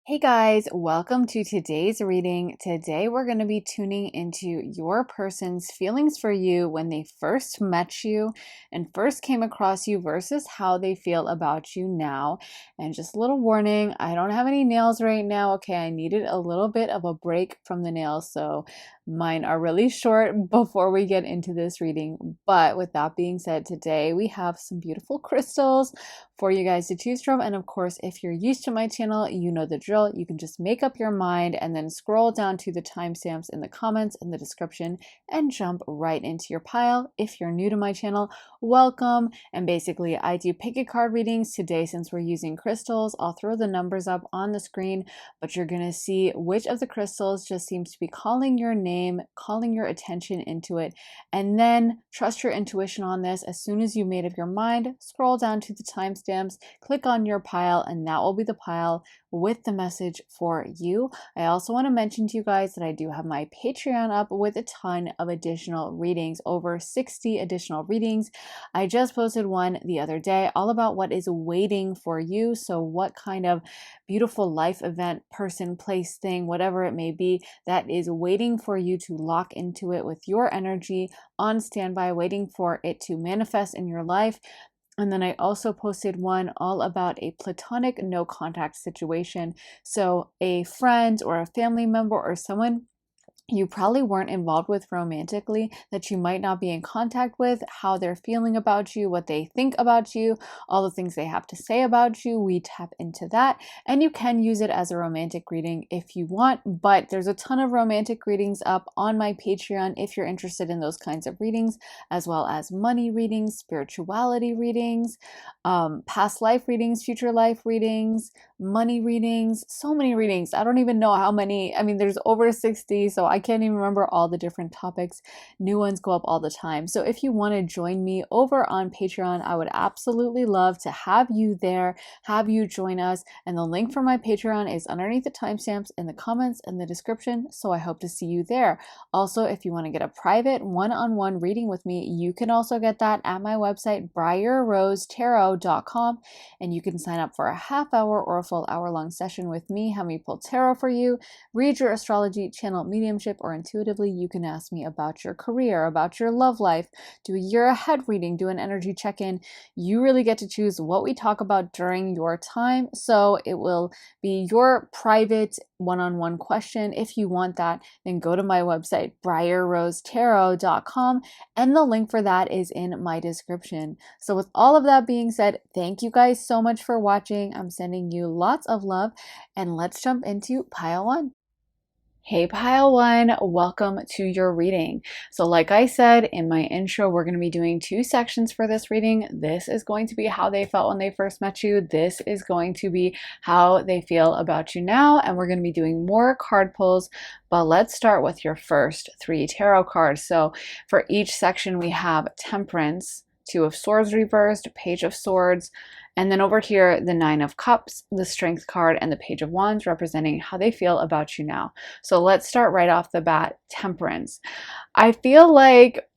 Hey guys, welcome to today's reading. Today we're going to be tuning into your person's feelings for you when they first met you and first came across you versus how they feel about you now. And just a little warning, I don't have any nails right now. Okay, I needed a little bit of a break from the nails, so mine are really short before we get into this reading. But with that being said, today we have some beautiful crystals for you guys to choose from. And of course, if you're used to my channel, you know the drill. You can just make up your mind and then scroll down to the timestamps in the comments in the description and jump right into your pile. If you're new to my channel, welcome. And basically, I do pick a card readings today. Since we're using crystals, I'll throw the numbers up on the screen, but you're gonna see which of the crystals just seems to be calling your name, calling your attention into it, and then trust your intuition on this. As soon as you made up your mind, scroll down to the timestamps, click on your pile, and that will be the pile with the message for you. I also want to mention to you guys that I do have my Patreon up with a ton of additional readings, over 60 additional readings. I just posted one the other day all about what is waiting for you. So what kind of beautiful life event, person, place, thing, whatever it may be, that is waiting for you to lock into it with your energy on standby, waiting for it to manifest in your life. And then I also posted one all about a platonic no contact situation. So a friend or a family member or someone you probably weren't involved with romantically, that you might not be in contact with, how they're feeling about you, what they think about you, all the things they have to say about you. We tap into that, and you can use it as a romantic reading if you want, but there's a ton of romantic readings up on my Patreon if you're interested in those kinds of readings, as well as money readings, spirituality readings, past life readings, future life readings, money readings, so many readings. I don't even know how many. I mean, there's over 60, so I can't even remember all the different topics. New ones go up all the time. So if you want to join me over on Patreon, I would absolutely love to have you there, have you join us. And the link for my Patreon is underneath the timestamps in the comments and the description. So I hope to see you there. Also, if you want to get a private one-on-one reading with me, you can also get that at my website, briarrosetarot.com. And you can sign up for a half hour or a full hour-long session with me, have me pull tarot for you, read your astrology, channel mediumship, or intuitively you can ask me about your career, about your love life, do a year ahead reading, do an energy check-in. You really get to choose what we talk about during your time, so it will be your private one-on-one question. If you want that, then go to my website, briarrosetarot.com, and the link for that is in my description. So with all of that being said, thank you guys so much for watching. I'm sending you lots of love, and let's jump into pile one. Hey pile one, welcome to your reading. So like I said in my intro, we're going to be doing two sections for this reading. This is going to be how they felt when they first met you. This is going to be how they feel about you now. And we're going to be doing more card pulls, but let's start with your first three tarot cards. So for each section, we have Temperance, Two of Swords reversed, Page of Swords, and then over here, the Nine of Cups, the Strength card, and the Page of Wands, representing how they feel about you now. So let's start right off the bat, Temperance. I feel like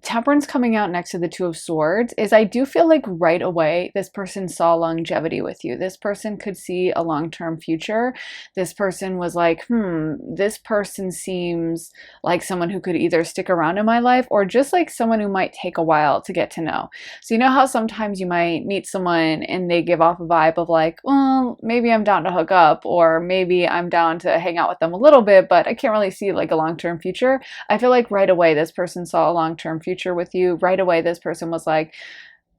Temperance coming out next to the Two of Swords is, I do feel like right away this person saw longevity with you. This person could see a long-term future. This person was like, this person seems like someone who could either stick around in my life or just like someone who might take a while to get to know. So you know how sometimes you might meet someone and they give off a vibe of like, well, maybe I'm down to hook up, or maybe I'm down to hang out with them a little bit, but I can't really see like a long-term future. I feel like right away this person saw a long-term future with you. Right away this person was like,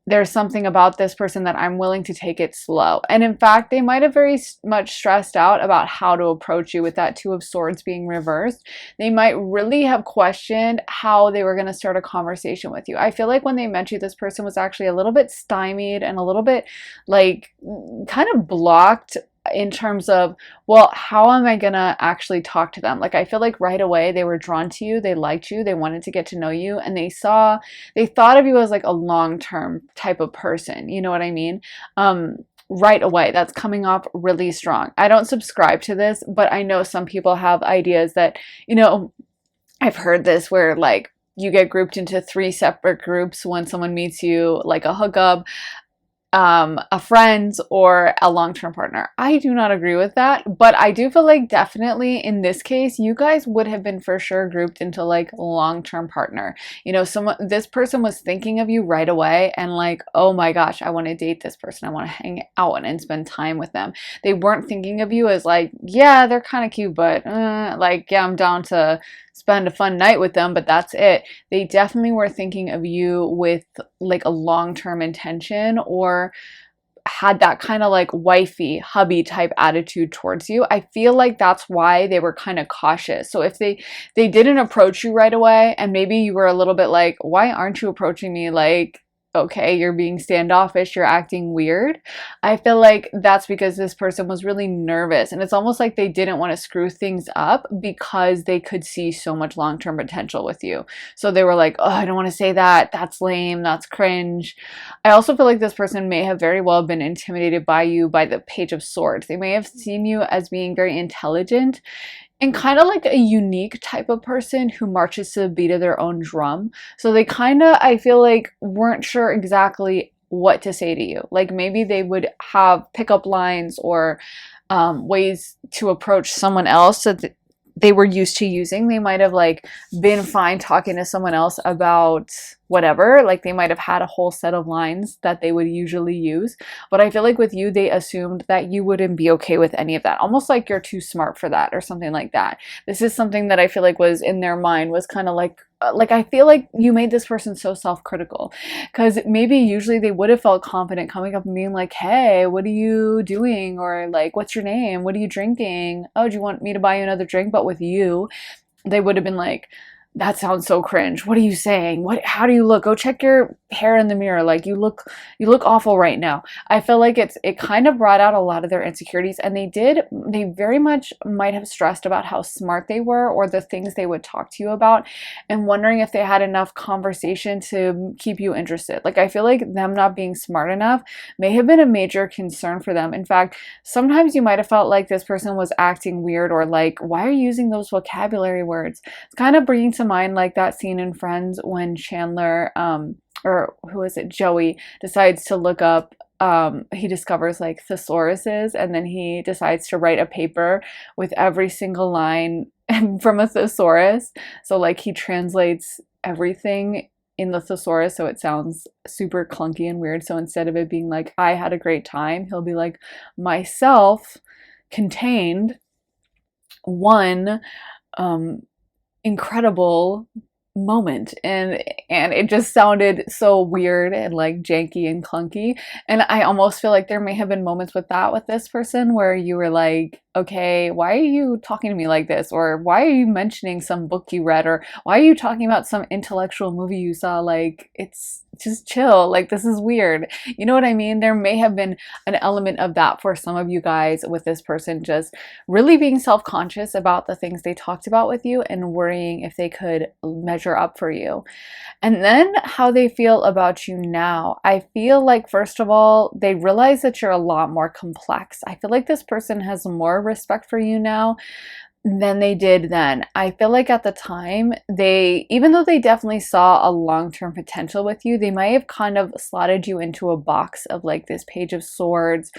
there's something about this person that I'm willing to take it slow. And in fact, they might have very much stressed out about how to approach you with that Two of Swords being reversed. They might really have questioned how they were going to start a conversation with you. I feel like when they met you, this person was actually a little bit stymied and a little bit like kind of blocked in terms of, well, how am I gonna actually talk to them? Like, I feel like right away they were drawn to you, they liked you, they wanted to get to know you, and they thought of you as like a long-term type of person. You know what I mean? Right away, that's coming off really strong. I don't subscribe to this, but I know some people have ideas that, you know, I've heard this where like you get grouped into three separate groups when someone meets you, like a hookup. a friend or a long-term partner. I do not agree with that, but I do feel like definitely in this case, you guys would have been for sure grouped into like long-term partner. You know, this person was thinking of you right away and like, oh my gosh, I want to date this person. I want to hang out and spend time with them. They weren't thinking of you as like, yeah, they're kind of cute, but like, yeah, I'm down to spend a fun night with them, but that's it. They definitely were thinking of you with like a long-term intention, or had that kind of like wifey, hubby type attitude towards you. I feel like that's why they were kind of cautious. So if they didn't approach you right away, and maybe you were a little bit like, why aren't you approaching me? Like, okay, you're being standoffish, you're acting weird. I feel like that's because this person was really nervous, and it's almost like they didn't want to screw things up because they could see so much long-term potential with you. So they were like, oh, I don't want to say that. That's lame. That's cringe. I also feel like this person may have very well been intimidated by you by the Page of Swords. They may have seen you as being very intelligent and kind of like a unique type of person who marches to the beat of their own drum. So they kind of, I feel like, weren't sure exactly what to say to you. Like maybe they would have pickup lines or ways to approach someone else that they were used to using. They might have like been fine talking to someone else about whatever, like they might have had a whole set of lines that they would usually use, but I feel like with you they assumed that you wouldn't be okay with any of that, almost like you're too smart for that or something like that. This is something that I feel like was in their mind, was kind of like I feel like you made this person so self-critical, because maybe usually they would have felt confident coming up and being like, hey, what are you doing, or like, what's your name, what are you drinking, oh, do you want me to buy you another drink? But with you, they would have been like, that sounds so cringe. What are you saying? How do you look? Go check your hair in the mirror. Like you look awful right now. I feel like it kind of brought out a lot of their insecurities, and they very much might have stressed about how smart they were or the things they would talk to you about, and wondering if they had enough conversation to keep you interested. Like I feel like them not being smart enough may have been a major concern for them. In fact, sometimes you might have felt like this person was acting weird, or like, why are you using those vocabulary words? It's kind of bringing to mind like that scene in Friends when Chandler, or who is it, Joey, decides to look up, he discovers like thesauruses, and then he decides to write a paper with every single line from a thesaurus. So like he translates everything in the thesaurus so it sounds super clunky and weird. So instead of it being like, I had a great time, he'll be like, myself contained one incredible moment, and it just sounded so weird and like janky and clunky. And I almost feel like there may have been moments with this person where you were like, okay, why are you talking to me like this? Or why are you mentioning some book you read? Or why are you talking about some intellectual movie you saw? Like, it's just chill. Like, this is weird. You know what I mean? There may have been an element of that for some of you guys, with this person just really being self-conscious about the things they talked about with you and worrying if they could measure up for you. And then how they feel about you now. I feel like, first of all, they realize that you're a lot more complex. I feel like this person has more respect for you now than they did then. I feel like at the time, even though they definitely saw a long-term potential with you, they might have kind of slotted you into a box of like this Page of Swords,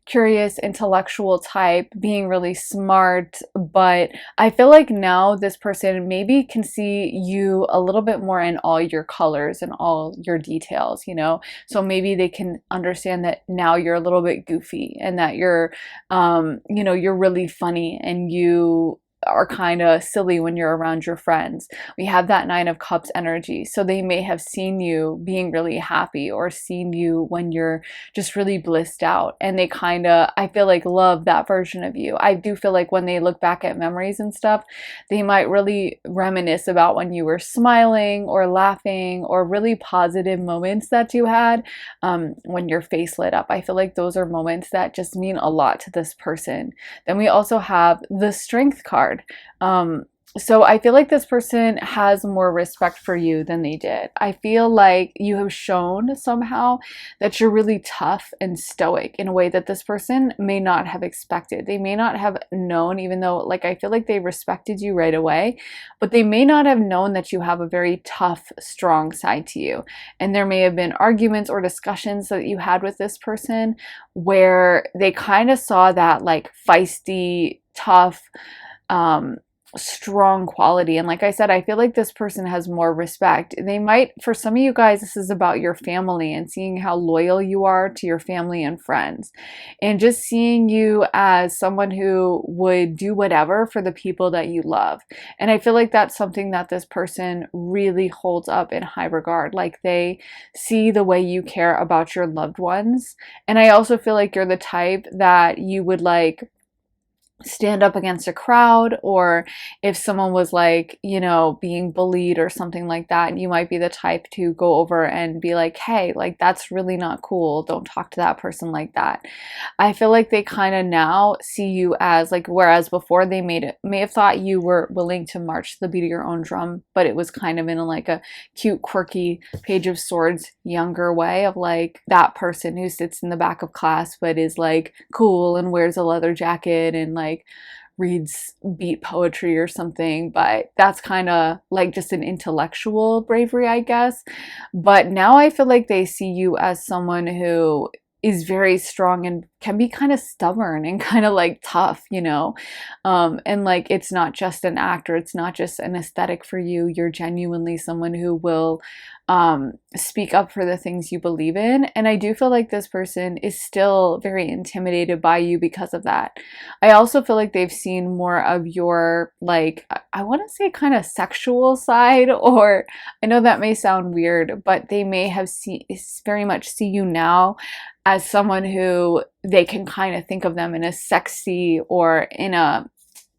curious, intellectual type, being really smart. But I feel like now this person maybe can see you a little bit more in all your colors and all your details, you know? So maybe they can understand that now you're a little bit goofy, and that you're, you're really funny, and you are kind of silly when you're around your friends. We have that Nine of Cups energy. So they may have seen you being really happy, or seen you when you're just really blissed out. And they kind of, I feel like, love that version of you. I do feel like when they look back at memories and stuff, they might really reminisce about when you were smiling or laughing, or really positive moments that you had, when your face lit up. I feel like those are moments that just mean a lot to this person. Then we also have the Strength card. So I feel like this person has more respect for you than they did. I feel like you have shown somehow that you're really tough and stoic in a way that this person may not have expected. They may not have known, even though, like, I feel like they respected you right away, but they may not have known that you have a very tough, strong side to you. And there may have been arguments or discussions that you had with this person where they kind of saw that, like, feisty, tough, um, strong quality. And like I said, I feel like this person has more respect. They might, for some of you guys, this is about your family and seeing how loyal you are to your family and friends, and just seeing you as someone who would do whatever for the people that you love. And I feel like that's something that this person really holds up in high regard. Like, they see the way you care about your loved ones. And I also feel like you're the type that you would, like, stand up against a crowd, or if someone was, like, being bullied or something like that, you might be the type to go over and be like, hey, like, that's really not cool, don't talk to that person like that. I feel like they kind of now see you as, like, whereas before they may have thought you were willing to march to the beat of your own drum, but it was kind of in like a cute, quirky Page of Swords younger way of, like, that person who sits in the back of class but is, like, cool and wears a leather jacket and, like, reads beat poetry or something. But that's kind of like just an intellectual bravery, I guess. But now I feel like they see you as someone who is very strong and can be kind of stubborn and kind of, like, tough, and, like, it's not just an act, or it's not just an aesthetic for you. You're genuinely someone who will speak up for the things you believe in. And I do feel like this person is still very intimidated by you because of that. I also feel like they've seen more of your, like, I want to say kind of sexual side, or I know that may sound weird, but they may have very much see you now as someone who they can kind of think of them in a sexy or in a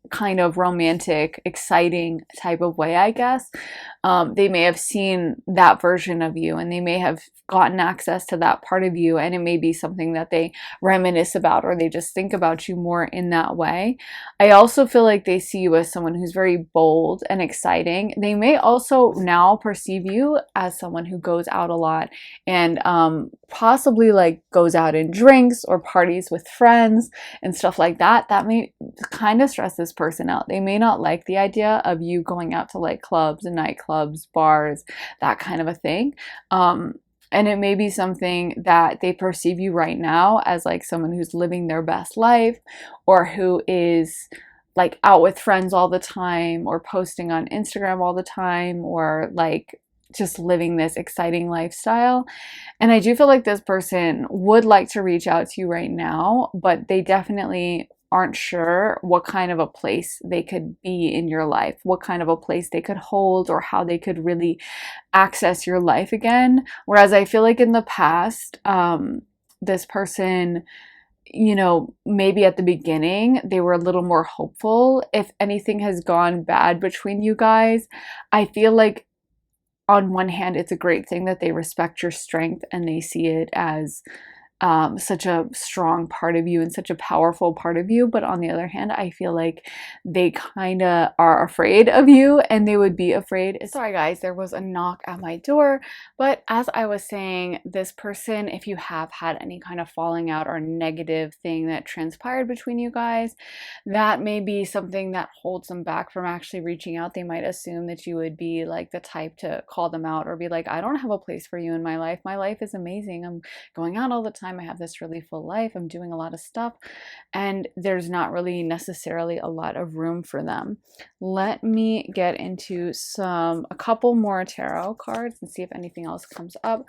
kind of romantic, exciting type of way, I guess. They may have seen that version of you, and they may have gotten access to that part of you, and it may be something that they reminisce about, or they just think about you more in that way. I also feel like they see you as someone who's very bold and exciting. They may also now perceive you as someone who goes out a lot and possibly, like, goes out and drinks or parties with friends and stuff like that. That may kind of stress this person out. They may not like the idea of you going out to, like, clubs and nightclubs, bars, that kind of a thing. And it may be something that they perceive you right now as, like, someone who's living their best life, or who is, like, out with friends all the time, or posting on Instagram all the time, or, like, just living this exciting lifestyle. And I do feel like this person would like to reach out to you right now, but they definitely aren't sure what kind of a place they could be in your life, what kind of a place they could hold, or how they could really access your life again. Whereas I feel like in the past, this person, maybe at the beginning, they were a little more hopeful. If anything has gone bad between you guys, I feel like on one hand, it's a great thing that they respect your strength and they see it as such a strong part of you and such a powerful part of you. But on the other hand, I feel like they kind of are afraid of you, and they would be afraid. Sorry guys, there was a knock at my door. But as I was saying, this person, if you have had any kind of falling out or negative thing that transpired between you guys, that may be something that holds them back from actually reaching out. They might assume that you would be, like, the type to call them out or be like, I don't have a place for you in my life. My life is amazing. I'm going out all the time. I have this really full life. I'm doing a lot of stuff, and there's not really necessarily a lot of room for them. Let me get into a couple more tarot cards and see if anything else comes up.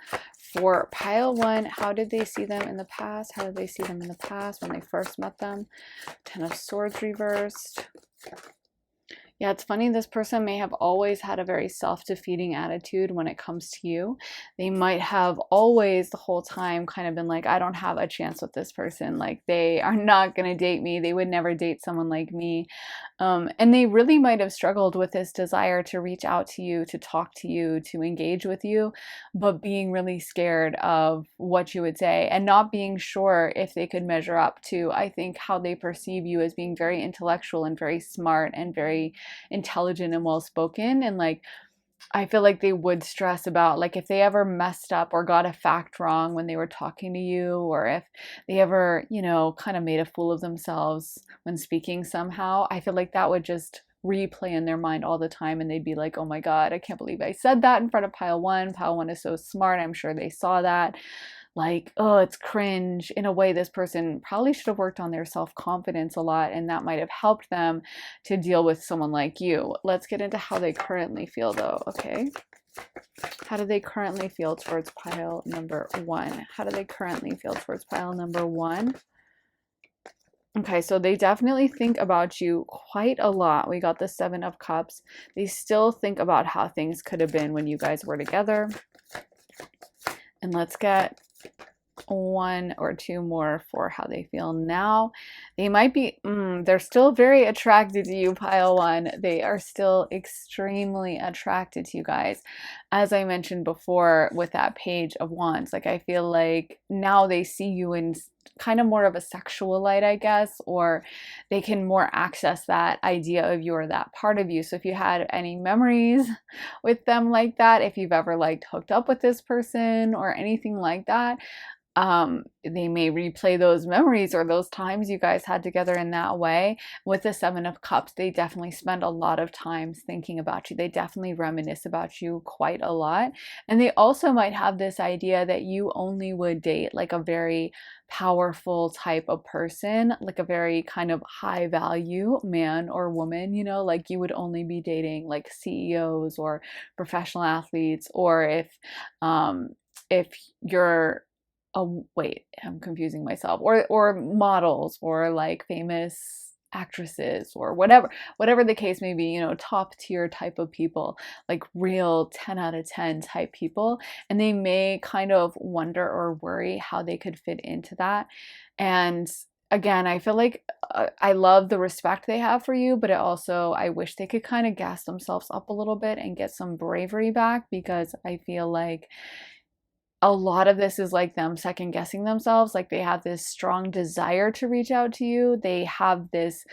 For pile one, how did they see them in the past? How did they see them in the past when they first met them? Ten of Swords reversed. Yeah, it's funny. This person may have always had a very self-defeating attitude when it comes to you. They might have always, the whole time, kind of been like, I don't have a chance with this person. Like, they are not going to date me. They would never date someone like me. And they really might have struggled with this desire to reach out to you, to talk to you, to engage with you, but being really scared of what you would say and not being sure if they could measure up to, I think, how they perceive you as being very intellectual and very smart and very intelligent and well spoken, and like I feel like they would stress about like if they ever messed up or got a fact wrong when they were talking to you, or if they ever, you know, kind of made a fool of themselves when speaking somehow. I feel like that would just replay in their mind all the time, and they'd be like, oh my God, I can't believe I said that in front of pile one. Pile one is so smart. I'm sure they saw that. Like, oh, it's cringe. In a way, this person probably should have worked on their self-confidence a lot, and that might have helped them to deal with someone like you. Let's get into how they currently feel, though, okay? How do they currently feel towards pile number one? How do they currently feel towards pile number one? Okay, so they definitely think about you quite a lot. We got the Seven of Cups. They still think about how things could have been when you guys were together. And let's get one or two more for how they feel now. They might be, they're still very attracted to you, pile one. They are still extremely attracted to you guys. As I mentioned before with that Page of Wands, like I feel like now they see you in kind of more of a sexual light, I guess, or they can more access that idea of you or that part of you. So if you had any memories with them like that, if you've ever like hooked up with this person or anything like that, they may replay those memories or those times you guys had together in that way. With the Seven of Cups, they definitely spend a lot of time thinking about you. They definitely reminisce about you quite a lot. And they also might have this idea that you only would date like a very powerful type of person, like a very kind of high value man or woman, you know, like you would only be dating like CEOs or professional athletes, or if you're wait, I'm confusing myself. Or models, or like famous actresses, or whatever the case may be, you know, top tier type of people, like real 10 out of 10 type people. And they may kind of wonder or worry how they could fit into that. And again, I feel like I love the respect they have for you, but I wish they could kind of gas themselves up a little bit and get some bravery back, because I feel like a lot of this is like them second guessing themselves. Like they have this strong desire to reach out to you. They have this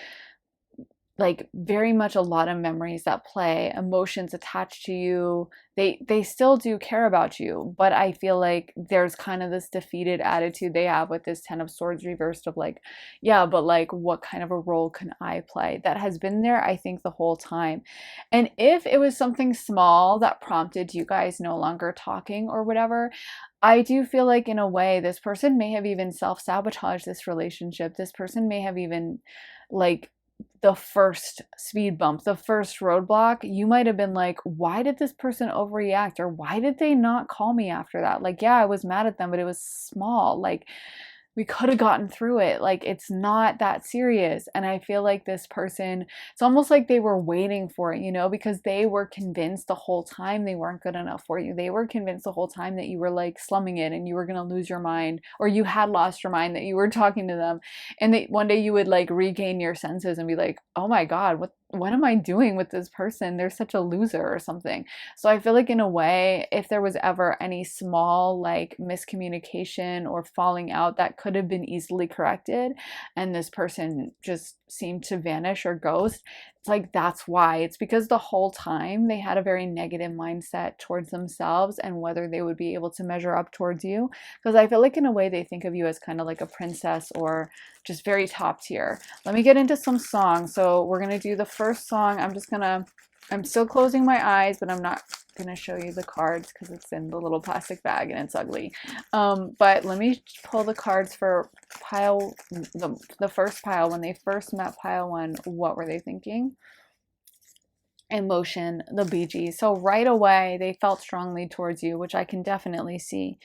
like very much a lot of memories that play, emotions attached to you. They still do care about you, but I feel like there's kind of this defeated attitude they have with this Ten of Swords reversed of like, yeah, but like what kind of a role can I play? That has been there, I think, the whole time. And if it was something small that prompted you guys no longer talking or whatever, I do feel like in a way this person may have even self-sabotaged this relationship. This person may have even like the first speed bump, the first roadblock, you might have been like, why did this person overreact? Or why did they not call me after that? Like, yeah, I was mad at them, but it was small. Like, we could have gotten through it. Like, it's not that serious. And I feel like this person, it's almost like they were waiting for it, you know, because they were convinced the whole time they weren't good enough for you. They were convinced the whole time that you were like slumming it and you were going to lose your mind, or you had lost your mind, that you were talking to them. And one day you would like regain your senses and be like, oh my God, what am I doing with this person? They're such a loser or something. So I feel like in a way, if there was ever any small like miscommunication or falling out that could have been easily corrected, and this person just seemed to vanish or ghost, it's like that's why. It's because the whole time they had a very negative mindset towards themselves and whether they would be able to measure up towards you. Because I feel like in a way they think of you as kind of like a princess or just very top tier. Let me get into some songs. So we're gonna do the first song. I'm still closing my eyes, but I'm not gonna show you the cards because it's in the little plastic bag and it's ugly. But let me pull the cards for pile, the first pile. When they first met pile one, what were they thinking? Emotion, the Bee Gees. So right away, they felt strongly towards you, which I can definitely see.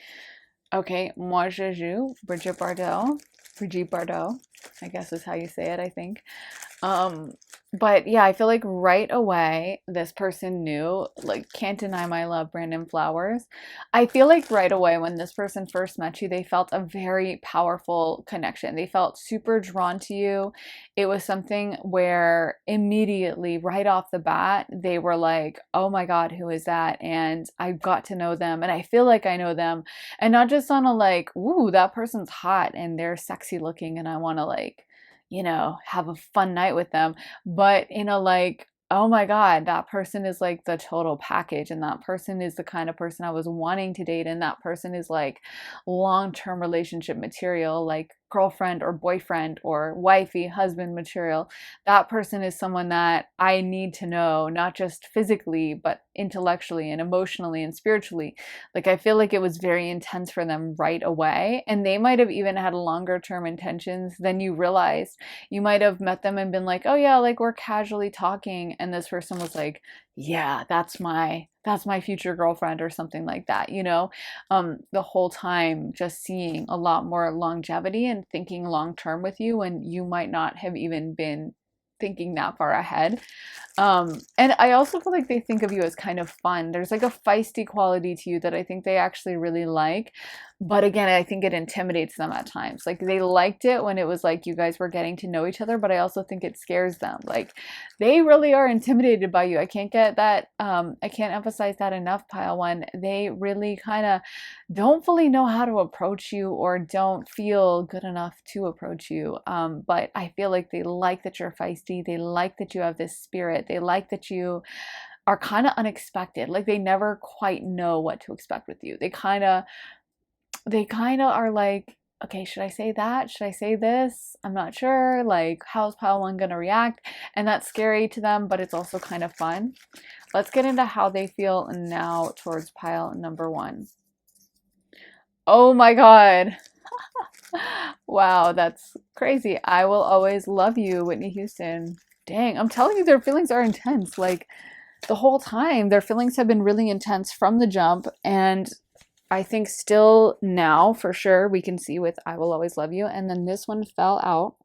Okay, Moi Je Joue, Brigitte Bardot, I guess is how you say it, I think. But yeah, I feel like right away this person knew, like, Can't Deny My Love, Brandon Flowers. I feel like right away when this person first met you, they felt a very powerful connection. They felt super drawn to you. It was something where immediately, right off the bat, they were like, oh my God, who is that? And I got to know them, and I feel like I know them. And not just on a like, ooh, that person's hot and they're sexy looking and I want to like, you know, have a fun night with them, but in a like, oh my God, that person is like the total package, and that person is the kind of person I was wanting to date, and that person is like long-term relationship material, like girlfriend or boyfriend or wifey, husband material. That person is someone that I need to know, not just physically, but intellectually and emotionally and spiritually. Like, I feel like it was very intense for them right away, and they might have even had longer term intentions than you realized. You might have met them and been like, "Oh yeah, like we're casually talking," and this person was like, "Yeah, that's my future girlfriend," or something like that, you know? The whole time just seeing a lot more longevity and thinking long term with you when you might not have even been thinking that far ahead. And I also feel like they think of you as kind of fun. There's like a feisty quality to you that I think they actually really like. But again, I think it intimidates them at times. Like, they liked it when it was like you guys were getting to know each other, but I also think it scares them. Like, they really are intimidated by you. I can't get that, I can't emphasize that enough, pile one. They really kind of don't fully know how to approach you, or don't feel good enough to approach you. But I feel like they like that you're feisty. They like that you have this spirit. They like that you are kind of unexpected. Like, they never quite know what to expect with you. They kind of are like, okay, should I say that? Should I say this? I'm not sure. Like, how's pile one gonna react? And that's scary to them, but it's also kind of fun. Let's get into how they feel now towards pile number one. Oh my God. Wow, that's crazy. I will always love you, Whitney Houston. Dang, I'm telling you, their feelings are intense. Like, the whole time, their feelings have been really intense from the jump. And I think still now, for sure, we can see with I Will Always Love You. And then this one fell out.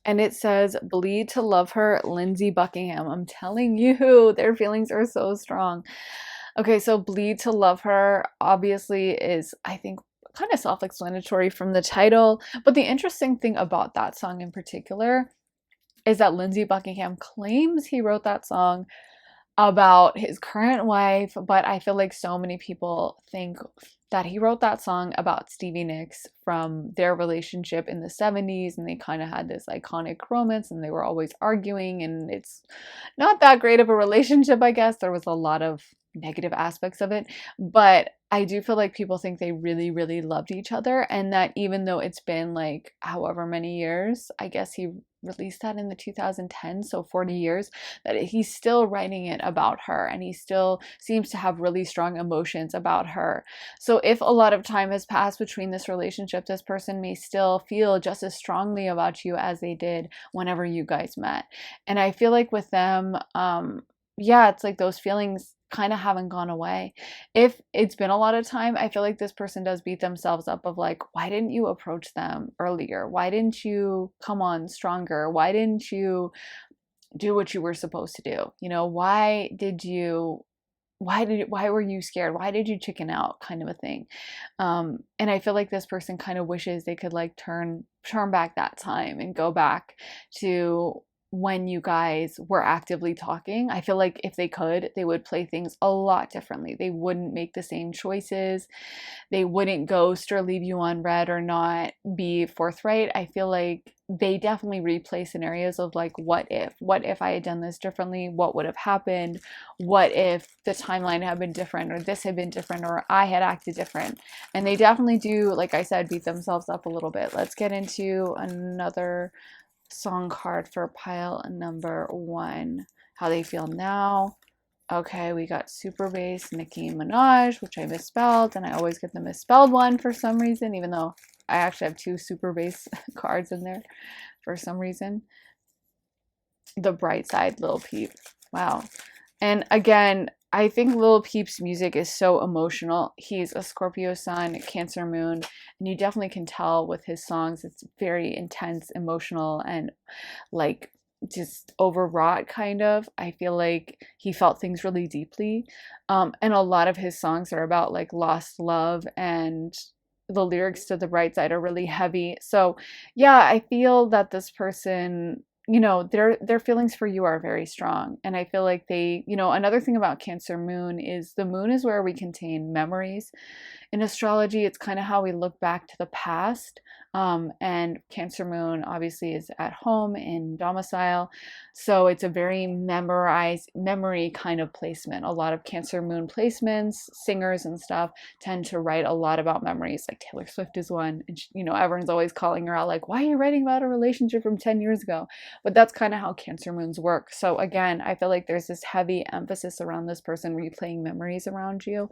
And it says, Bleed to Love Her, Lindsey Buckingham. I'm telling you, their feelings are so strong. Okay, so Bleed to Love Her obviously is, I think, kind of self-explanatory from the title. But the interesting thing about that song in particular is that Lindsey Buckingham claims he wrote that song about his current wife, but I feel like so many people think that he wrote that song about Stevie Nicks from their relationship in the 70s, and they kind of had this iconic romance, and they were always arguing, and it's not that great of a relationship, I guess. There was a lot of negative aspects of it, but I do feel like people think they really, really loved each other, and that even though it's been like however many years, I guess he released that in the 2010s, so 40 years, that he's still writing it about her, and he still seems to have really strong emotions about her. So if a lot of time has passed between this relationship, this person may still feel just as strongly about you as they did whenever you guys met. And I feel like with them, yeah, it's like those feelings kind of haven't gone away. If it's been a lot of time, I feel like this person does beat themselves up of like, why didn't you approach them earlier? Why didn't you come on stronger? Why didn't you do what you were supposed to do? You know, why were you scared? Why did you chicken out, kind of a thing? And I feel like this person kind of wishes they could like turn back that time and go back to when you guys were actively talking. I feel like if they could, they would play things a lot differently. They wouldn't make the same choices. They wouldn't ghost or leave you on red or not be forthright. I feel like they definitely replay scenarios of like, what if I had done this differently? What would have happened? What if the timeline had been different, or this had been different, or I had acted different? And they definitely do, like I said, beat themselves up a little bit. Let's get into another song card for pile number one. How they feel now. Okay, we got Super Bass Nicki Minaj, which I misspelled, and I always get the misspelled one for some reason, even though I actually have two Super Bass cards in there for some reason. The Bright Side, Lil Peep. Wow. And again, I think Lil Peep's music is so emotional. He's a Scorpio sun, Cancer moon, and you definitely can tell with his songs. It's very intense, emotional, and like just overwrought, kind of. I feel like he felt things really deeply. And a lot of his songs are about like lost love, and the lyrics to The Bright Side are really heavy. So yeah, I feel that this person, you know, their feelings for you are very strong. And I feel like they, you know, another thing about Cancer moon is the moon is where we contain memories. In astrology, it's kind of how we look back to the past. And Cancer moon obviously is at home in domicile. So it's a very memory kind of placement. A lot of Cancer moon placements, singers and stuff tend to write a lot about memories. Like Taylor Swift is one. And she, everyone's always calling her out like, why are you writing about a relationship from 10 years ago? But that's kind of how Cancer moons work. So again, I feel like there's this heavy emphasis around this person replaying memories around you,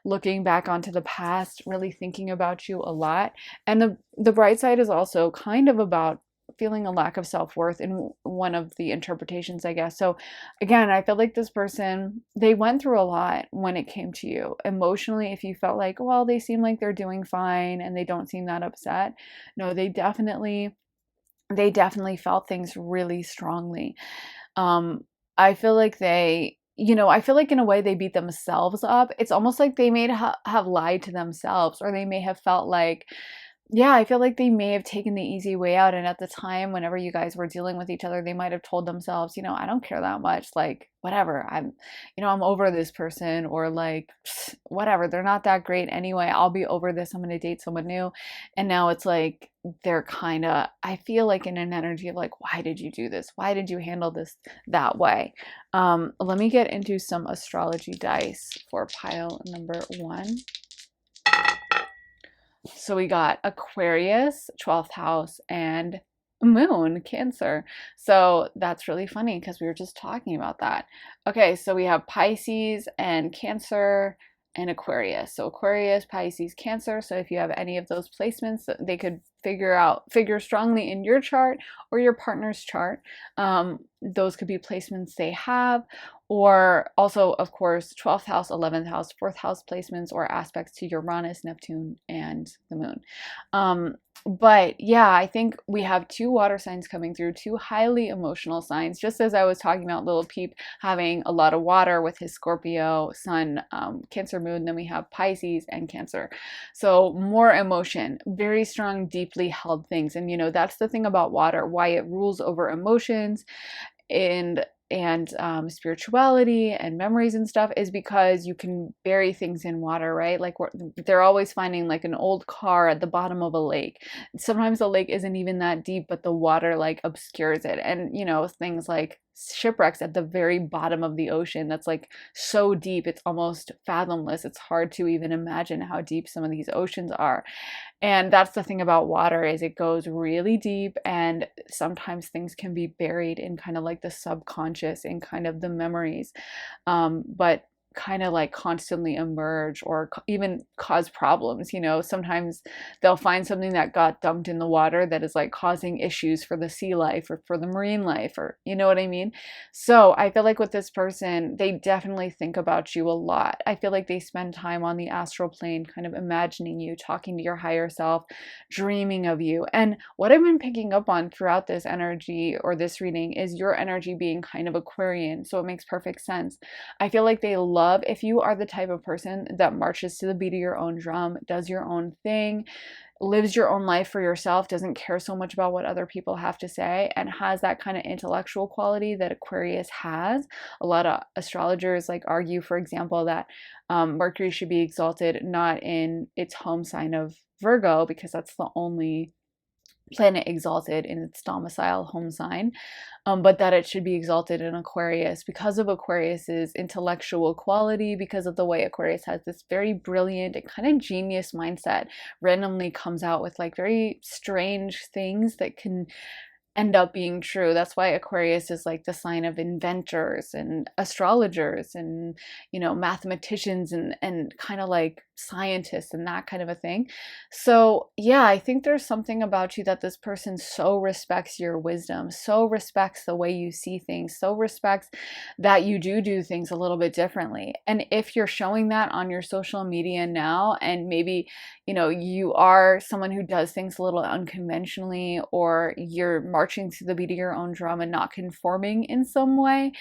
looking back onto the past, really thinking about you a lot. And the bright side is also kind of about feeling a lack of self-worth in one of the interpretations, I guess. So again, I feel like this person, they went through a lot when it came to you emotionally. If you felt like, well, they seem like they're doing fine and they don't seem that upset, no, they definitely felt things really strongly. I feel like I feel like in a way they beat themselves up. It's almost like they may have lied to themselves, or they may have felt like, yeah, I feel like they may have taken the easy way out. And at the time, whenever you guys were dealing with each other, they might have told themselves, I don't care that much. Like, whatever. I'm over this person, or like, whatever. They're not that great anyway. I'll be over this. I'm going to date someone new. And now it's like, they're kind of, I feel like in an energy of like, why did you do this? Why did you handle this that way? Let me get into some astrology dice for pile number 1. So we got Aquarius, 12th house, and moon, Cancer. So that's really funny because we were just talking about that. Okay, so we have Pisces and Cancer and Aquarius. So Aquarius, Pisces, Cancer. So if you have any of those placements, they could figure strongly in your chart or your partner's chart. Those could be placements they have, or also, of course, 12th house, 11th house, 4th house placements or aspects to Uranus, Neptune, and the moon. But yeah, I think we have 2 water signs coming through, 2 highly emotional signs. Just as I was talking about Little Peep having a lot of water with his Scorpio sun, Cancer moon, then we have Pisces and Cancer. So more emotion, very strong, deeply held things. And that's the thing about water, why it rules over emotions and spirituality and memories and stuff, is because you can bury things in water, right? Like they're always finding like an old car at the bottom of a lake. Sometimes the lake isn't even that deep, but the water like obscures it. And things like shipwrecks at the very bottom of the ocean, that's like so deep, it's almost fathomless. It's hard to even imagine how deep some of these oceans are. And that's the thing about water, is it goes really deep, and sometimes things can be buried in kind of like the subconscious, in kind of the memories, but kind of like constantly emerge or even cause problems. Sometimes they'll find something that got dumped in the water that is like causing issues for the sea life or for the marine life, or you know what I mean? So I feel like with this person, they definitely think about you a lot. I feel like they spend time on the astral plane, kind of imagining you, talking to your higher self, dreaming of you. And what I've been picking up on throughout this energy or this reading is your energy being kind of Aquarian. So it makes perfect sense. I feel like they love, if you are the type of person that marches to the beat of your own drum, does your own thing, lives your own life for yourself, doesn't care so much about what other people have to say, and has that kind of intellectual quality that Aquarius has. A lot of astrologers like argue, for example, that Mercury should be exalted not in its home sign of Virgo, because that's the only planet exalted in its domicile home sign, but that it should be exalted in Aquarius because of Aquarius's intellectual quality, because of the way Aquarius has this very brilliant and kind of genius mindset, randomly comes out with like very strange things that can end up being true. That's why Aquarius is like the sign of inventors and astrologers and mathematicians and kind of like scientists and that kind of a thing. So yeah, I think there's something about you that this person so respects your wisdom, so respects the way you see things, so respects that you do things a little bit differently. And if you're showing that on your social media now, and maybe you are someone who does things a little unconventionally, or you're marching to the beat of your own drum and not conforming in some way,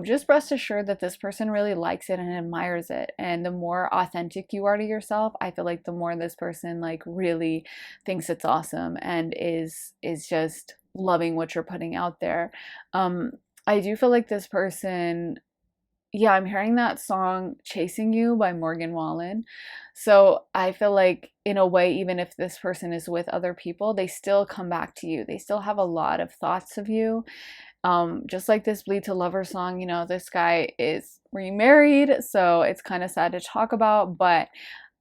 just rest assured that this person really likes it and admires it. And the more authentic you are to yourself, I feel like the more this person like really thinks it's awesome and is just loving what you're putting out there. I do feel like this person, I'm hearing that song Chasing You by Morgan Wallen. So I feel like in a way, even if this person is with other people, they still come back to you. They still have a lot of thoughts of you. Just like this Bleed to Lover song, this guy is remarried, so it's kind of sad to talk about, but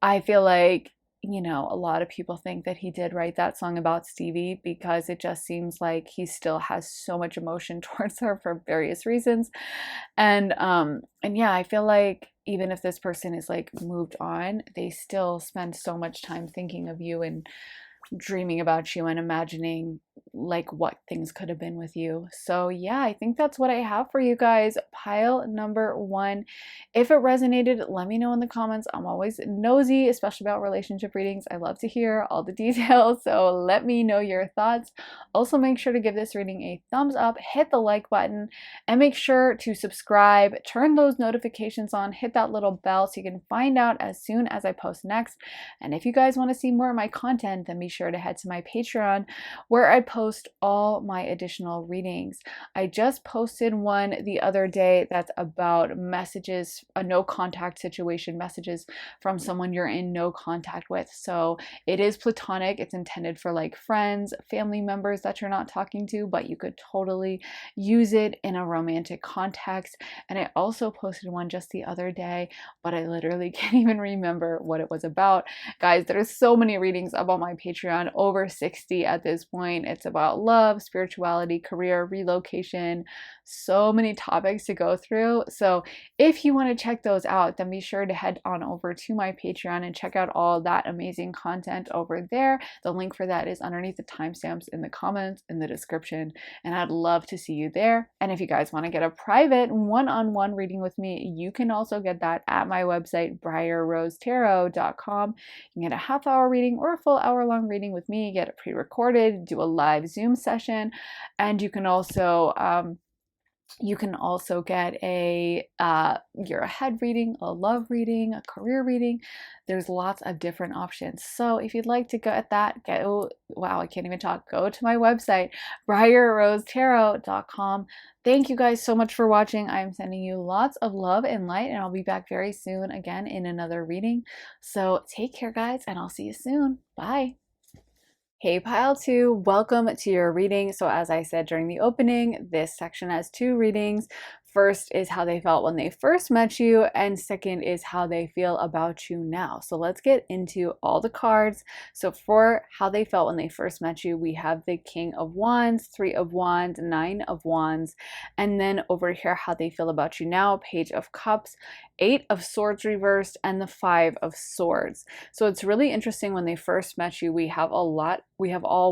I feel like, a lot of people think that he did write that song about Stevie because it just seems like he still has so much emotion towards her for various reasons. And yeah, I feel like even if this person is like moved on, they still spend so much time thinking of you and dreaming about you and imagining like what things could have been with you. So yeah, I think that's what I have for you guys. Pile number 1. If it resonated, let me know in the comments. I'm always nosy, especially about relationship readings. I love to hear all the details, so let me know your thoughts. Also, make sure to give this reading a thumbs up, hit the like button, and make sure to subscribe, turn those notifications on, hit that little bell so you can find out as soon as I post next. And if you guys want to see more of my content, then be sure to head to my Patreon, where I post all my additional readings. I just posted one the other day that's about messages, a no contact situation, messages from someone you're in no contact with. So it is platonic. It's intended for like friends, family members that you're not talking to, but you could totally use it in a romantic context. And I also posted one just the other day, but I literally can't even remember what it was about. Guys, there's so many readings up on my Patreon, over 60 at this point. It's about love, spirituality, career, relocation, so many topics to go through. So if you want to check those out, then be sure to head on over to my Patreon and check out all that amazing content over there. The link for that is underneath the timestamps in the comments in the description, and I'd love to see you there. And if you guys want to get a private one-on-one reading with me, you can also get that at my website, briarrosetarot.com. You can get a half-hour reading or a full hour-long reading with me, get it pre-recorded, do a live Zoom session, and you can also get a year ahead reading, a love reading, a career reading. There's lots of different options. So if you'd like to get that, wow, I can't even talk. Go to my website, briarrosetarot.com. Thank you guys so much for watching. I'm sending you lots of love and light, and I'll be back very soon again in another reading. So take care, guys, and I'll see you soon. Bye. Hey Pile 2, welcome to your reading. So as I said during the opening, this section has 2 readings. First is how they felt when they first met you, and second is how they feel about you now. So let's get into all the cards. So for how they felt when they first met you, we have the King of Wands, 3 of Wands, 9 of Wands, and then over here how they feel about you now, Page of Cups, 8 of Swords reversed, and the 5 of Swords. So it's really interesting. When they first met you, we have all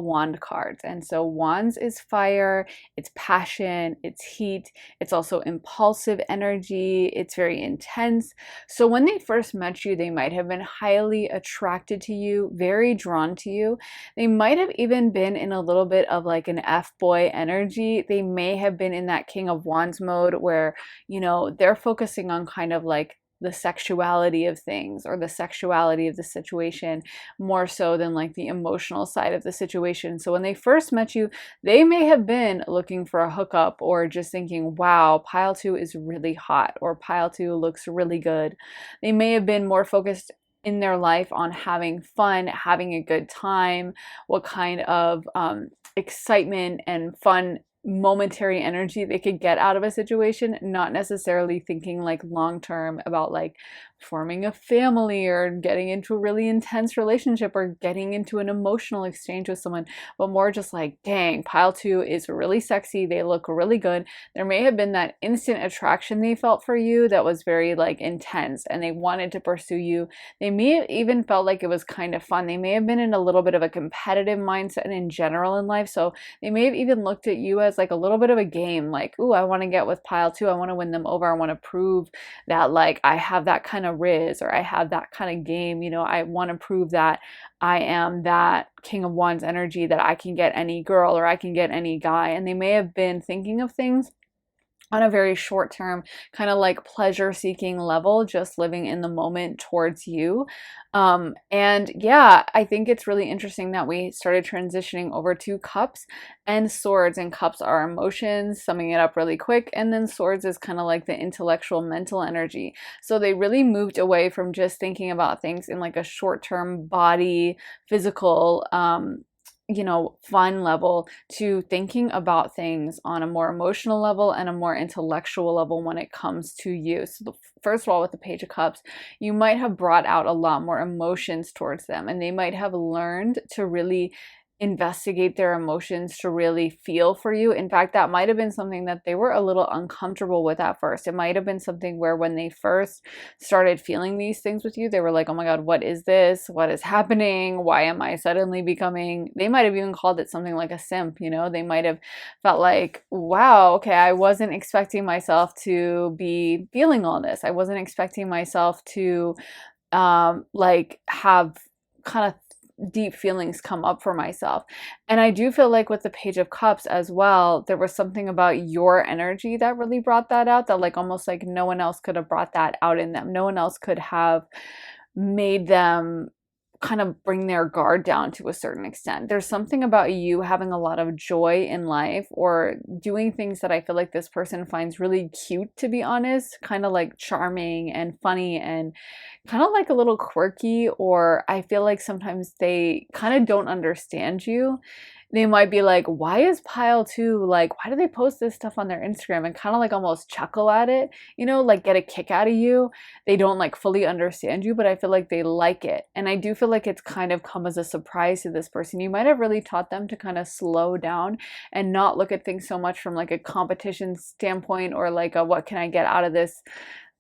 wand cards, and so wands is fire, it's passion, it's heat, it's also impulsive energy, it's very intense. So when they first met you, they might have been highly attracted to you, very drawn to you. They might have even been in a little bit of like an F-boy energy. They may have been in that King of Wands mode where, they're focusing on kind of like the sexuality of things or the sexuality of the situation more so than like the emotional side of the situation. So when they first met you, they may have been looking for a hookup or just thinking, wow, Pile 2 is really hot, or Pile 2 looks really good. They may have been more focused in their life on having fun, having a good time, what kind of excitement and fun momentary energy they could get out of a situation, not necessarily thinking like long term about like forming a family or getting into a really intense relationship or getting into an emotional exchange with someone, but more just like, dang, Pile 2 is really sexy, they look really good. There may have been that instant attraction they felt for you that was very like intense, and they wanted to pursue you. They may have even felt like it was kind of fun. They may have been in a little bit of a competitive mindset in general in life, so they may have even looked at you as like a little bit of a game, like, ooh, I want to get with Pile 2, I want to win them over, I want to prove that like I have that kind of riz, or I have that kind of game, I want to prove that I am that King of Wands energy, that I can get any girl or I can get any guy. And they may have been thinking of things on a very short term, kind of like pleasure seeking level, just living in the moment towards you. And yeah, I think it's really interesting that we started transitioning over to cups and swords. And cups are emotions, summing it up really quick. And then swords is kind of like the intellectual, mental energy. So they really moved away from just thinking about things in like a short term body, physical, fun level to thinking about things on a more emotional level and a more intellectual level when it comes to you. So, first of all, with the Page of Cups, you might have brought out a lot more emotions towards them, and they might have learned to really investigate their emotions, to really feel for you. In fact, that might have been something that they were a little uncomfortable with at first. It might have been something where when they first started feeling these things with you, they were like, oh my God, what is this? What is happening? Why am I suddenly becoming, they might have even called it something like a simp, They might have felt like, wow, okay, I wasn't expecting myself to be feeling all this. I wasn't expecting myself to like have kind of deep feelings come up for myself. And I do feel like with the Page of Cups as well, there was something about your energy that really brought that out, that like almost like no one else could have brought that out in them. No one else could have made them kind of bring their guard down to a certain extent. There's something about you having a lot of joy in life, or doing things that I feel like this person finds really cute, to be honest, kind of like charming and funny and kind of like a little quirky, or I feel like sometimes they kind of don't understand you. They might be like, why is pile two, like, why do they post this stuff on their Instagram, and kind of like almost chuckle at it, like get a kick out of you. They don't like fully understand you, but I feel like they like it. And I do feel like it's kind of come as a surprise to this person. You might have really taught them to kind of slow down and not look at things so much from like a competition standpoint, or like a what can I get out of this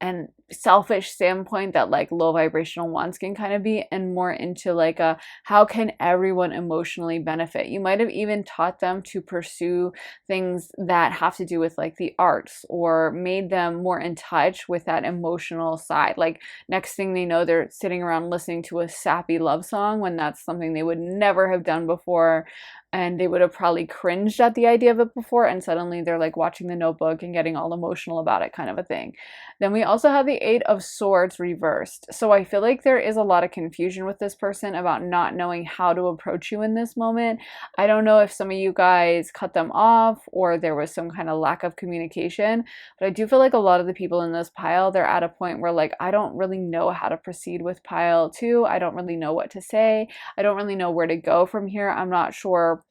and selfish standpoint that like low vibrational ones can kind of be, and more into like a how can everyone emotionally benefit. You might have even taught them to pursue things that have to do with like the arts, or made them more in touch with that emotional side. Like next thing they know, they're sitting around listening to a sappy love song when that's something they would never have done before, and they would have probably cringed at the idea of it before, and suddenly they're like watching The Notebook and getting all emotional about it, kind of a thing. Then we also have the Eight of Swords reversed. So I feel like there is a lot of confusion with this person about not knowing how to approach you in this moment. I don't know if some of you guys cut them off, or there was some kind of lack of communication, but I do feel like a lot of the people in this pile, they're at a point where like, I don't really know how to proceed with pile two. I don't really know what to say. I don't really know where to go from here. I'm not sure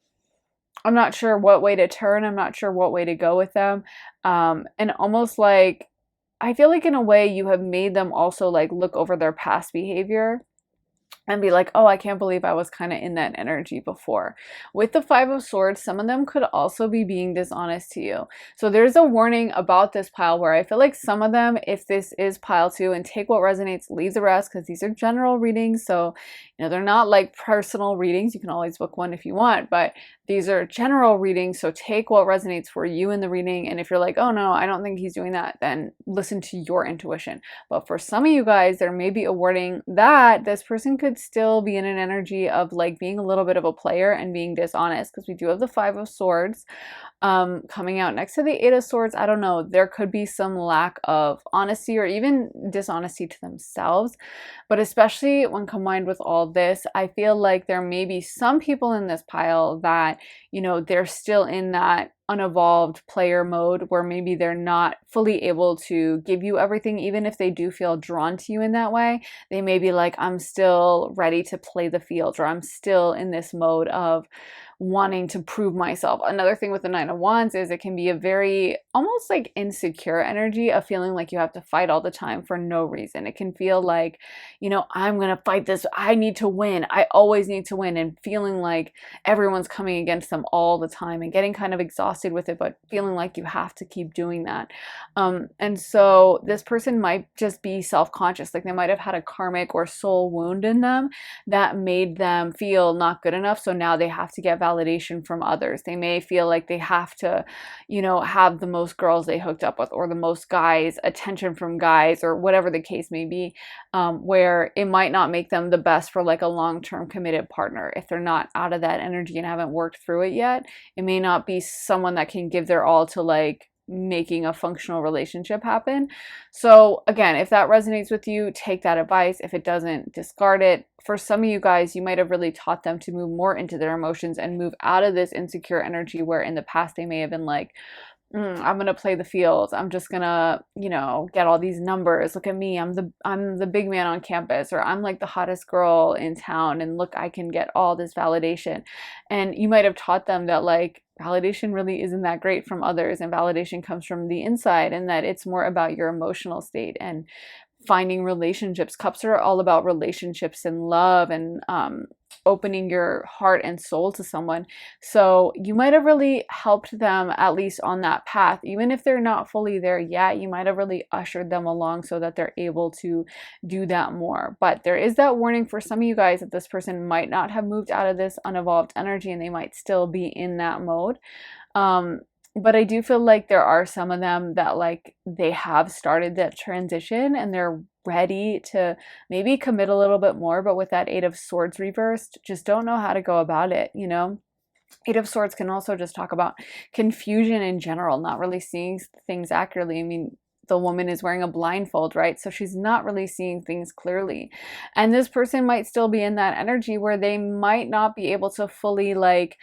what way to turn. I'm not sure what way to go with them. And almost like, I feel like in a way you have made them also like look over their past behavior and be like, oh, I can't believe I was kind of in that energy before. With the Five of Swords, some of them could also be being dishonest to you. So there's a warning about this pile where I feel like some of them, if this is pile two, and take what resonates, leave the rest, because these are general readings. So, they're not like personal readings. You can always book one if you want, but these are general readings. So take what resonates for you in the reading. And if you're like, oh no, I don't think he's doing that, then listen to your intuition. But for some of you guys, there may be a warning that this person could still be in an energy of like being a little bit of a player and being dishonest, because we do have the Five of Swords coming out next to the Eight of Swords. I don't know, there could be some lack of honesty or even dishonesty to themselves, but especially when combined with all this, I feel like there may be some people in this pile that, they're still in that unevolved player mode where maybe they're not fully able to give you everything. Even if they do feel drawn to you in that way, they may be like, I'm still ready to play the field, or I'm still in this mode of wanting to prove myself. Another thing with the Nine of Wands is it can be a very almost like insecure energy of feeling like you have to fight all the time for no reason. It can feel like, I'm going to fight this. I need to win. I always need to win. And feeling like everyone's coming against them all the time, and getting kind of exhausted with it, but feeling like you have to keep doing that. And so this person might just be self-conscious. Like they might have had a karmic or soul wound in them that made them feel not good enough. So now they have to get validation from others. They may feel like they have to, have the most girls they hooked up with, or the most guys, attention from guys, or whatever the case may be, where it might not make them the best for like a long-term committed partner. If they're not out of that energy and haven't worked through it yet, it may not be someone that can give their all to like making a functional relationship happen. So again, if that resonates with you, take that advice. If it doesn't, discard it. For some of you guys, you might have really taught them to move more into their emotions and move out of this insecure energy where in the past they may have been like, I'm gonna play the field. I'm just gonna, get all these numbers. Look at me. I'm the big man on campus, or I'm like the hottest girl in town, and look, I can get all this validation. And you might have taught them that like validation really isn't that great from others, and validation comes from the inside, and that it's more about your emotional state and finding relationships. Cups are all about relationships and love and opening your heart and soul to someone. So you might have really helped them at least on that path. Even if they're not fully there yet, you might have really ushered them along so that they're able to do that more. But there is that warning for some of you guys that this person might not have moved out of this unevolved energy and they might still be in that mode. But I do feel like there are some of them that like they have started that transition and they're ready to maybe commit a little bit more, but with that Eight of Swords reversed, just don't know how to go about it, Eight of Swords can also just talk about confusion in general, not really seeing things accurately. I mean, the woman is wearing a blindfold, right? So she's not really seeing things clearly. And this person might still be in that energy where they might not be able to fully like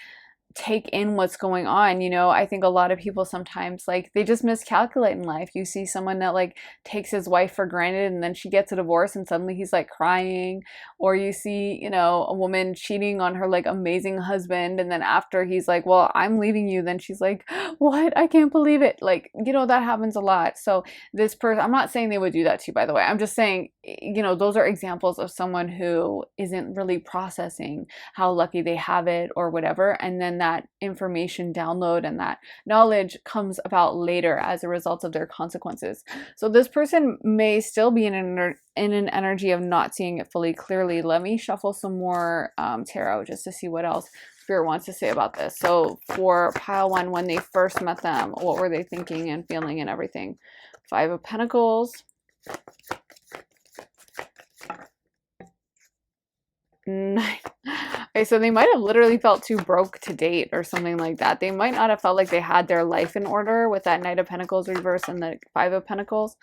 take in what's going on. I think a lot of people sometimes like they just miscalculate in life. You see someone that like takes his wife for granted and then she gets a divorce and suddenly he's like crying, or you see a woman cheating on her like amazing husband and then after he's like, well, I'm leaving you, then she's like, what, I can't believe it. Like, that happens a lot. So this person, I'm not saying they would do that too, by the way. I'm just saying, those are examples of someone who isn't really processing how lucky they have it or whatever, and then that information download and that knowledge comes about later as a result of their consequences. So this person may still be in an energy of not seeing it fully clearly. Let me shuffle some more tarot just to see what else Spirit wants to say about this. So for pile one, when they first met them, what were they thinking and feeling and everything? Five of Pentacles. Nine. Okay, so they might have literally felt too broke to date or something like that. They might not have felt like they had their life in order with that Knight of Pentacles reverse and the Five of Pentacles.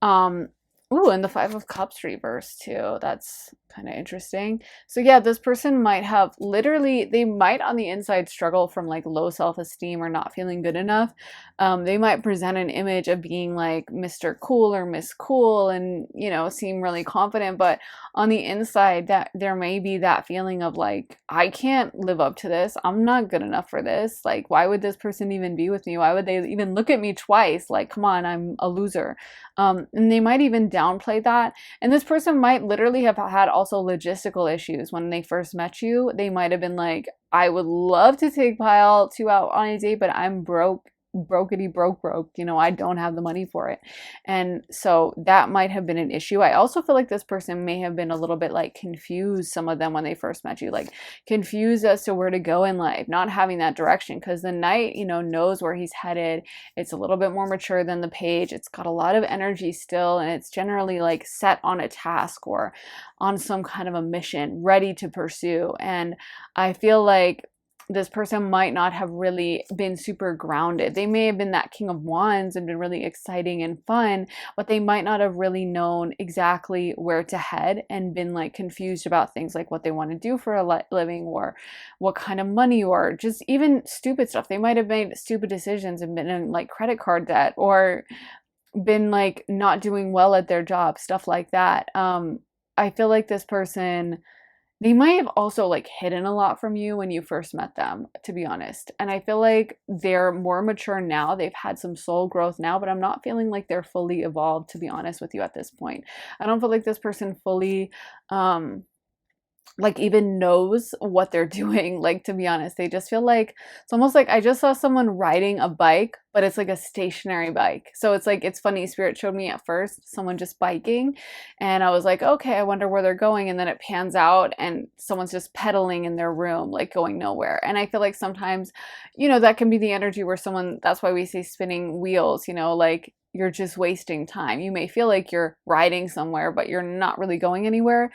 Ooh, and the Five of Cups reverse too. That's kind of interesting. So yeah, this person might have they might on the inside struggle from like low self-esteem or not feeling good enough. They might present an image of being like Mr. Cool or Miss Cool and, seem really confident. But on the inside, that there may be that feeling of like, I can't live up to this. I'm not good enough for this. Like, why would this person even be with me? Why would they even look at me twice? Like, come on, I'm a loser. And they might even downplay that. And this person might literally have had also logistical issues when they first met you. They might have been like, I would love to take pile two out on a date, but I'm brokety broke. I don't have the money for it. And so that might have been an issue. I also feel like this person may have been a little bit like confused, some of them when they first met you, like confused as to where to go in life, not having that direction, because the Knight, knows where he's headed. It's a little bit more mature than the Page. It's got a lot of energy still, and it's generally like set on a task or on some kind of a mission, ready to pursue. And I feel like this person might not have really been super grounded. They may have been that King of Wands and been really exciting and fun, but they might not have really known exactly where to head and been like confused about things like what they want to do for a living or what kind of money or just even stupid stuff. They might have made stupid decisions and been in like credit card debt or been like not doing well at their job, stuff like that. I feel like this person, they might have also like hidden a lot from you when you first met them, to be honest. And I feel like they're more mature now. They've had some soul growth now, but I'm not feeling like they're fully evolved, to be honest with you at this point. I don't feel like this person fully like even knows what they're doing. Like, to be honest, they just feel like it's almost like I just saw someone riding a bike, but it's like a stationary bike. So it's like, it's funny, Spirit showed me at first someone just biking and I was like, okay, I wonder where they're going. And then it pans out and someone's just pedaling in their room, like going nowhere. And I feel like sometimes, that can be the energy where someone, that's why we say spinning wheels, like you're just wasting time. You may feel like you're riding somewhere, but you're not really going anywhere.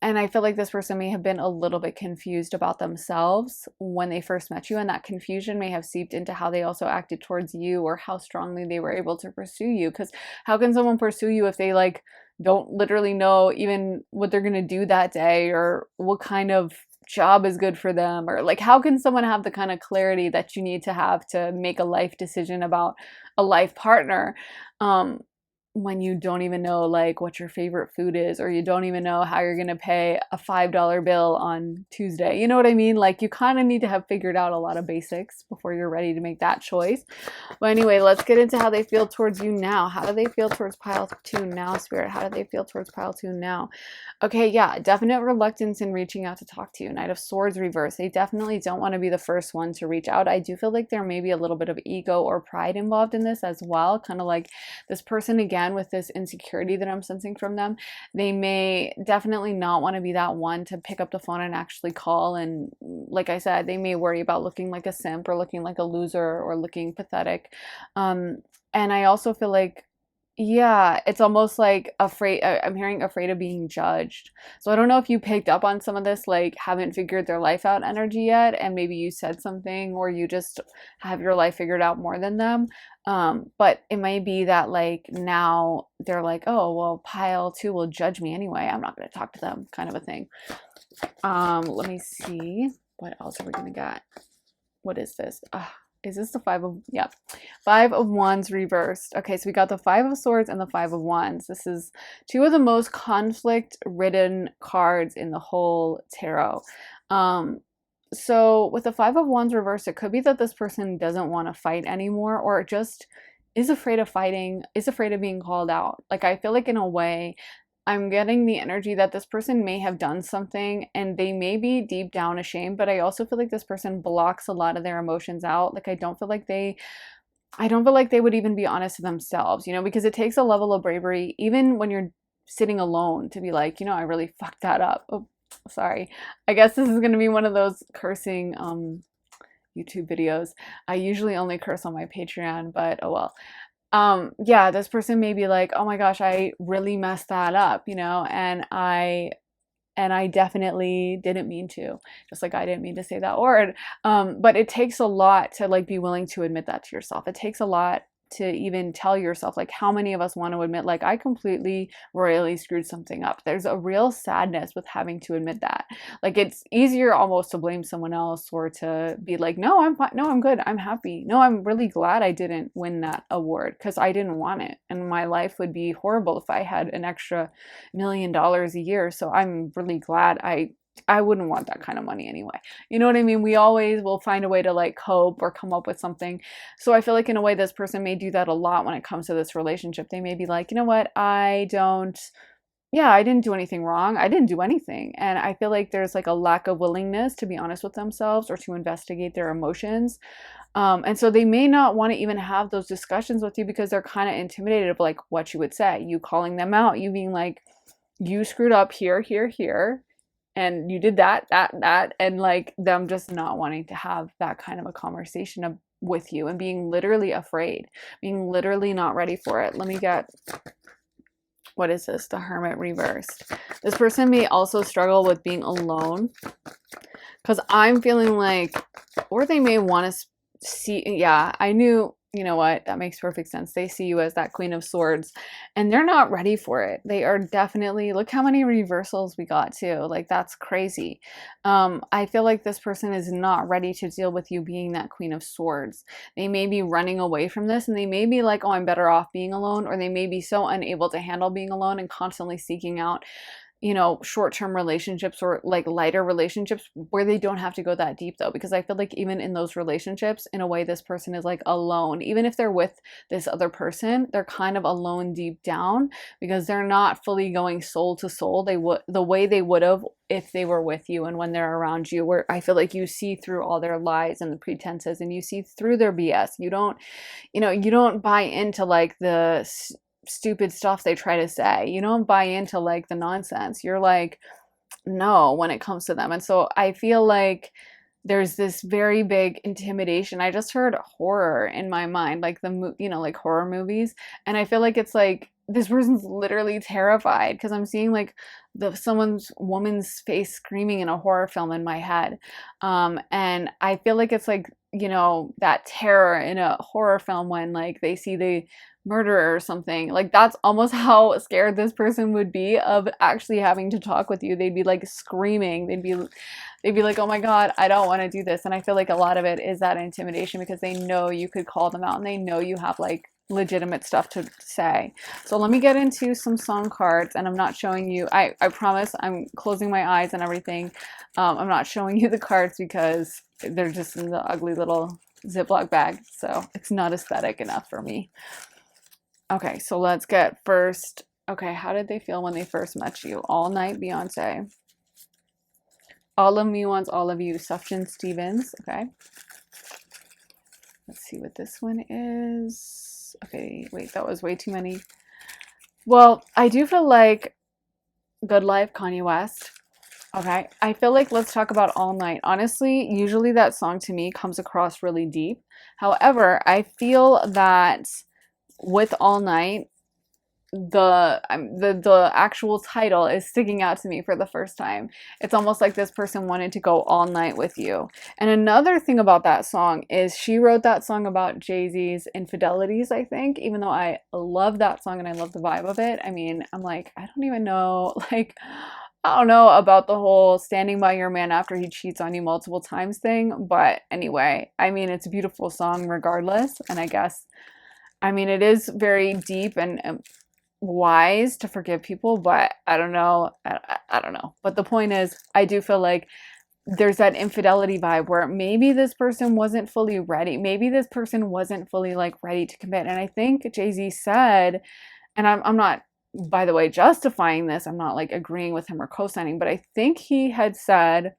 And I feel like this person may have been a little bit confused about themselves when they first met you, and that confusion may have seeped into how they also acted towards you or how strongly they were able to pursue you. Because how can someone pursue you if they like don't literally know even what they're gonna do that day or what kind of job is good for them, or like how can someone have the kind of clarity that you need to have to make a life decision about a life partner um when you don't even know like what your favorite food is, or you don't even know how you're going to pay a $5 bill on Tuesday. You know what I mean? Like you kind of need to have figured out a lot of basics before you're ready to make that choice. But anyway, let's get into how they feel towards you now. How do they feel towards pile 2 now, Spirit? How do they feel towards pile 2 now? Okay, yeah, definite reluctance in reaching out to talk to you. Knight of Swords reverse. They definitely don't want to be the first one to reach out. I do feel like there may be a little bit of ego or pride involved in this as well. Kind of like this person, again, with this insecurity that I'm sensing from them. They may definitely not want to be that one to pick up the phone and actually call. And like I said, they may worry about looking like a simp or looking like a loser or looking pathetic. And I also feel like, yeah, it's almost like afraid. I'm hearing afraid of being judged. So I don't know if you picked up on some of this, like haven't figured their life out energy yet, and maybe you said something, or you just have your life figured out more than them. But it may be that like now they're like, oh, well, pile 2 will judge me anyway. I'm not going to talk to them, kind of a thing. Let me see. What else are we going to get? What is this? Is this the 5 of, yeah, 5 of Wands reversed. Okay, so we got the 5 of Swords and the 5 of Wands. This is 2 of the most conflict-ridden cards in the whole tarot. So with the 5 of Wands reversed, it could be that this person doesn't want to fight anymore, or just is afraid of fighting, is afraid of being called out. Like I feel like in a way, I'm getting the energy that this person may have done something and they may be deep down ashamed, but I also feel like this person blocks a lot of their emotions out. Like I don't feel like they would even be honest to themselves, you know, because it takes a level of bravery, even when you're sitting alone, to be like, you know, I really fucked that up. Oh, sorry. I guess this is going to be one of those cursing YouTube videos. I usually only curse on my Patreon, but oh well. Yeah, this person may be like, oh my gosh, I really messed that up, you know, and I definitely didn't mean to, just like I didn't mean to say that word. But it takes a lot to like be willing to admit that to yourself. It takes a lot to even tell yourself, like how many of us want to admit like I completely royally screwed something up. There's a real sadness with having to admit that. Like it's easier almost to blame someone else or to be like, no, I'm fine, no, I'm good, I'm happy, no, I'm really glad I didn't win that award because I didn't want it and my life would be horrible if I had an extra $1 million a year. So I'm really glad I wouldn't want that kind of money anyway. You know what I mean? We always will find a way to like cope or come up with something. So I feel like in a way this person may do that a lot when it comes to this relationship. They may be like, you know what? I didn't do anything wrong. I didn't do anything. And I feel like there's like a lack of willingness to be honest with themselves or to investigate their emotions. And so they may not want to even have those discussions with you because they're kind of intimidated of like what you would say, you calling them out, you being like, you screwed up here, here, here, and you did that, and like them just not wanting to have that kind of a conversation with you and being literally afraid, being literally not ready for it. Let me get, what is this? The Hermit reversed. This person may also struggle with being alone because I'm feeling like, or they may want to see, yeah, I knew, you know what, that makes perfect sense. They see you as that Queen of Swords and they're not ready for it. They are definitely, look how many reversals we got too. Like that's crazy. I feel like this person is not ready to deal with you being that Queen of Swords. They may be running away from this and they may be like, oh, I'm better off being alone, or they may be so unable to handle being alone and constantly seeking out, you know, short-term relationships or like lighter relationships where they don't have to go that deep though, because I feel like even in those relationships, in a way, this person is like alone. Even if they're with this other person, they're kind of alone deep down because they're not fully going soul to soul the way they would have if they were with you and when they're around you, where I feel like you see through all their lies and the pretenses and you see through their BS. You don't buy into like the stupid stuff they try to say. You don't buy into like the nonsense. You're like, no, when it comes to them. And so I feel like there's this very big intimidation. I just heard horror in my mind, like like horror movies. And I feel like it's like this person's literally terrified because I'm seeing like someone's woman's face screaming in a horror film in my head. And I feel like it's like, you know, that terror in a horror film when like they see the murderer or something. Like that's almost how scared this person would be of actually having to talk with you. They'd be like screaming. They'd be like, "Oh my God, I don't want to do this." And I feel like a lot of it is that intimidation because they know you could call them out and they know you have like legitimate stuff to say. So let me get into some song cards, and I'm not showing you, I promise I'm closing my eyes and everything. I'm not showing you the cards because they're just in the ugly little Ziploc bag. So it's not aesthetic enough for me. Okay, so let's get first. Okay, how did they feel when they first met you? All Night, Beyonce. All of Me Wants All of You, Sufjan Stevens. Okay. Let's see what this one is. Okay, wait, that was way too many. Well, I do feel like Good Life, Kanye West. Okay, I feel like let's talk about All Night. Honestly, usually that song to me comes across really deep. However, I feel that with All Night, the actual title is sticking out to me for the first time. It's almost like this person wanted to go all night with you. And another thing about that song is she wrote that song about Jay-Z's infidelities, I think, even though I love that song and I love the vibe of it. I mean, I'm like, I don't even know, like, I don't know about the whole standing by your man after he cheats on you multiple times thing. But anyway, I mean, it's a beautiful song regardless. And I guess, I mean, it is very deep and wise to forgive people, but I don't know. I don't know. But the point is, I do feel like there's that infidelity vibe where maybe this person wasn't fully ready. Maybe this person wasn't fully like ready to commit. And I think Jay-Z said, and I'm not, by the way, justifying this. I'm not like agreeing with him or co-signing, but I think he had said,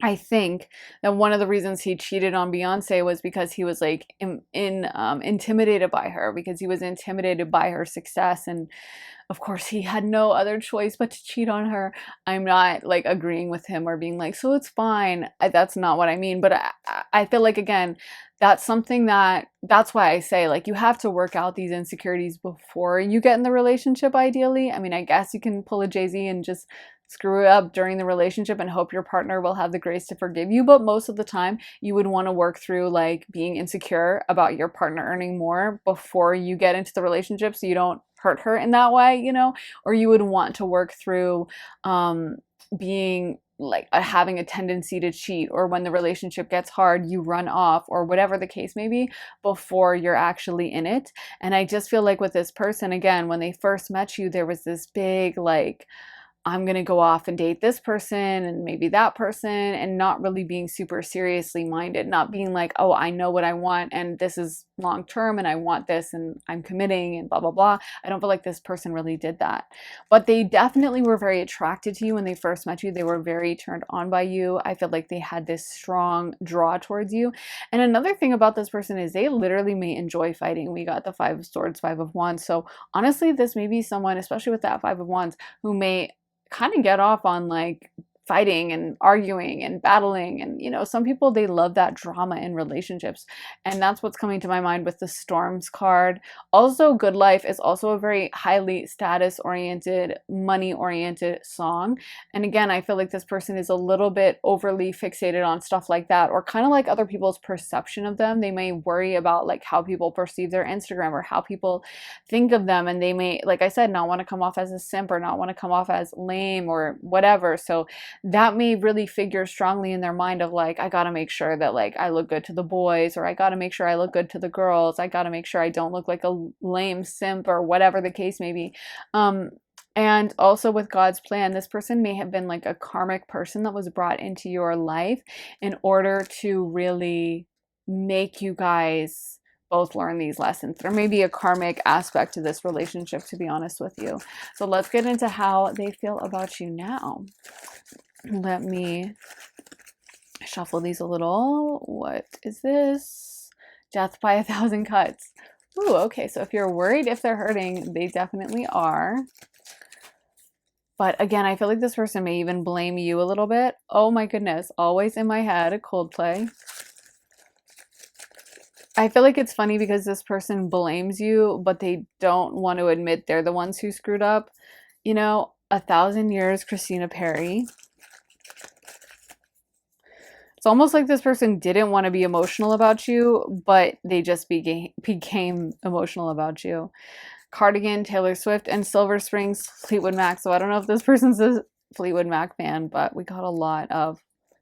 I think that one of the reasons he cheated on Beyonce was because he was like intimidated by her, because he was intimidated by her success, and of course he had no other choice but to cheat on her. I'm not like agreeing with him or being like, so it's fine. That's not what I mean. But I feel like, again, that's something that's why I say like you have to work out these insecurities before you get in the relationship, ideally. I mean, I guess you can pull a Jay-Z and just screw it up during the relationship and hope your partner will have the grace to forgive you. But most of the time, you would want to work through like being insecure about your partner earning more before you get into the relationship so you don't hurt her in that way, you know? Or you would want to work through being like having a tendency to cheat, or when the relationship gets hard, you run off, or whatever the case may be, before you're actually in it. And I just feel like with this person, again, when they first met you, there was this big like, I'm going to go off and date this person and maybe that person, and not really being super seriously minded, not being like, oh, I know what I want and this is long term and I want this and I'm committing and blah, blah, blah. I don't feel like this person really did that. But they definitely were very attracted to you when they first met you. They were very turned on by you. I feel like they had this strong draw towards you. And another thing about this person is they literally may enjoy fighting. We got the Five of Swords, Five of Wands. So honestly, this may be someone, especially with that Five of Wands, who may kind of get off on like fighting and arguing and battling. And, you know, some people, they love that drama in relationships. And that's what's coming to my mind with the Storms card. Also, Good Life is also a very highly status oriented, money oriented song. And again, I feel like this person is a little bit overly fixated on stuff like that, or kind of like other people's perception of them. They may worry about like how people perceive their Instagram or how people think of them. And they may, like I said, not want to come off as a simp or not want to come off as lame or whatever. So that may really figure strongly in their mind of like, I gotta make sure that like I look good to the boys, or I gotta make sure I look good to the girls. I gotta make sure I don't look like a lame simp, or whatever the case may be. And also with God's plan, this person may have been like a karmic person that was brought into your life in order to really make you guys both learn these lessons. There may be a karmic aspect to this relationship, to be honest with you. So let's get into how they feel about you now. Let me shuffle these a little. What is this? Death by 1,000 cuts. Ooh, okay. So if you're worried if they're hurting, they definitely are. But again, I feel like this person may even blame you a little bit. Oh my goodness. Always in my head, Coldplay. I feel like it's funny because this person blames you, but they don't want to admit they're the ones who screwed up. You know, 1,000 years, Christina Perry. It's almost like this person didn't want to be emotional about you, but they just became emotional about you. Cardigan, Taylor Swift, and Silver Springs, Fleetwood Mac. So I don't know if this person's a Fleetwood Mac fan, but we got a lot of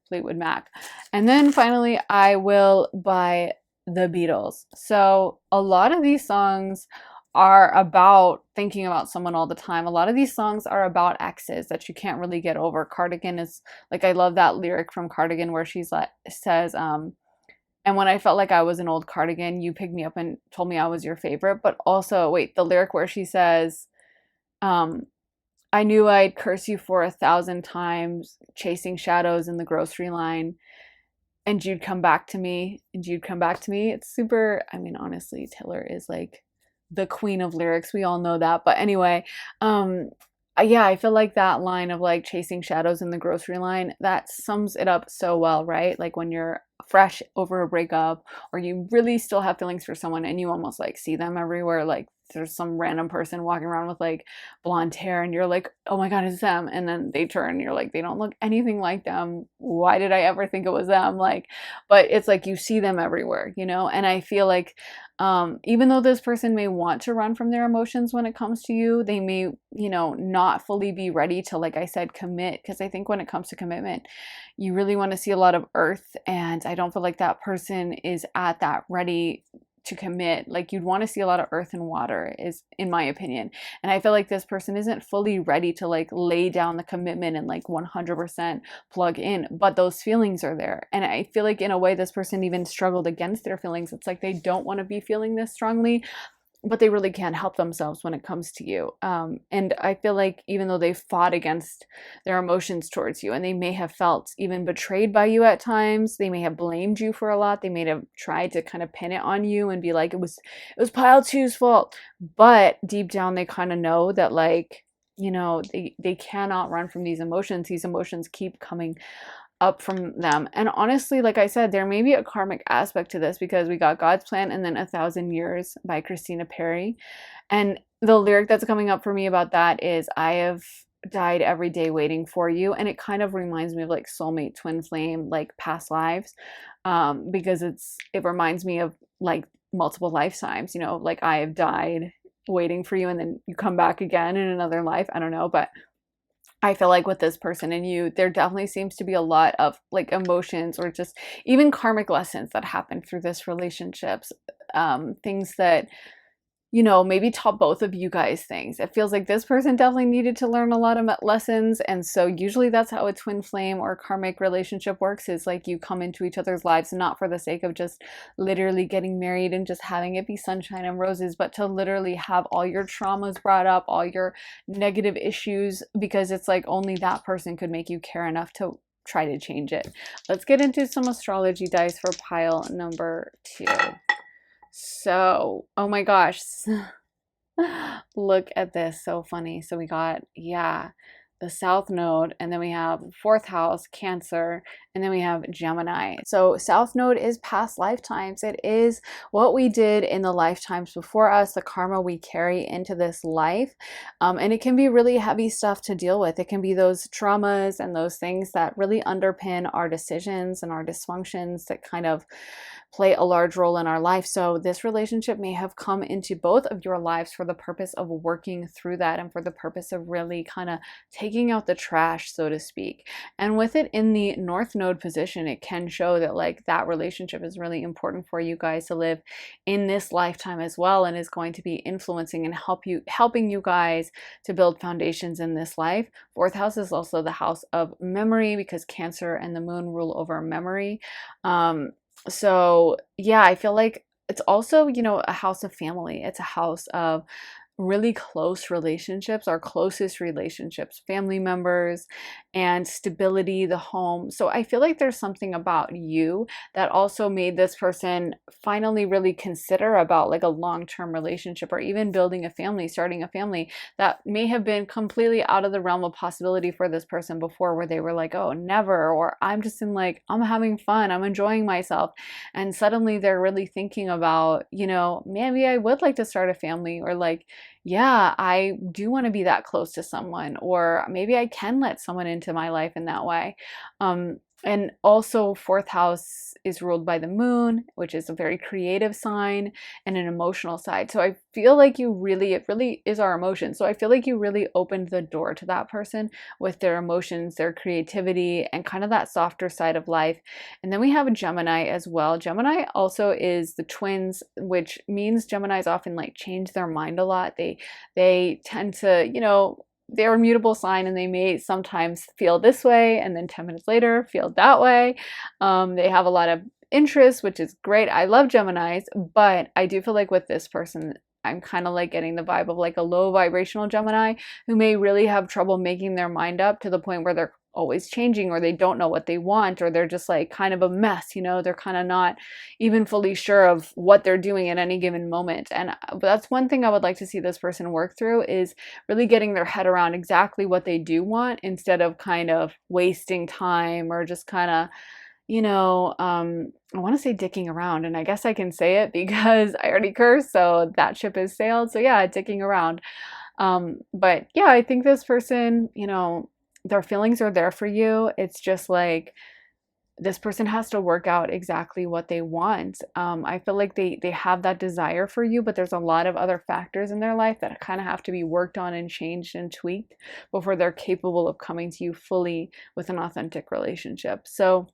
Fleetwood Mac. And then finally, I Will by the Beatles. So a lot of these songs are about thinking about someone all the time. A lot of these songs are about exes that you can't really get over. Cardigan is like, I love that lyric from Cardigan where she's like says, and when I felt like I was an old cardigan, you picked me up and told me I was your favorite. But also, wait, the lyric where she says, um, I knew I'd curse you for 1,000 times, chasing shadows in the grocery line, and you'd come back to me, and you'd come back to me. It's super, I mean, honestly, Taylor is like the queen of lyrics. We all know that. But anyway, um, yeah, I feel like that line of like chasing shadows in the grocery line, that sums it up so well, right? Like when you're fresh over a breakup or you really still have feelings for someone and you almost like see them everywhere, like there's some random person walking around with like blonde hair and you're like, oh my God, it's them. And then they turn, you're like, they don't look anything like them. Why did I ever think it was them? Like, but it's like you see them everywhere, you know? And I feel like even though this person may want to run from their emotions when it comes to you, they may, you know, not fully be ready to, like I said, commit. Because I think when it comes to commitment, you really want to see a lot of earth. And I don't feel like that person is at that ready to commit. Like you'd want to see a lot of earth and water, is in my opinion. And I feel like this person isn't fully ready to like lay down the commitment and like 100% plug in, but those feelings are there. And I feel like in a way this person even struggled against their feelings. It's like they don't want to be feeling this strongly, but they really can't help themselves when it comes to you. And I feel like even though they fought against their emotions towards you and they may have felt even betrayed by you at times, they may have blamed you for a lot. They may have tried to kind of pin it on you and be like, it was pile two's fault. But deep down, they kind of know that like, you know, they cannot run from these emotions. These emotions keep coming up from them. And honestly, like I said, there may be a karmic aspect to this because we got God's Plan and then 1,000 Years by Christina Perry. And the lyric that's coming up for me about that is, I have died every day waiting for you. And it kind of reminds me of like soulmate, twin flame, like past lives. Because it reminds me of like multiple lifetimes, you know, like I have died waiting for you and then you come back again in another life. I don't know, but I feel like with this person and you, there definitely seems to be a lot of like emotions or just even karmic lessons that happen through this relationships. Things that, you know, maybe taught both of you guys things. It feels like this person definitely needed to learn a lot of lessons. And so usually that's how a twin flame or karmic relationship works, is like you come into each other's lives, not for the sake of just literally getting married and just having it be sunshine and roses, but to literally have all your traumas brought up, all your negative issues, because it's like only that person could make you care enough to try to change it. Let's get into some astrology dice for pile number 2. So, oh my gosh, look at this, so funny. So we got, yeah, the South Node, and then we have 4th house, Cancer, and then we have Gemini. So South Node is past lifetimes. It is what we did in the lifetimes before us, the karma we carry into this life. And it can be really heavy stuff to deal with. It can be those traumas and those things that really underpin our decisions and our dysfunctions that kind of play a large role in our life. So this relationship may have come into both of your lives for the purpose of working through that and for the purpose of really kind of taking out the trash, so to speak. And with it in the North Node position, it can show that like that relationship is really important for you guys to live in this lifetime as well, and is going to be influencing and helping you guys to build foundations in this life. 4th house is also the house of memory because Cancer and the moon rule over memory. So yeah, I feel like it's also, you know, a house of family. It's a house of really close relationships, our closest relationships, family members, and stability, the home. So I feel like there's something about you that also made this person finally really consider about like a long-term relationship or even building a family, starting a family that may have been completely out of the realm of possibility for this person before, where they were like, oh, never, or I'm just in like, I'm having fun, I'm enjoying myself. And suddenly they're really thinking about, maybe I would like to start a family, or like, yeah, I do want to be that close to someone, or maybe I can let someone into my life in that way. And also, fourth house is ruled by the moon, which is a very creative sign and an emotional side. So I feel like it really is our emotions. So I feel like you really opened the door to that person with their emotions, their creativity, and kind of that softer side of life. And then we have a Gemini as well. Gemini also is the twins, which means Geminis often like change their mind a lot. They tend to, they're a mutable sign, and they may sometimes feel this way and then 10 minutes later feel that way. They have a lot of interests, which is great. I love Geminis, but I do feel like with this person, I'm kind of like getting the vibe of like a low vibrational Gemini who may really have trouble making their mind up, to the point where they're always changing, or they don't know what they want, or they're just like kind of a mess, they're kind of not even fully sure of what they're doing at any given moment. And that's one thing I would like to see this person work through, is really getting their head around exactly what they do want, instead of kind of wasting time or just kind of, I want to say dicking around, and I guess I can say it because I already cursed, so that ship has sailed. So yeah, dicking around. But yeah, I think this person, their feelings are there for you. It's just like this person has to work out exactly what they want. I feel like they have that desire for you, but there's a lot of other factors in their life that kind of have to be worked on and changed and tweaked before they're capable of coming to you fully with an authentic relationship. So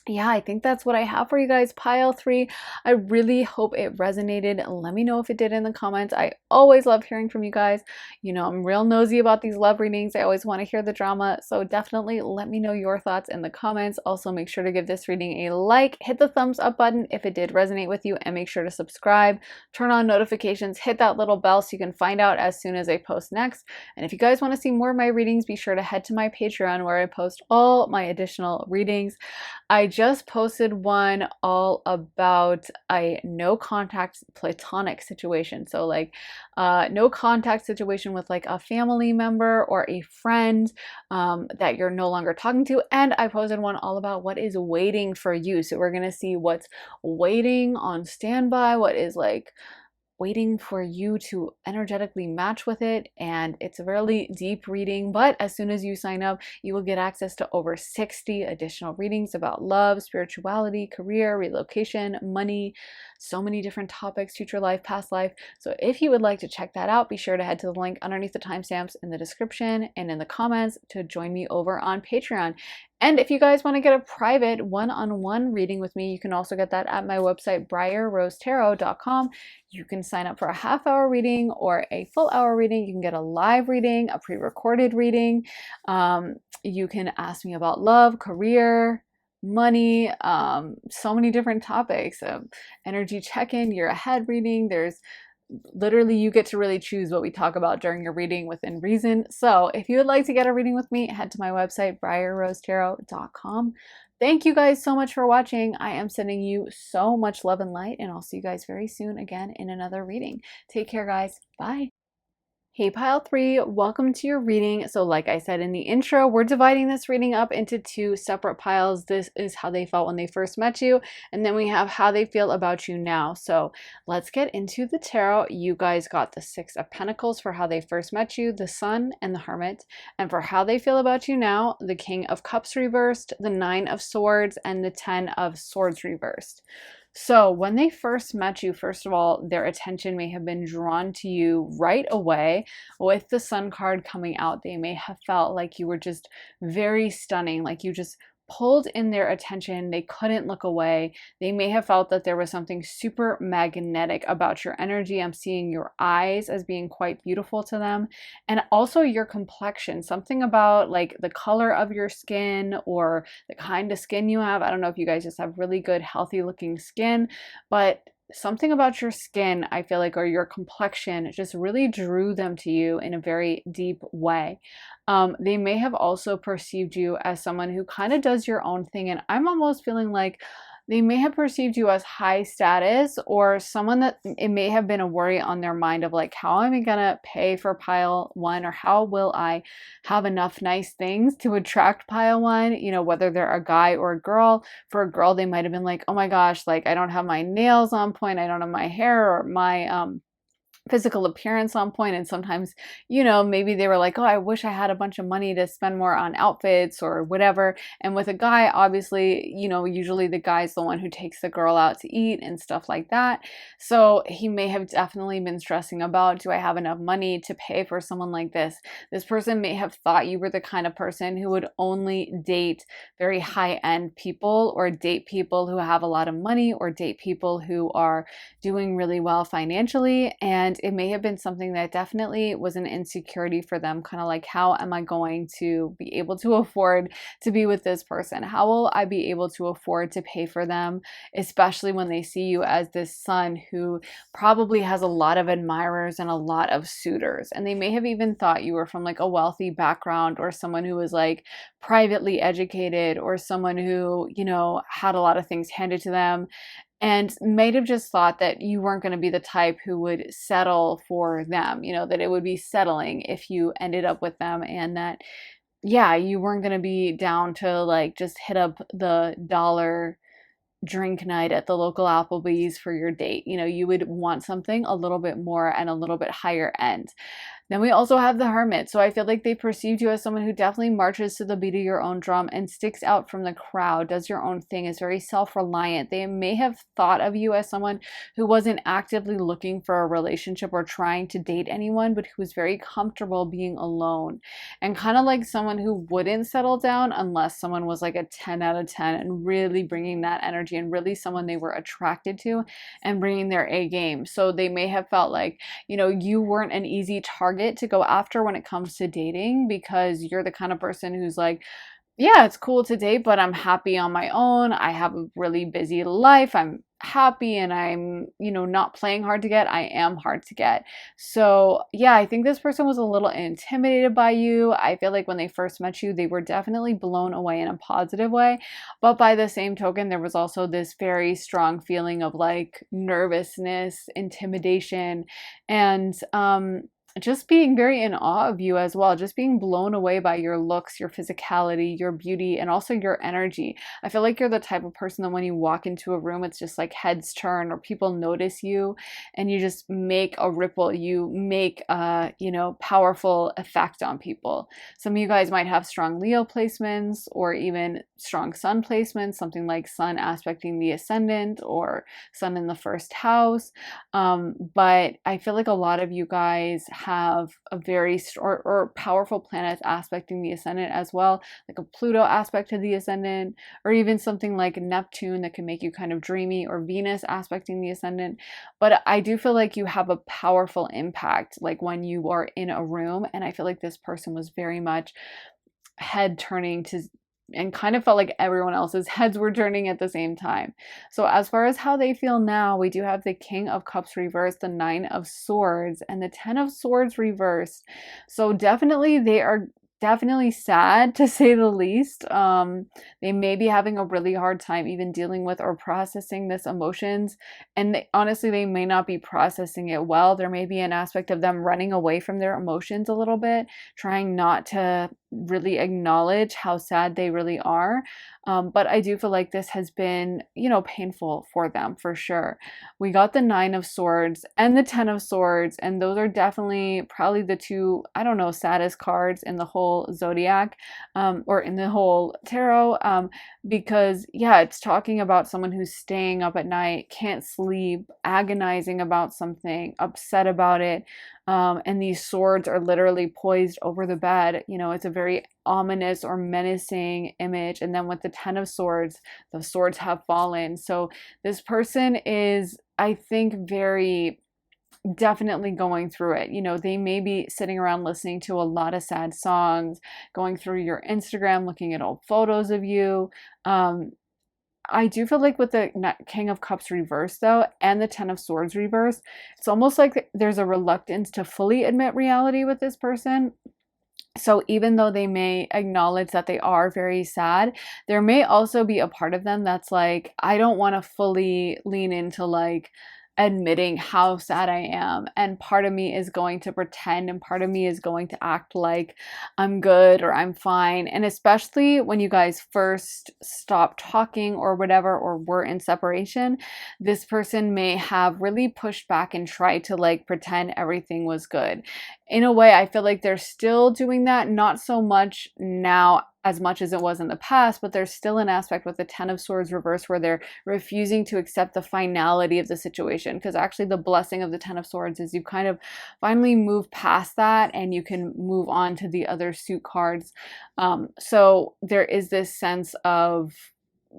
yeah, I think that's what I have for you guys. Pile 3. I really hope it resonated. Let me know if it did in the comments. I always love hearing from you guys. I'm real nosy about these love readings. I always want to hear the drama. So definitely let me know your thoughts in the comments. Also, make sure to give this reading a like. Hit the thumbs up button if it did resonate with you, and make sure to subscribe. Turn on notifications. Hit that little bell so you can find out as soon as I post next. And if you guys want to see more of my readings, be sure to head to my Patreon, where I post all my additional readings. I just posted one all about a no contact platonic situation. So like no contact situation with like a family member or a friend that you're no longer talking to. And I posted one all about what is waiting for you. So we're going to see what's waiting on standby, what is like waiting for you to energetically match with it. And it's a really deep reading, but as soon as you sign up, you will get access to over 60 additional readings about love, spirituality, career, relocation, money, so many different topics, future life, past life. So if you would like to check that out, be sure to head to the link underneath the timestamps in the description and in the comments to join me over on Patreon. And if you guys want to get a private one-on-one reading with me, you can also get that at my website, briarrosetarot.com. You can sign up for a half-hour reading or a full-hour reading. You can get a live reading, a pre-recorded reading. You can ask me about love, career, money, so many different topics. Energy check-in, year ahead reading. There's literally, you get to really choose what we talk about during your reading within reason. So if you would like to get a reading with me, head to my website, briarrosetarot.com. Thank you guys so much for watching. I am sending you so much love and light, and I'll see you guys very soon again in another reading. Take care, guys. Bye. Hey Pile 3, welcome to your reading. So like I said in the intro, we're dividing this reading up into 2 separate piles. This is how they felt when they first met you, and then we have how they feel about you now. So let's get into the tarot. You guys got the 6 of Pentacles for how they first met you, the Sun, and the Hermit. And for how they feel about you now, the King of Cups reversed, the 9 of Swords, and the 10 of Swords reversed. So when they first met you, first of all, their attention may have been drawn to you right away. With the Sun card coming out, they may have felt like you were just very stunning, like you just pulled in their attention. They couldn't look away. They may have felt that there was something super magnetic about your energy. I'm seeing your eyes as being quite beautiful to them, and also your complexion, something about like the color of your skin or the kind of skin you have. I don't know if you guys just have really good, healthy looking skin, but something about your skin, I feel like, or your complexion just really drew them to you in a very deep way. They may have also perceived you as someone who kind of does your own thing. And I'm almost feeling like they may have perceived you as high status, or someone that it may have been a worry on their mind of like, how am I gonna pay for pile one, or how will I have enough nice things to attract pile one, whether they're a guy or a girl. For a girl, they might have been like, oh my gosh, like I don't have my nails on point, I don't have my hair or my physical appearance on point. And sometimes, maybe they were like, oh, I wish I had a bunch of money to spend more on outfits or whatever. And with a guy, obviously, usually the guy's the one who takes the girl out to eat and stuff like that. So he may have definitely been stressing about, do I have enough money to pay for someone like this? This person may have thought you were the kind of person who would only date very high-end people, or date people who have a lot of money, or date people who are doing really well financially. And it may have been something that definitely was an insecurity for them, kind of like, how am I going to be able to afford to be with this person? How will I be able to afford to pay for them, especially when they see you as this son who probably has a lot of admirers and a lot of suitors? And they may have even thought you were from like a wealthy background, or someone who was like privately educated, or someone who, had a lot of things handed to them, and might have just thought that you weren't going to be the type who would settle for them, that it would be settling if you ended up with them, and that, yeah, you weren't going to be down to like just hit up the dollar drink night at the local Applebee's for your date. You would want something a little bit more and a little bit higher end. Then we also have the hermit. So I feel like they perceived you as someone who definitely marches to the beat of your own drum and sticks out from the crowd, does your own thing, is very self-reliant. They may have thought of you as someone who wasn't actively looking for a relationship or trying to date anyone, but who was very comfortable being alone, and kind of like someone who wouldn't settle down unless someone was like a 10 out of 10 and really bringing that energy, and really someone they were attracted to and bringing their A game. So they may have felt like, you weren't an easy target to go after when it comes to dating, because you're the kind of person who's like, yeah, it's cool to date, but I'm happy on my own. I have a really busy life. I'm happy, and I'm, not playing hard to get. I am hard to get. So, yeah, I think this person was a little intimidated by you. I feel like when they first met you, they were definitely blown away in a positive way. But by the same token, there was also this very strong feeling of like nervousness, intimidation, and just being very in awe of you as well, just being blown away by your looks, your physicality, your beauty, and also your energy. I feel like you're the type of person that when you walk into a room, it's just like heads turn, or people notice you, and you just make a ripple. You make a, powerful effect on people. Some of you guys might have strong Leo placements, or even strong sun placements, something like sun aspecting the ascendant, or sun in the first house. But I feel like a lot of you guys have a very or powerful planets aspecting the ascendant as well, like a Pluto aspect to the ascendant, or even something like Neptune that can make you kind of dreamy, or Venus aspecting the ascendant. But I do feel like you have a powerful impact, like when you are in a room, and I feel like this person was very much head turning to, and kind of felt like everyone else's heads were turning at the same time. So as far as how they feel now, we do have the King of Cups reversed, the Nine of Swords, and the Ten of Swords reversed. So definitely they are definitely sad, to say the least. They may be having a really hard time even dealing with or processing this emotions, and honestly, they may not be processing it well. There may be an aspect of them running away from their emotions a little bit, trying not to really acknowledge how sad they really are. But I do feel like this has been, painful for them for sure. We got the Nine of Swords and the Ten of Swords, and those are definitely probably the two, I don't know, saddest cards in the whole zodiac, or in the whole tarot, because, yeah, it's talking about someone who's staying up at night, can't sleep, agonizing about something, upset about it. And these swords are literally poised over the bed. It's a very ominous or menacing image. And then with the Ten of Swords, the swords have fallen. So this person is, I think, very definitely going through it. They may be sitting around listening to a lot of sad songs, going through your Instagram, looking at old photos of you, I do feel like with the King of Cups reverse though, and the Ten of Swords reverse, it's almost like there's a reluctance to fully admit reality with this person. So even though they may acknowledge that they are very sad, there may also be a part of them that's like, I don't want to fully lean into like admitting how sad I am. And part of me is going to pretend, and part of me is going to act like I'm good or I'm fine. And especially when you guys first stop talking or whatever, or were in separation, this person may have really pushed back and tried to like pretend everything was good. In a way, I feel like they're still doing that, not so much now as much as it was in the past, but there's still an aspect with the Ten of Swords reverse where they're refusing to accept the finality of the situation. Because actually, the blessing of the Ten of Swords is you kind of finally move past that and you can move on to the other suit cards. So there is this sense of,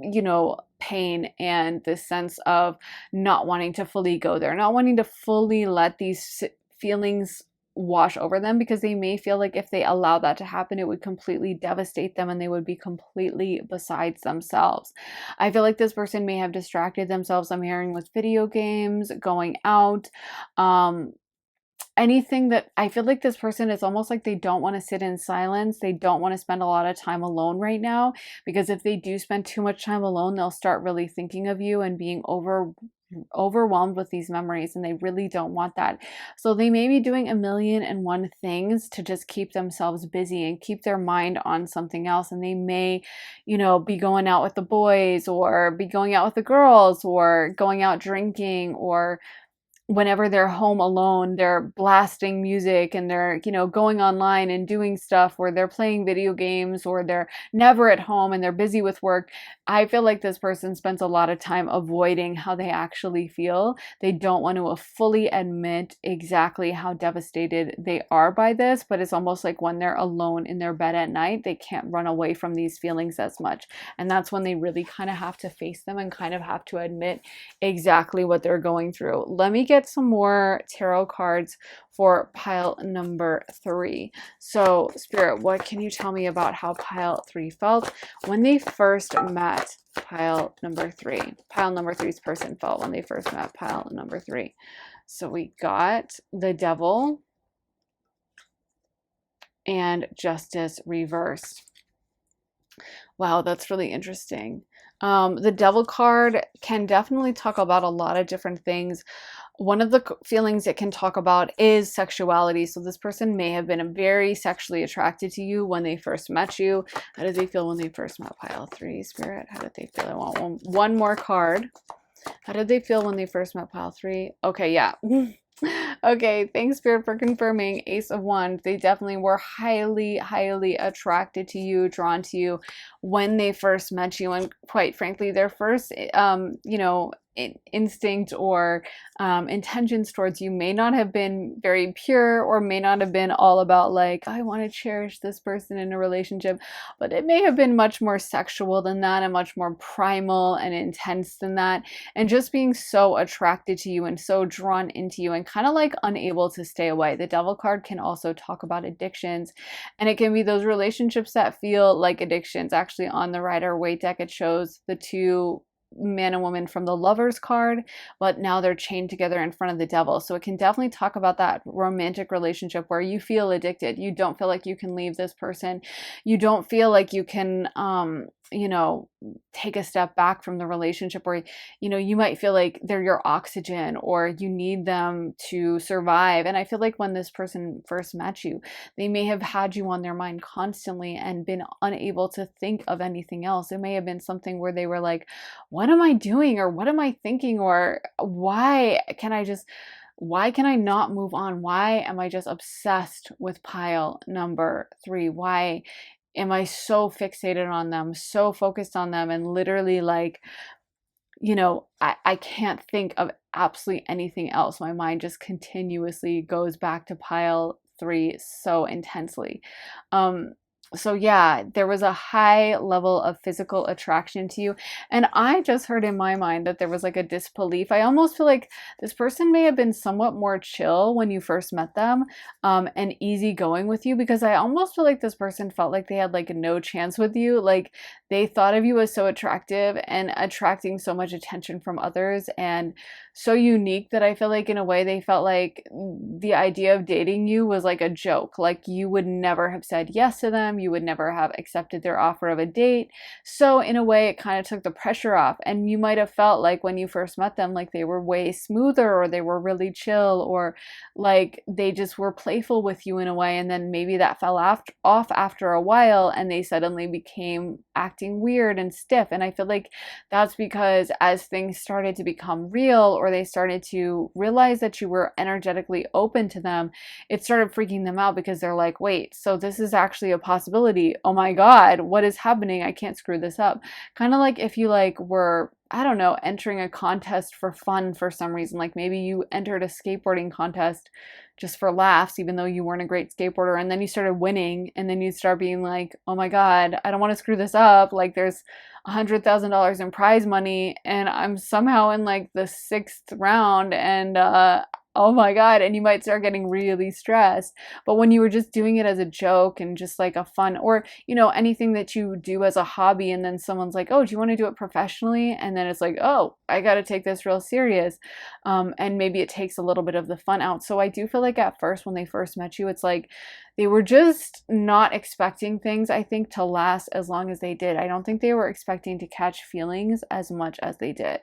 you know, pain and this sense of not wanting to fully go there, not wanting to fully let these feelings wash over them, because they may feel like if they allow that to happen, it would completely devastate them and they would be completely besides themselves. I feel like this person may have distracted themselves, I'm hearing, with video games, going out, anything that I feel like this person is almost like they don't want to sit in silence. They don't want to spend a lot of time alone right now, because if they do spend too much time alone, they'll start really thinking of you and being overwhelmed with these memories, and they really don't want that. So they may be doing a million and one things to just keep themselves busy and keep their mind on something else. And they may, you know, be going out with the boys or be going out with the girls or going out drinking, or whenever they're home alone, they're blasting music and they're, you know, going online and doing stuff where they're playing video games, or they're never at home and they're busy with work. I feel like this person spends a lot of time avoiding how they actually feel. They don't want to fully admit exactly how devastated they are by this, but it's almost like when they're alone in their bed at night, they can't run away from these feelings as much. And that's when they really kind of have to face them and kind of have to admit exactly what they're going through. Let me get some more tarot cards for pile number 3. So, Spirit, what can you tell me about how pile 3 felt when they first met pile number 3? Pile number 3's person felt when they first met pile number 3. So we got the Devil and Justice reversed. Wow, that's really interesting. The Devil card can definitely talk about a lot of different things. One of the feelings it can talk about is sexuality. So this person may have been very sexually attracted to you when they first met you. How did they feel when they first met pile 3, Spirit? How did they feel? I want one more card. How did they feel when they first met pile 3? Okay, yeah. Okay, thanks, Spirit, for confirming. Ace of Wands. They definitely were highly, highly attracted to you, drawn to you when they first met you. And quite frankly, their first, you know, instinct or intentions towards you may not have been very pure, or may not have been all about like, I want to cherish this person in a relationship, but it may have been much more sexual than that, and much more primal and intense than that, and just being so attracted to you and so drawn into you and kind of like unable to stay away. The Devil card can also talk about addictions, and it can be those relationships that feel like addictions. Actually, on the Rider-Waite deck, it shows the two man and woman from the Lovers card, but now they're chained together in front of the Devil. So it can definitely talk about that romantic relationship where you feel addicted. You don't feel like you can leave this person. You don't feel like you can, you know, take a step back from the relationship, where, you know, you might feel like they're your oxygen or you need them to survive. And I feel like when this person first met you, they may have had you on their mind constantly and been unable to think of anything else. It may have been something where they were like, what am I doing? Or what am I thinking? Or why can I not move on? Why am I just obsessed with pile number 3? Why am I so fixated on them, so focused on them, and literally like, you know, I can't think of absolutely anything else. My mind just continuously goes back to pile 3 so intensely. So yeah, there was a high level of physical attraction to you. And I just heard in my mind that there was like a disbelief. I almost feel like this person may have been somewhat more chill when you first met them, and easygoing with you, because I almost feel like this person felt like they had like no chance with you. Like they thought of you as so attractive and attracting so much attention from others and so unique that I feel like in a way they felt like the idea of dating you was like a joke. Like you would never have said yes to them, you would never have accepted their offer of a date. So in a way it kind of took the pressure off, and you might have felt like when you first met them like they were way smoother, or they were really chill, or like they just were playful with you in a way, and then maybe that fell off after a while and they suddenly became acting weird and stiff. And I feel like that's because as things started to become real, or they started to realize that you were energetically open to them, it started freaking them out, because they're like, wait, so this is actually a possibility. Oh my God, what is happening? I can't screw this up. Kind of like if you like were, I don't know, entering a contest for fun for some reason. Like maybe you entered a skateboarding contest just for laughs, even though you weren't a great skateboarder, and then you started winning, and then you start being like, oh my God, I don't want to screw this up. Like there's $100,000 in prize money, and I'm somehow in like the sixth round, and oh my God, and you might start getting really stressed. But when you were just doing it as a joke and just like a fun, or anything that you do as a hobby, and then someone's like, oh, do you want to do it professionally? And then it's like, oh, I got to take this real serious. And maybe it takes a little bit of the fun out. So I do feel like at first, when they first met you, it's like they were just not expecting things, I think, to last as long as they did. I don't think they were expecting to catch feelings as much as they did.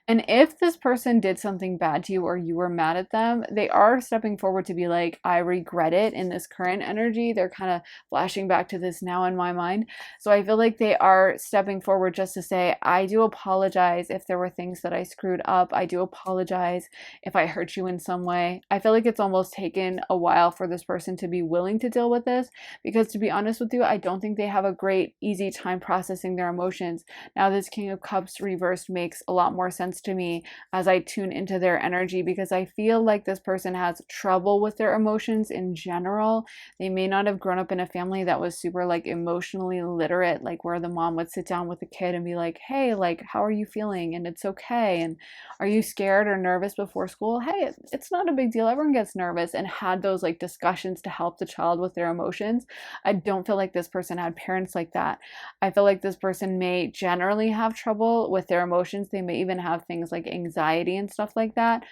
And if this person did something bad to you, or you were mad at them, they are stepping forward to be like, I regret it in this current energy. They're kind of flashing back to this now in my mind. So I feel like they are stepping forward just to say, I do apologize if there were things that I screwed up. I do apologize if I hurt you in some way. I feel like it's almost taken a while for this person to be willing to deal with this, because to be honest with you, I don't think they have a great easy time processing their emotions. Now this King of Cups reversed makes a lot more sense to me as I tune into their energy, because I feel like this person has trouble with their emotions in general. They may not have grown up in a family that was super like emotionally literate, like where the mom would sit down with the kid and be like, hey, like, how are you feeling? And it's okay. And are you scared or nervous before school? Hey, it's not a big deal. Everyone gets nervous, and had those like discussions to help the child with their emotions. I don't feel like this person had parents like that. I feel like this person may generally have trouble with their emotions. They may even have things like anxiety and stuff like that.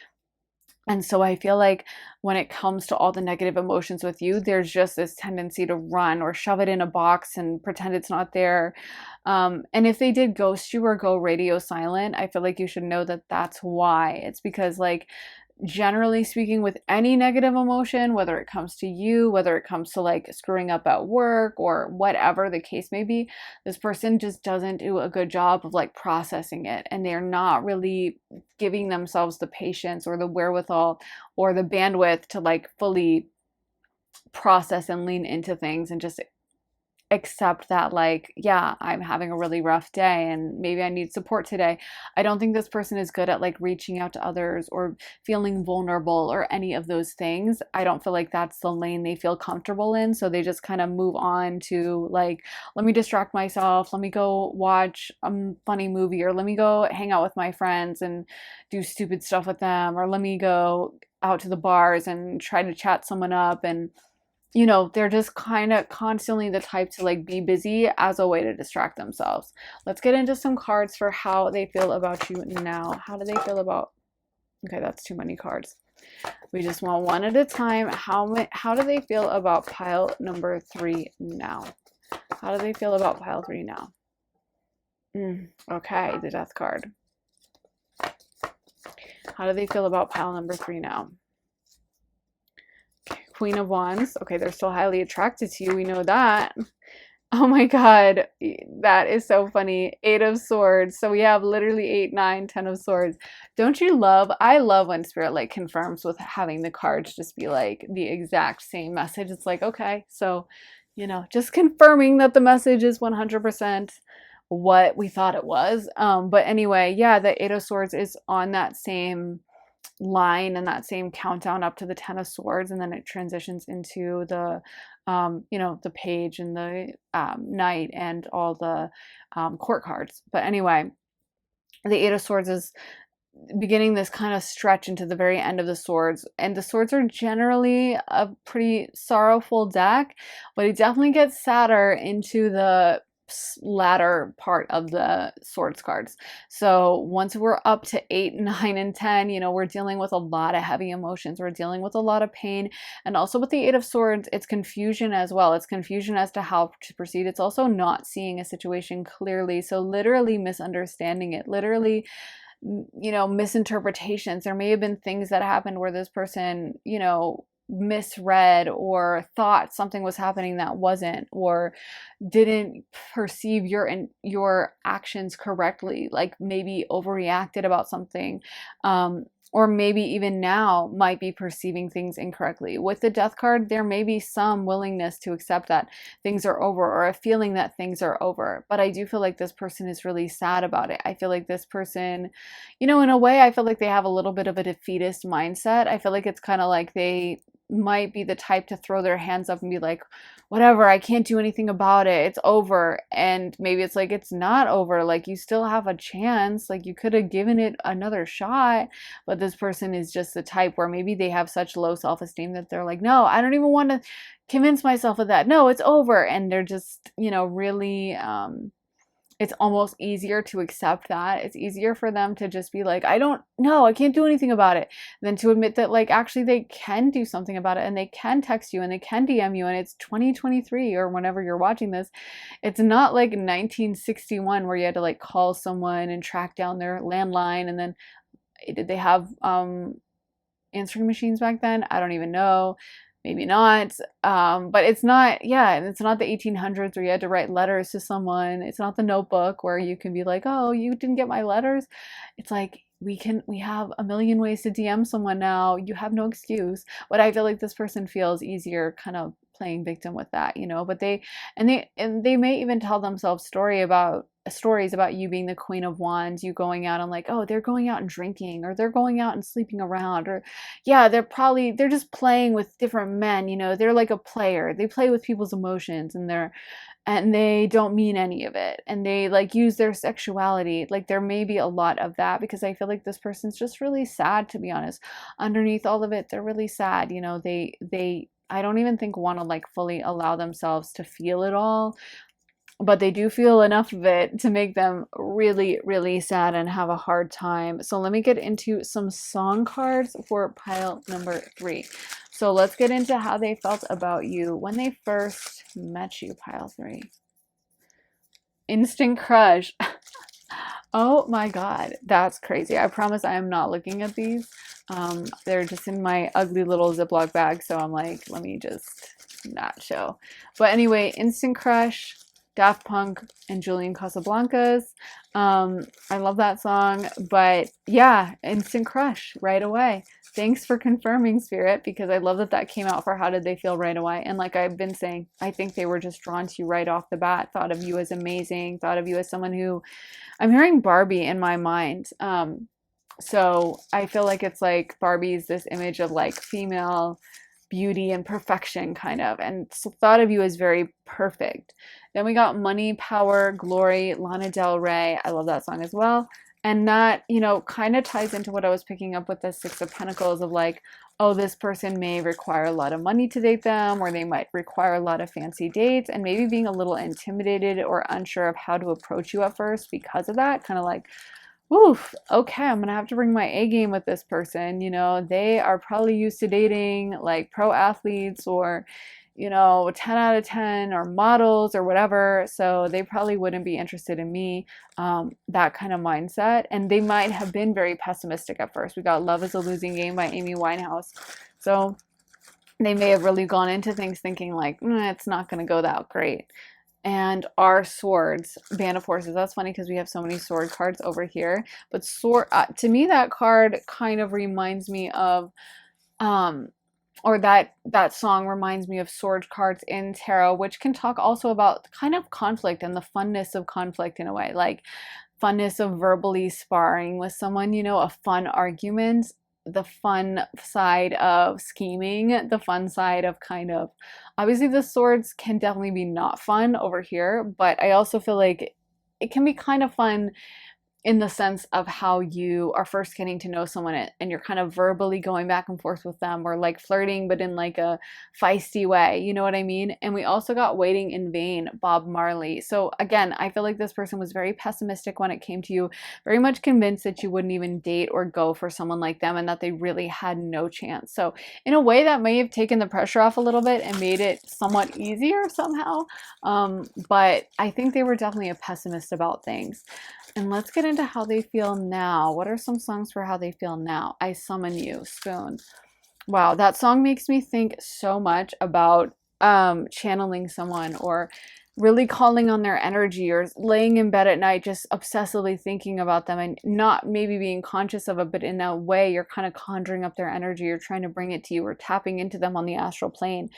And so I feel like when it comes to all the negative emotions with you, there's just this tendency to run or shove it in a box and pretend it's not there. And if they did ghost you or go radio silent, I feel like you should know that that's why. It's because, like, generally speaking, with any negative emotion, whether it comes to you, whether it comes to like screwing up at work or whatever the case may be, this person just doesn't do a good job of like processing it, and they're not really giving themselves the patience or the wherewithal or the bandwidth to like fully process and lean into things and just accept that, like, yeah, I'm having a really rough day and maybe I need support today. I don't think this person is good at like reaching out to others or feeling vulnerable or any of those things. I don't feel like that's the lane they feel comfortable in, so they just kind of move on to like, let me distract myself, let me go watch a funny movie, or let me go hang out with my friends and do stupid stuff with them, or let me go out to the bars and try to chat someone up. And they're just kind of constantly the type to like be busy as a way to distract themselves. Let's get into some cards for how they feel about you now. How do they feel about, okay, that's too many cards. We just want one at a time. How do they feel about pile number 3 now? How do they feel about pile 3 now? Okay, the Death card. How do they feel about pile number 3 now? Queen of Wands. Okay, they're still highly attracted to you. We know that. Oh my God, that is so funny. 8 of Swords. So we have literally 8, 9, 10 of Swords. Don't you love, I love when Spirit like confirms with having the cards just be like the exact same message. It's like, okay, so, just confirming that the message is 100% what we thought it was. But anyway, yeah, the 8 of Swords is on that same line and that same countdown up to the 10 of Swords, and then it transitions into the you know, the page and the knight and all the court cards. But anyway, the Eight of Swords is beginning this kind of stretch into the very end of the swords, and the swords are generally a pretty sorrowful deck, but it definitely gets sadder into the latter part of the swords cards. So once we're up to 8, 9, and 10, you know, we're dealing with a lot of heavy emotions, we're dealing with a lot of pain. And also with the Eight of Swords, it's confusion as well. It's confusion as to how to proceed. It's also not seeing a situation clearly, so literally misunderstanding it, literally, you know, misinterpretations. There may have been things that happened where this person, you know, misread or thought something was happening that wasn't, or didn't perceive your actions correctly, like maybe overreacted about something, or maybe even now might be perceiving things incorrectly. With the Death card, there may be some willingness to accept that things are over, or a feeling that things are over. But I do feel like this person is really sad about it. I feel like this person, you know, in a way, I feel like they have a little bit of a defeatist mindset. I feel like it's kind of like they might be the type to throw their hands up and be like, whatever, I can't do anything about it, it's over. And maybe it's like, it's not over, like you still have a chance, like you could have given it another shot. But this person is just the type where maybe they have such low self-esteem that they're like, no, I don't even want to convince myself of that, no, it's over. And they're just, you know, really it's almost easier to accept that. It's easier for them to just be like, I don't know, I can't do anything about it, than to admit that, like, actually they can do something about it, and they can text you and they can DM you, and it's 2023 or whenever you're watching this. It's not like 1961 where you had to like call someone and track down their landline, and then did they have answering machines back then? I don't even know. Maybe not. But it's not, yeah, and it's not the 1800s where you had to write letters to someone. It's not the Notebook where you can be like, oh, you didn't get my letters. It's like, we have a million ways to DM someone now. You have no excuse. But I feel like this person feels easier kind of playing victim with that, you know. But they may even tell themselves stories about you being the Queen of Wands, you going out and like, oh, they're going out and drinking, or they're going out and sleeping around, or yeah, they're just playing with different men, you know. They're like a player. They play with people's emotions, and they don't mean any of it, and they like use their sexuality. Like there may be a lot of that, because I feel like this person's just really sad, to be honest. Underneath all of it, they're really sad, you know. They I don't even think want to like fully allow themselves to feel it all, but they do feel enough of it to make them really, really sad and have a hard time. So let me get into some song cards for pile number 3. So let's get into how they felt about you when they first met you, pile 3. Instant crush. Oh my God, that's crazy. I promise I am not looking at these. They're just in my ugly little Ziploc bag, so I'm like, let me just not show. But anyway, instant crush, Daft Punk and Julian Casablancas. I love that song, but yeah, instant crush right away. Thanks for confirming, Spirit, because I love that that came out for how did they feel right away. And like I've been saying, I think they were just drawn to you right off the bat, thought of you as amazing, thought of you as someone who, I'm hearing Barbie in my mind. So I feel like it's like Barbie's this image of like female beauty and perfection kind of, and so thought of you as very perfect. Then we got Money, Power, Glory, Lana Del Rey. I love that song as well. And that, you know, kind of ties into what I was picking up with the Six of Pentacles of like, oh, this person may require a lot of money to date them, or they might require a lot of fancy dates, and maybe being a little intimidated or unsure of how to approach you at first because of that. Kind of like, oof, okay, I'm gonna have to bring my A game with this person. You know, they are probably used to dating like pro athletes, or, you know, 10 out of 10 or models or whatever. So they probably wouldn't be interested in me. That kind of mindset. And they might have been very pessimistic at first. We got Love is a Losing Game by Amy Winehouse. So they may have really gone into things thinking like, it's not gonna go that great. And our swords, Band of Horses. That's funny because we have so many sword cards over here. But sword, to me, that card kind of reminds me of, or that song reminds me of sword cards in tarot, which can talk also about kind of conflict and the funness of conflict in a way, like funness of verbally sparring with someone, you know, a fun argument. the fun side of scheming, the fun side of kind of, obviously the swords can definitely be not fun over here, but I also feel like it can be kind of fun in the sense of how you are first getting to know someone and you're kind of verbally going back and forth with them, or like flirting but in like a feisty way, you know what I mean? And we also got Waiting in Vain, Bob Marley. So again, I feel like this person was very pessimistic when it came to you, very much convinced that you wouldn't even date or go for someone like them, and that they really had no chance. So in a way, that may have taken the pressure off a little bit and made it somewhat easier somehow. But I think they were definitely a pessimist about things. And let's get into how they feel now. What are some songs for how they feel now? I Summon You, Spoon. Wow, that song makes me think so much about channeling someone, or really calling on their energy, or laying in bed at night just obsessively thinking about them, and not maybe being conscious of it, but in a way you're kind of conjuring up their energy, you're trying to bring it to you, or tapping into them on the astral plane.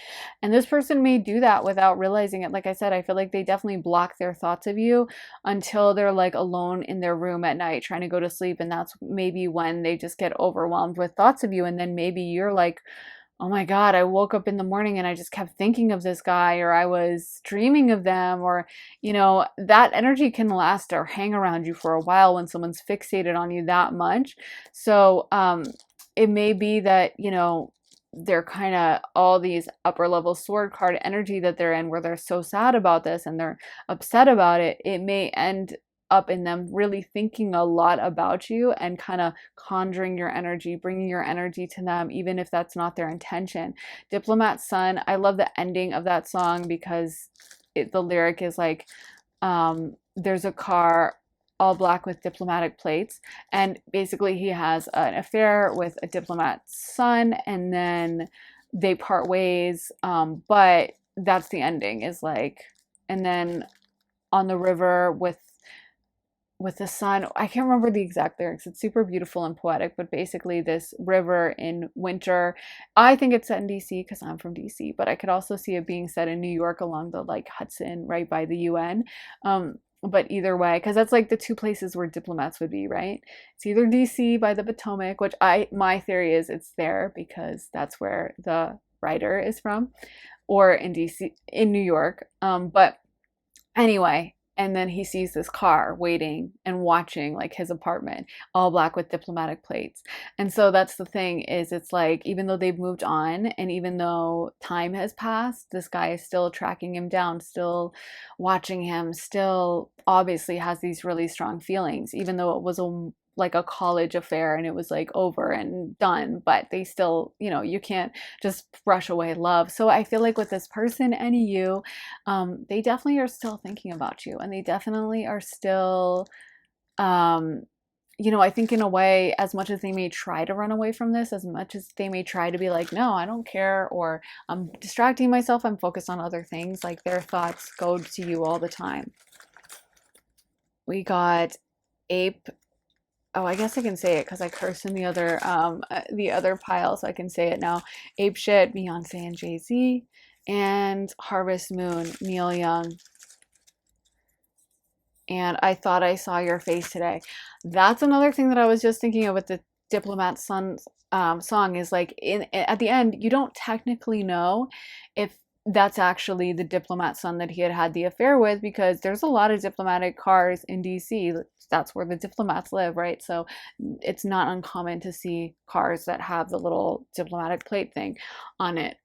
And this person may do that without realizing it. Like I said, I feel like they definitely block their thoughts of you until they're like alone in their room at night trying to go to sleep, and that's maybe when they just get overwhelmed with thoughts of you. And then maybe you're like, oh my God, I woke up in the morning and I just kept thinking of this guy, or I was dreaming of them, or, you know, that energy can last or hang around you for a while when someone's fixated on you that much. So it may be that, you know, they're kind of all these upper level sword card energy that they're in, where they're so sad about this and they're upset about it. It may end up in them really thinking a lot about you and kind of conjuring your energy, bringing your energy to them, even if that's not their intention. Diplomat Son, I love the ending of that song because the lyric is like, there's a car all black with diplomatic plates, and basically he has an affair with a diplomat's son, and then they part ways, but that's the ending, is like, and then on the river with the sun. I can't remember the exact lyrics. It's super beautiful and poetic, but basically this river in winter. I think it's set in DC because I'm from DC, but I could also see it being set in New York along the like Hudson, right by the UN. But either way, because that's like the two places where diplomats would be, right? It's either DC by the Potomac, which my theory is it's there because that's where the writer is from, or in DC, in New York. But anyway, and then he sees this car waiting and watching like his apartment, all black with diplomatic plates. And so that's the thing, is it's like, even though they've moved on and even though time has passed, this guy is still tracking him down, still watching him, still obviously has these really strong feelings, even though it was like a college affair and it was like over and done, but they still, you know, you can't just brush away love. So I feel like with this person and you, they definitely are still thinking about you, and they definitely are still, you know, I think in a way, as much as they may try to run away from this, as much as they may try to be like, no, I don't care, or I'm distracting myself, I'm focused on other things, like their thoughts go to you all the time. We got Ape. Oh, I guess I can say it because I cursed in the other pile, so I can say it now. Ape Shit, Beyonce and Jay-Z, and Harvest Moon, Neil Young. And I Thought I Saw Your Face Today. That's another thing that I was just thinking of with the Diplomat Son song, is like at the end, you don't technically know if that's actually the diplomat son that he had the affair with, because there's a lot of diplomatic cars in DC. That's where the diplomats live, right? So it's not uncommon to see cars that have the little diplomatic plate thing on it,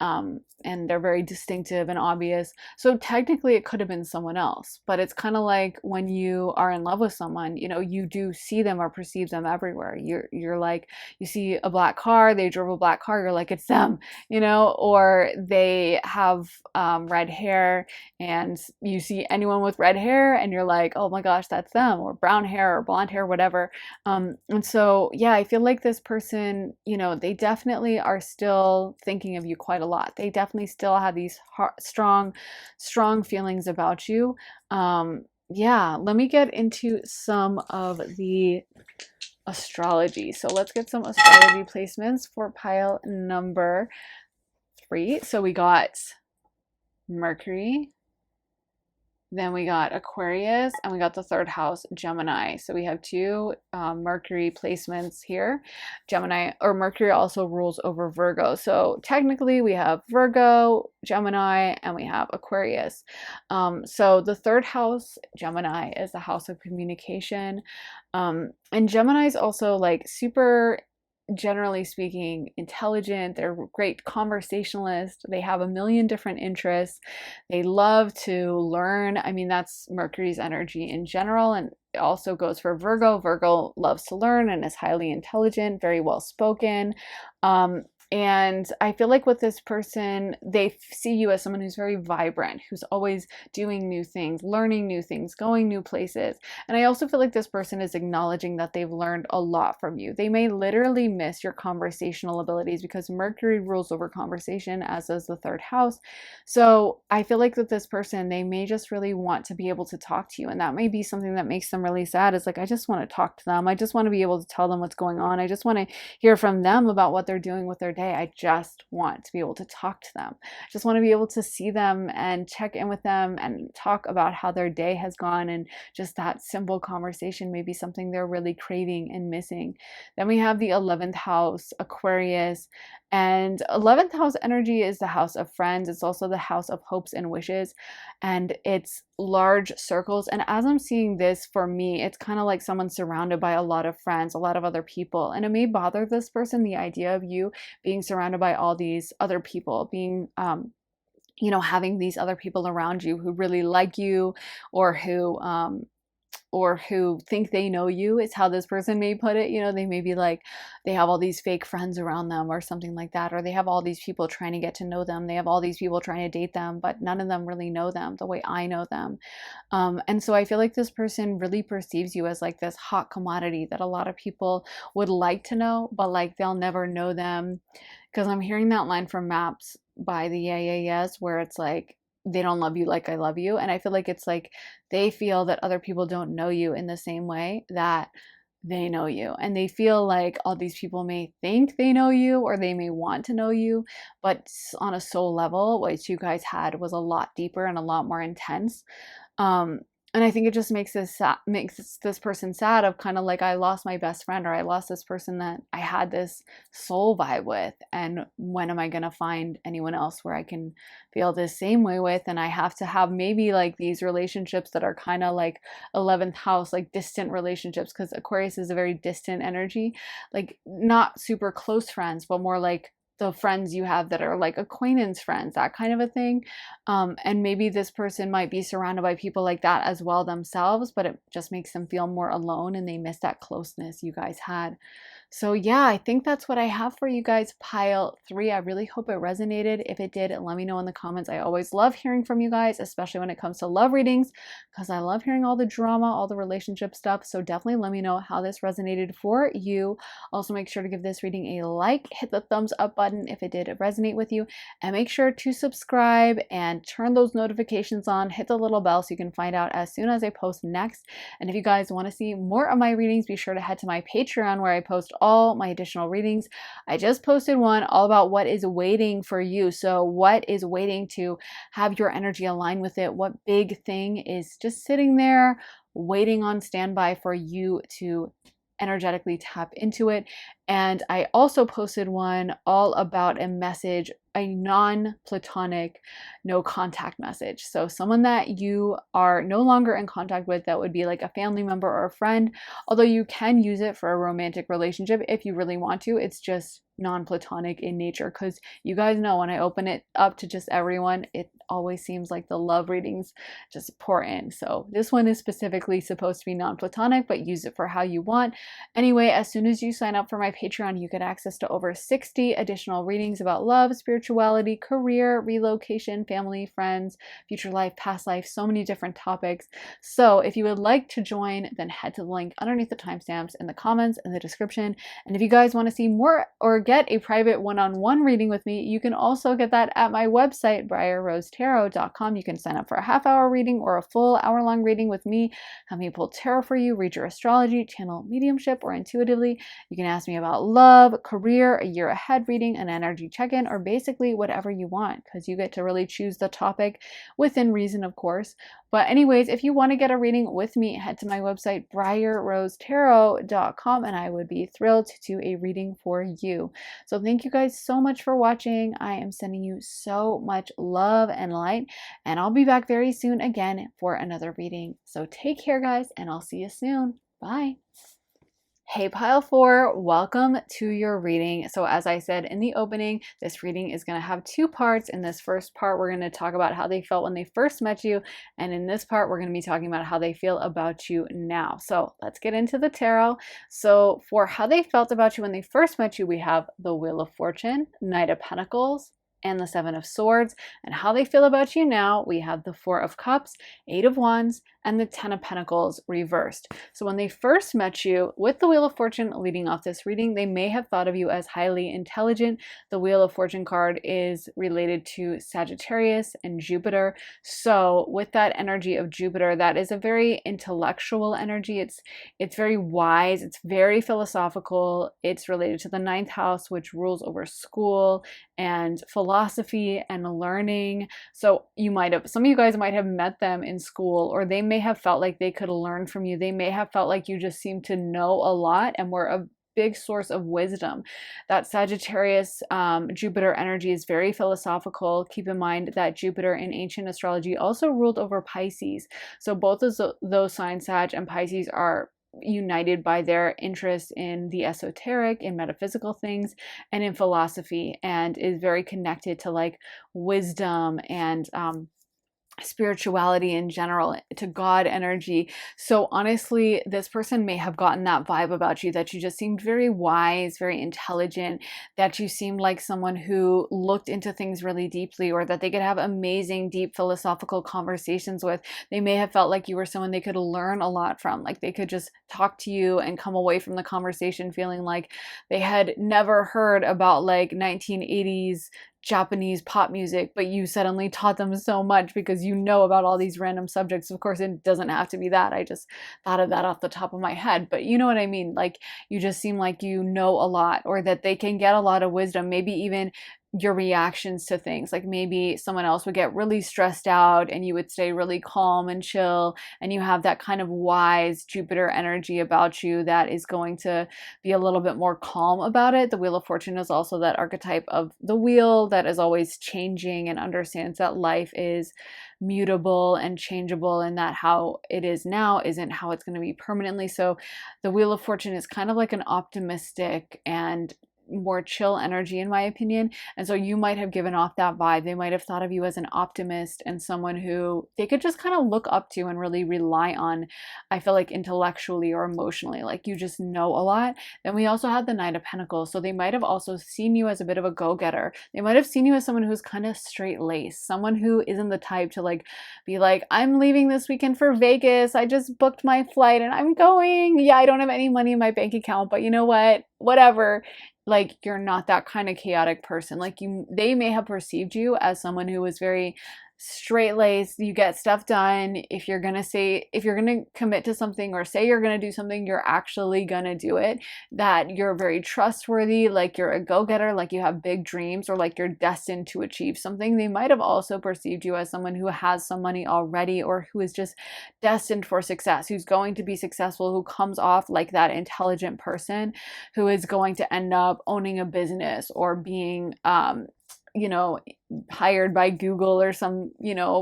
and they're very distinctive and obvious. So technically it could have been someone else, but it's kind of like when you are in love with someone, you know, you do see them or perceive them everywhere. You're like, you see a black car, they drove a black car, you're like, it's them, you know, or they have red hair and you see anyone with red hair and you're like, oh my gosh, that's them, or brown hair or blonde hair, whatever. And so, yeah, I feel like this person, you know, they definitely are still thinking of you quite a lot. They definitely still have these strong feelings about you. Yeah, let me get into some of the astrology. So let's get some astrology placements for pile number 3. So we got Mercury, Then we got Aquarius, and we got the third house, Gemini. So we have two Mercury placements here. Gemini, or Mercury, also rules over Virgo. So technically we have Virgo, Gemini, and we have Aquarius. So the third house, Gemini, is the house of communication. And Gemini is also like super, generally speaking, intelligent. They're great conversationalists. They have a million different interests. They love to learn. I mean, that's Mercury's energy in general, and it also goes for Virgo. Virgo loves to learn and is highly intelligent, very well spoken. And I feel like with this person, they see you as someone who's very vibrant, who's always doing new things, learning new things, going new places. And I also feel like this person is acknowledging that they've learned a lot from you. They may literally miss your conversational abilities because Mercury rules over conversation, as does the third house. So I feel like with this person, they may just really want to be able to talk to you. And that may be something that makes them really sad. It's like, I just want to talk to them. I just want to be able to tell them what's going on. I just want to hear from them about what they're doing with their day. I just want to be able to talk to them. I just want to be able to see them and check in with them and talk about how their day has gone. And just that simple conversation may be something they're really craving and missing. Then we have the 11th house, Aquarius. And 11th house energy is the house of friends. It's also the house of hopes and wishes. And it's large circles. And as I'm seeing this, for me, it's kind of like someone surrounded by a lot of friends, a lot of other people. And it may bother this person, the idea of you being surrounded by all these other people, being, having these other people around you who really like you, or who think they know you, is how this person may put it. They may be like, they have all these fake friends around them or something like that, or they have all these people trying to get to know them. They have all these people trying to date them, but none of them really know them the way I know them. And so I feel like this person really perceives you as like this hot commodity that a lot of people would like to know, but like they'll never know them. Because I'm hearing that line from Maps by the Yeah Yeah Yeahs, where it's like, they don't love you like I love you. And I feel like it's like they feel that other people don't know you in the same way that they know you. And they feel like all these people may think they know you, or they may want to know you, but on a soul level, what you guys had was a lot deeper and a lot more intense. Um, and I think it just makes this person sad, of kind of like, I lost my best friend, or I lost this person that I had this soul vibe with, and when am I going to find anyone else where I can feel the same way with? And I have to have maybe like these relationships that are kind of like 11th house, like distant relationships, because Aquarius is a very distant energy, like not super close friends, but more like the friends you have that are like acquaintance friends, that kind of a thing. And maybe this person might be surrounded by people like that as well themselves, but it just makes them feel more alone, and they miss that closeness you guys had. So yeah, I think that's what I have for you guys, pile 3. I really hope it resonated. If it did, let me know in the comments. I always love hearing from you guys, especially when it comes to love readings, because I love hearing all the drama, all the relationship stuff. So definitely let me know how this resonated for you. Also, make sure to give this reading a like, hit the thumbs up button if it did resonate with you, and make sure to subscribe and turn those notifications on. Hit the little bell so you can find out as soon as I post next. And if you guys want to see more of my readings, be sure to head to my Patreon, where I post all my additional readings. I just posted one all about what is waiting for you. So what is waiting to have your energy align with it? What big thing is just sitting there waiting on standby for you to energetically tap into it? And I also posted one all about a message, a non-platonic, no contact message. So someone that you are no longer in contact with, that would be like a family member or a friend, although you can use it for a romantic relationship if you really want to. It's just non-platonic in nature, because you guys know when I open it up to just everyone, it always seems like the love readings just pour in. So this one is specifically supposed to be non-platonic, but use it for how you want. Anyway, as soon as you sign up for my Patreon, you get access to over 60 additional readings about love, spirituality, career, relocation, family, friends, future life, past life, so many different topics. So if you would like to join, then head to the link underneath the timestamps in the comments and the description. And if you guys want to see more or get a private one-on-one reading with me, you can also get that at my website, briarrosetarot.com. You can sign up for a half-hour reading or a full hour-long reading with me, have me pull tarot for you, read your astrology, channel mediumship, or intuitively. You can ask me about love, career, a year ahead reading, an energy check-in, or basically whatever you want, because you get to really choose the topic within reason, of course. But anyways, if you want to get a reading with me, head to my website, briarrosetarot.com, and I would be thrilled to do a reading for you. So thank you guys so much for watching. I am sending you so much love and light, and I'll be back very soon again for another reading. So take care, guys, and I'll see you soon. Bye. Hey Pile 4, welcome to your reading. So as I said in the opening, this reading is going to have two parts. In this first part, we're going to talk about how they felt when they first met you. And in this part, we're going to be talking about how they feel about you now. So let's get into the tarot. So for how they felt about you when they first met you, we have the Wheel of Fortune, Knight of Pentacles, and the Seven of Swords. And how they feel about you now, we have the Four of Cups, Eight of Wands, and the Ten of Pentacles reversed. So when they first met you, with the Wheel of Fortune leading off this reading, they may have thought of you as highly intelligent. The Wheel of Fortune card is related to Sagittarius and Jupiter. So with that energy of Jupiter, that is a very intellectual energy. It's very wise. It's very philosophical. It's related to the ninth house, which rules over school and philosophy and learning. So some of you guys might have met them in school, or they may have felt like they could learn from you. They may have felt like you just seemed to know a lot and were a big source of wisdom. That Sagittarius Jupiter energy is very philosophical. Keep in mind that Jupiter in ancient astrology also ruled over Pisces. So both of those signs, Sag and Pisces, are united by their interest in the esoteric, in metaphysical things, and in philosophy, and is very connected to like wisdom and spirituality in general, to God energy. So honestly, this person may have gotten that vibe about you, that you just seemed very wise, very intelligent, that you seemed like someone who looked into things really deeply, or that they could have amazing, deep philosophical conversations with. They may have felt like you were someone they could learn a lot from, like they could just talk to you and come away from the conversation feeling like they had never heard about like 1980s Japanese pop music, but you suddenly taught them so much because you know about all these random subjects. Of course, it doesn't have to be that. I just thought of that off the top of my head, but you know what I mean? Like you just seem like you know a lot, or that they can get a lot of wisdom, maybe even your reactions to things. Like maybe someone else would get really stressed out and you would stay really calm and chill, and you have that kind of wise Jupiter energy about you that is going to be a little bit more calm about it. The Wheel of Fortune is also that archetype of the wheel that is always changing and understands that life is mutable and changeable, and that how it is now isn't how it's going to be permanently. So the Wheel of Fortune is kind of like an optimistic and more chill energy, in my opinion. And so you might have given off that vibe. They might have thought of you as an optimist and someone who they could just kind of look up to and really rely on, I feel like, intellectually or emotionally, like you just know a lot. Then we also had the Knight of Pentacles. So they might have also seen you as a bit of a go-getter. They might have seen you as someone who's kind of straight-laced, someone who isn't the type to like be like, I'm leaving this weekend for Vegas. I just booked my flight and I'm going. Yeah, I don't have any money in my bank account, but you know what? Whatever. Like you're not that kind of chaotic person. Like they may have perceived you as someone who was very straight-laced. You get stuff done. If you're going to commit to something or say you're going to do something, you're actually going to do it. That you're very trustworthy, like you're a go-getter, like you have big dreams, or like you're destined to achieve something. They might have also perceived you as someone who has some money already, or who is just destined for success, who's going to be successful, who comes off like that intelligent person who is going to end up owning a business or being hired by Google or some,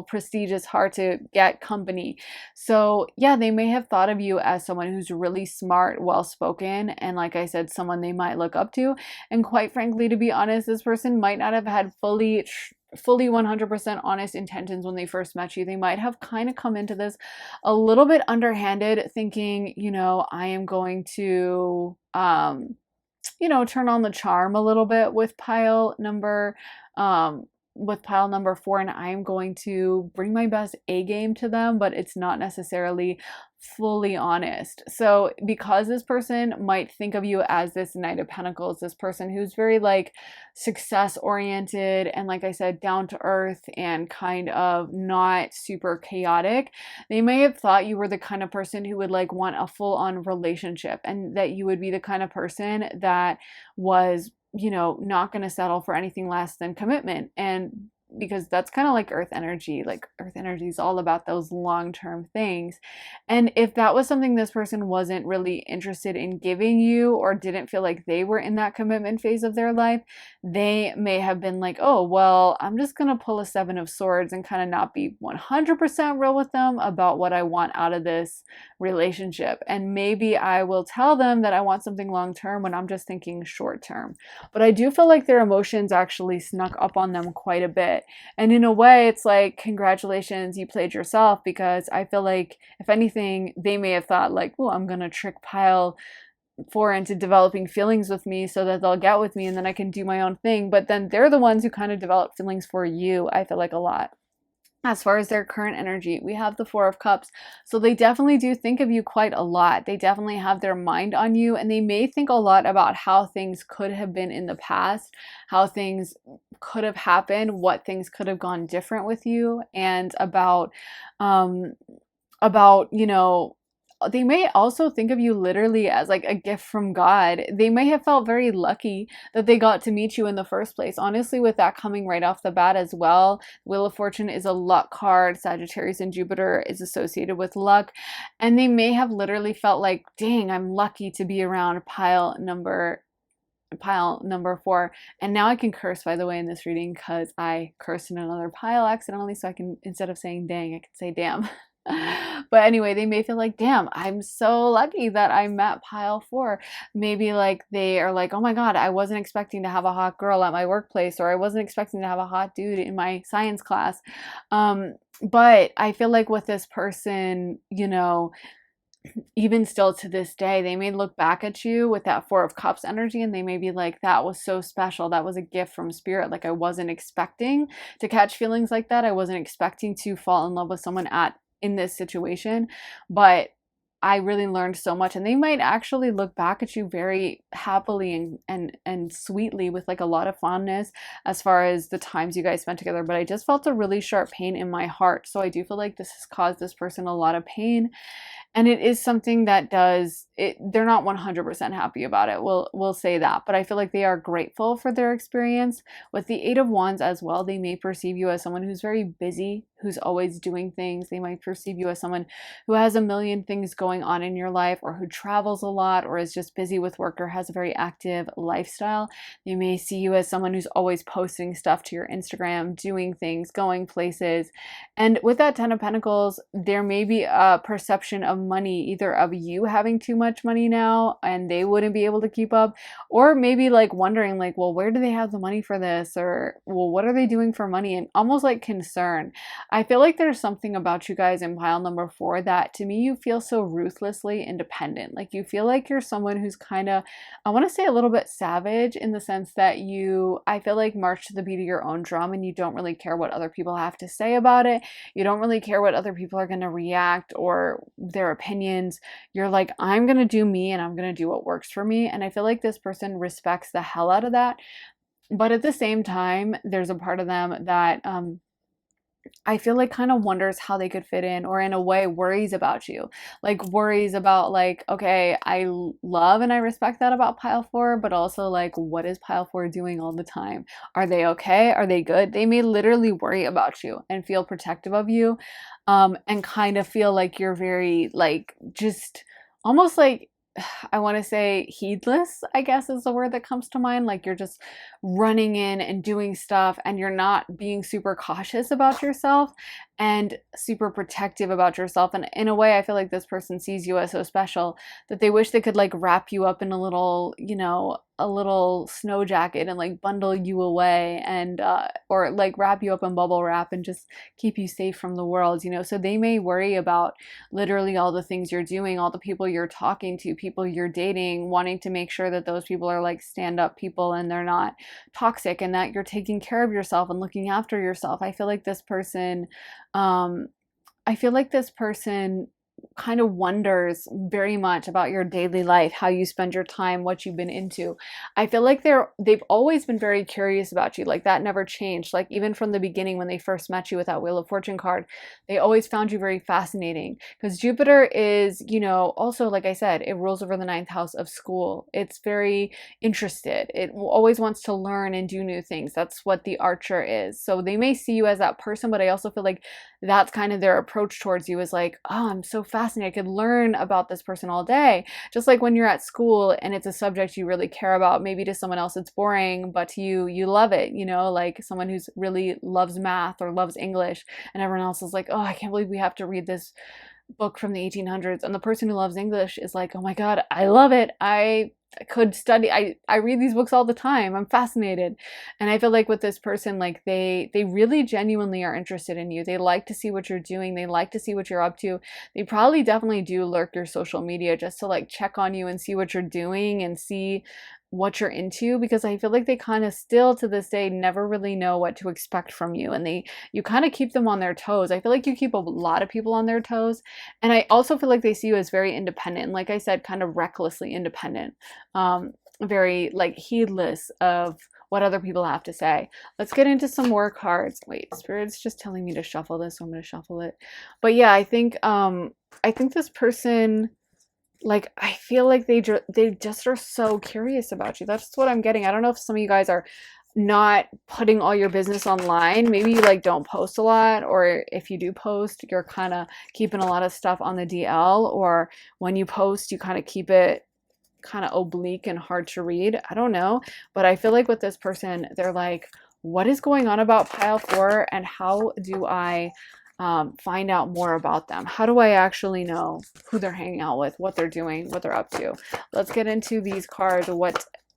prestigious, hard to get company. So yeah, they may have thought of you as someone who's really smart, well-spoken, and like I said, someone they might look up to. And quite frankly, to be honest, this person might not have had fully 100% honest intentions when they first met you. They might have kind of come into this a little bit underhanded, thinking, I am going to, turn on the charm a little bit with pile number with pile number 4 and I'm going to bring my best A game to them, but it's not necessarily fully honest. So because this person might think of you as this Knight of Pentacles, this person who's very like success oriented and, like I said, down to earth and kind of not super chaotic, they may have thought you were the kind of person who would like want a full on relationship, and that you would be the kind of person that was, you know, not going to settle for anything less than commitment. And because that's kind of like earth energy. Like earth energy is all about those long-term things. And if that was something this person wasn't really interested in giving you, or didn't feel like they were in that commitment phase of their life, they may have been like, oh, well, I'm just going to pull a 7 of Swords and kind of not be 100% real with them about what I want out of this relationship. And maybe I will tell them that I want something long-term when I'm just thinking short-term. But I do feel like their emotions actually snuck up on them quite a bit. And in a way, it's like, congratulations, you played yourself, because I feel like, if anything, they may have thought like, oh, I'm going to trick pile 4 into developing feelings with me so that they'll get with me and then I can do my own thing. But then they're the ones who kind of develop feelings for you, I feel like, a lot. As far as their current energy, we have the 4 of Cups. So they definitely do think of you quite a lot. They definitely have their mind on you, and they may think a lot about how things could have been in the past, how things could have happened, what things could have gone different with you, and um, you know, they may also think of you literally as like a gift from God. They may have felt very lucky that they got to meet you in the first place. Honestly, with that coming right off the bat as well, Wheel of Fortune is a luck card. Sagittarius and Jupiter is associated with luck. And they may have literally felt like, dang, I'm lucky to be around pile number 4. And now I can curse, by the way, in this reading, because I cursed in another pile accidentally. So I can, instead of saying dang, I can say damn. But anyway, they may feel like, damn, I'm so lucky that I met pile 4. Maybe like they are like, oh my God, I wasn't expecting to have a hot girl at my workplace, or I wasn't expecting to have a hot dude in my science class. But I feel like with this person, you know, even still to this day, they may look back at you with that 4 of Cups energy and they may be like, that was so special. That was a gift from spirit. Like, I wasn't expecting to catch feelings like that. I wasn't expecting to fall in love with someone in this situation, but I really learned so much. And they might actually look back at you very happily and sweetly, with like a lot of fondness as far as the times you guys spent together. But I just felt a really sharp pain in my heart. So I do feel like this has caused this person a lot of pain. And it is something that they're not 100% happy about it. We'll say that. But I feel like they are grateful for their experience. With the 8 of Wands as well, they may perceive you as someone who's very busy, who's always doing things. They might perceive you as someone who has a million things going on in your life, or who travels a lot, or is just busy with work, or has a very active lifestyle. They may see you as someone who's always posting stuff to your Instagram, doing things, going places. And with that 10 of Pentacles, there may be a perception of money, either of you having too much money now and they wouldn't be able to keep up, or maybe like wondering like, well, where do they have the money for this? Or, well, what are they doing for money? And almost like concern. I feel like there's something about you guys in pile number 4 that, to me, you feel so ruthlessly independent. Like, you feel like you're someone who's kind of, I want to say, a little bit savage, in the sense that I feel like, march to the beat of your own drum, and you don't really care what other people have to say about it. You don't really care what other people are going to react or their opinions. You're like, I'm going to do me and I'm going to do what works for me. And I feel like this person respects the hell out of that. But at the same time, there's a part of them that I feel like kind of wonders how they could fit in, or in a way worries about you. Like, worries about like, okay, I love and I respect that about pile 4, but also like, what is pile 4 doing all the time? Are they okay? Are they good? They may literally worry about you and feel protective of you, and kind of feel like you're very like, just almost like, I want to say heedless, I guess is the word that comes to mind. Like, you're just running in and doing stuff, and you're not being super cautious about yourself and super protective about yourself. And in a way, I feel like this person sees you as so special that they wish they could like wrap you up in a little, you know, a little snow jacket and like bundle you away and or like wrap you up in bubble wrap and just keep you safe from the world, you know. So they may worry about literally all the things you're doing, all the people you're talking to, people you're dating, wanting to make sure that those people are like stand-up people and they're not toxic, and that you're taking care of yourself and looking after yourself. Um I feel like this person kind of wonders very much about your daily life, how you spend your time, what you've been into. I feel like they've always been very curious about you. Like that never changed. Like even from the beginning when they first met you with that Wheel of Fortune card, they always found you very fascinating because Jupiter is, you know, also like I said, it rules over the ninth house of school. It's very interested. It always wants to learn and do new things. That's what the Archer is. So they may see you as that person, but I also feel like that's kind of their approach towards you, is like, oh, I'm so fascinated. I could learn about this person all day. Just like when you're at school and it's a subject you really care about, maybe to someone else it's boring, but to you, you love it, you know, like someone who's really loves math or loves English, and everyone else is like, oh, I can't believe we have to read this book from the 1800s. And the person who loves English is like, oh my God, I love it. I could study. I read these books all the time. I'm fascinated. And I feel like with this person, like they really genuinely are interested in you. They like to see what you're doing. They like to see what you're up to. They probably definitely do lurk your social media just to like check on you and see what you're doing and see what you're into, because I feel like they kind of still to this day never really know what to expect from you, and you kind of keep them on their toes. I feel like you keep a lot of people on their toes, and I also feel like they see you as very independent, and like I said, kind of recklessly independent, very like heedless of what other people have to say. Let's get into some more cards. Wait, Spirit's just telling me to shuffle this, so I'm going to shuffle it. But yeah, I think this person, like, I feel like they just are so curious about you. That's what I'm getting. I don't know if some of you guys are not putting all your business online. Maybe you like don't post a lot, or if you do post, you're kind of keeping a lot of stuff on the DL, or when you post, you kind of keep it kind of oblique and hard to read. I don't know, but I feel like with this person, they're like, what is going on about pile 4, and how do I find out more about them? How do I actually know who they're hanging out with, what they're doing, what they're up to? Let's get into these cards.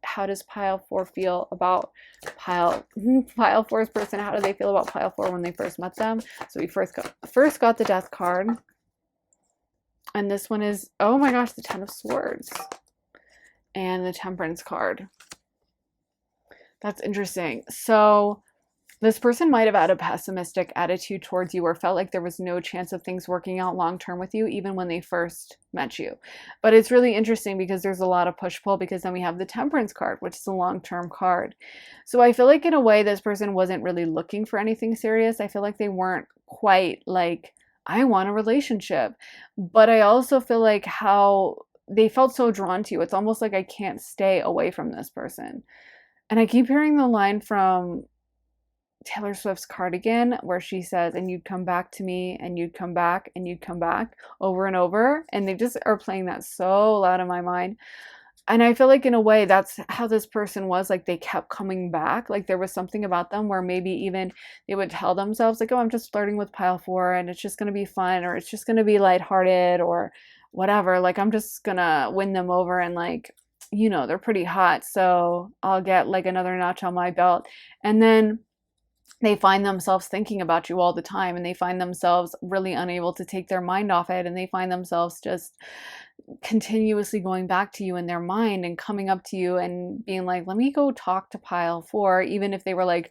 How does pile 4 feel about pile 4's person? How do they feel about pile 4 when they first met them? So we first got the Death card, and this one is, oh my gosh, the Ten of Swords and the Temperance card. That's interesting. So this person might have had a pessimistic attitude towards you, or felt like there was no chance of things working out long term with you, even when they first met you. But it's really interesting because there's a lot of push-pull, because then we have the Temperance card, which is a long-term card. So I feel like in a way this person wasn't really looking for anything serious. I feel like they weren't quite like, I want a relationship. But I also feel like how they felt so drawn to you. It's almost like I can't stay away from this person. And I keep hearing the line from Taylor Swift's Cardigan where she says, and you'd come back to me, and you'd come back, and you'd come back, over and over. And they just are playing that so loud in my mind. And I feel like in a way that's how this person was. Like they kept coming back. Like there was something about them where maybe even they would tell themselves like, oh, I'm just flirting with pile 4 and it's just going to be fun, or it's just going to be lighthearted, or whatever. Like I'm just going to win them over, and like, you know, they're pretty hot, so I'll get like another notch on my belt. And then they find themselves thinking about you all the time, and they find themselves really unable to take their mind off it, and they find themselves just continuously going back to you in their mind and coming up to you and being like, let me go talk to pile 4, even if they were like,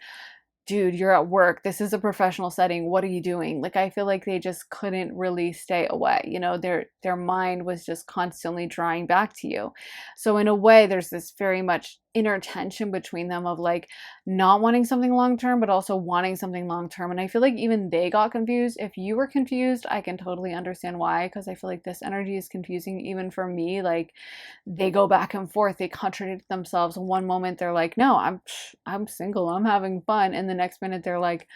dude, you're at work. This is a professional setting. What are you doing? Like, I feel like they just couldn't really stay away. You know, their mind was just constantly drawing back to you. So in a way, there's this very much inner tension between them of like not wanting something long term, but also wanting something long term. And I feel like even they got confused. If you were confused, I can totally understand why, because I feel like this energy is confusing even for me. Like they go back and forth, they contradict themselves. One moment they're like, no, I'm single, I'm having fun, and the next minute they're like,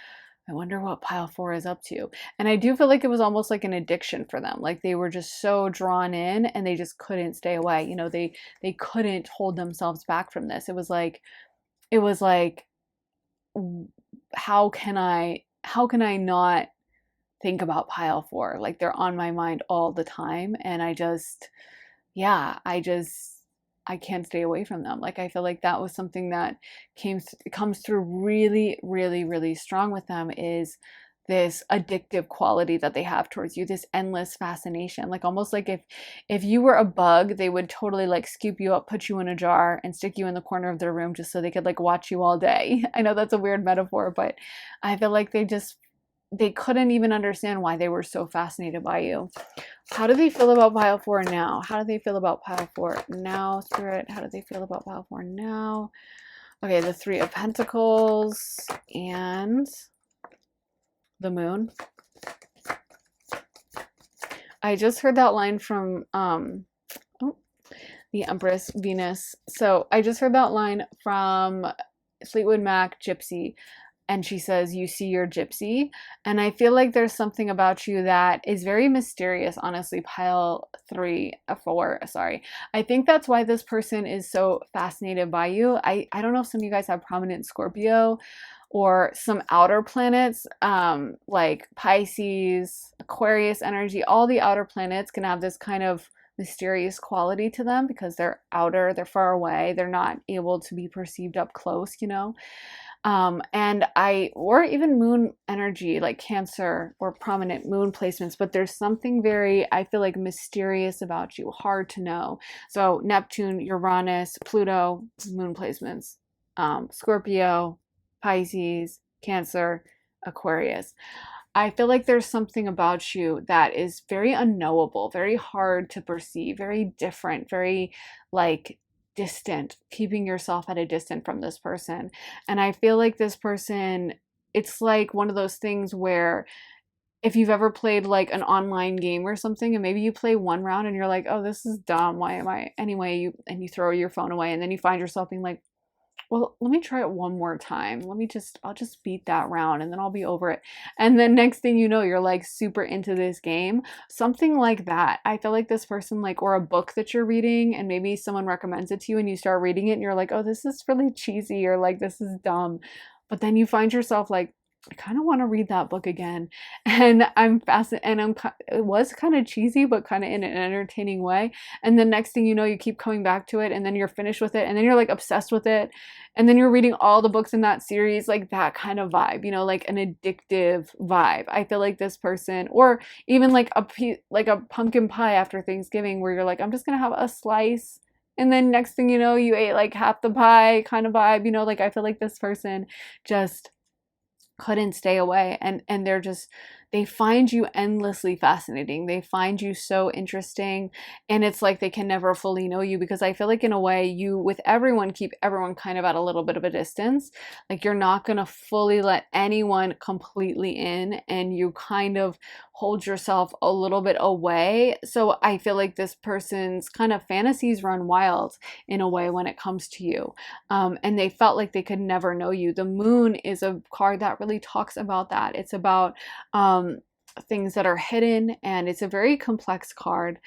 I wonder what pile 4 is up to. And I do feel like it was almost like an addiction for them. Like they were just so drawn in and they just couldn't stay away. You know, they couldn't hold themselves back from this. It was like, how can I not think about pile 4? Like they're on my mind all the time. And I just I can't stay away from them. Like I feel like that was something that comes through really, really, really strong with them, is this addictive quality that they have towards you, this endless fascination. Like almost like if you were a bug, they would totally like scoop you up, put you in a jar, and stick you in the corner of their room just so they could like watch you all day. I know that's a weird metaphor, but I feel like they couldn't even understand why they were so fascinated by you. How do they feel about pile 4 now? How do they feel about pile 4 now, Spirit? How do they feel about pile 4 now? Okay, the 3 of Pentacles and the Moon. I just heard that line from the Empress Venus. So I just heard that line from Fleetwood Mac, Gypsy. And she says, you see your gypsy. And I feel like there's something about you that is very mysterious, honestly. Pile 4, sorry. I think that's why this person is so fascinated by you. I don't know if some of you guys have prominent Scorpio or some outer planets, like Pisces, Aquarius energy. All the outer planets can have this kind of mysterious quality to them because they're outer, they're far away, they're not able to be perceived up close, you know? Or even moon energy, like Cancer or prominent moon placements, but there's something very, I feel like, mysterious about you, hard to know. So Neptune, Uranus, Pluto, moon placements, Scorpio, Pisces, Cancer, Aquarius. I feel like there's something about you that is very unknowable, very hard to perceive, very different, very like distant, keeping yourself at a distance from this person. And I feel like this person, it's like one of those things where if you've ever played like an online game or something, and maybe you play one round and you're like, oh, this is dumb. Why am I anyway? You throw your phone away, and then you find yourself being like, well, let me try it one more time. I'll just beat that round and then I'll be over it. And then next thing you know, you're like super into this game. Something like that. I feel like this person, like, or a book that you're reading and maybe someone recommends it to you and you start reading it and you're like, oh, this is really cheesy, or like, this is dumb. But then you find yourself like, I kind of want to read that book again. And I'm fascinated, and it was kind of cheesy, but kind of in an entertaining way. And the next thing you know, you keep coming back to it, and then you're finished with it, and then you're like obsessed with it. And then you're reading all the books in that series, like that kind of vibe, you know, like an addictive vibe. I feel like this person, or even like a pumpkin pie after Thanksgiving, where you're like, I'm just gonna have a slice. And then next thing you know, you ate like half the pie kind of vibe, you know, like I feel like this person just couldn't stay away, and they find you endlessly fascinating. They find you so interesting, and it's like they can never fully know you, because I feel like in a way you with everyone keep everyone kind of at a little bit of a distance. Like you're not going to fully let anyone completely in, and you kind of hold yourself a little bit away. So I feel like this person's kind of fantasies run wild in a way when it comes to you. And they felt like they could never know you. The Moon is a card that really talks about that. It's about things that are hidden, and it's a very complex card.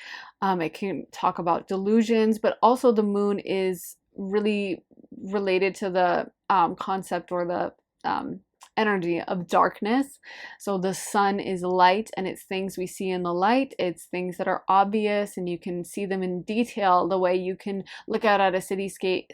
It can talk about delusions, but also the Moon is really related to the concept or the energy of darkness. So the sun is light, and it's things we see in the light. It's things that are obvious and you can see them in detail, the way you can look out at a cityscape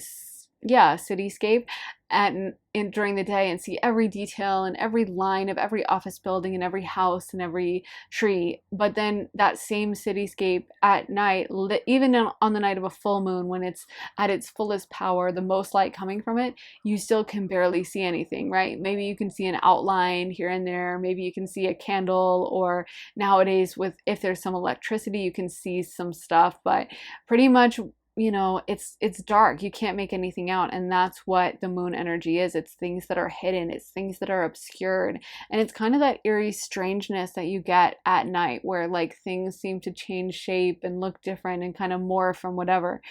during the day and see every detail and every line of every office building and every house and every tree. But then that same cityscape at night, even on the night of a full moon, when it's at its fullest power, the most light coming from it, you still can barely see anything, right? Maybe you can see an outline here and there. Maybe you can see a candle, or nowadays if there's some electricity, you can see some stuff, but pretty much, you know, it's dark. You can't make anything out. And that's what the Moon energy is. It's things that are hidden. It's things that are obscured. And it's kind of that eerie strangeness that you get at night, where like things seem to change shape and look different and kind of morph from whatever.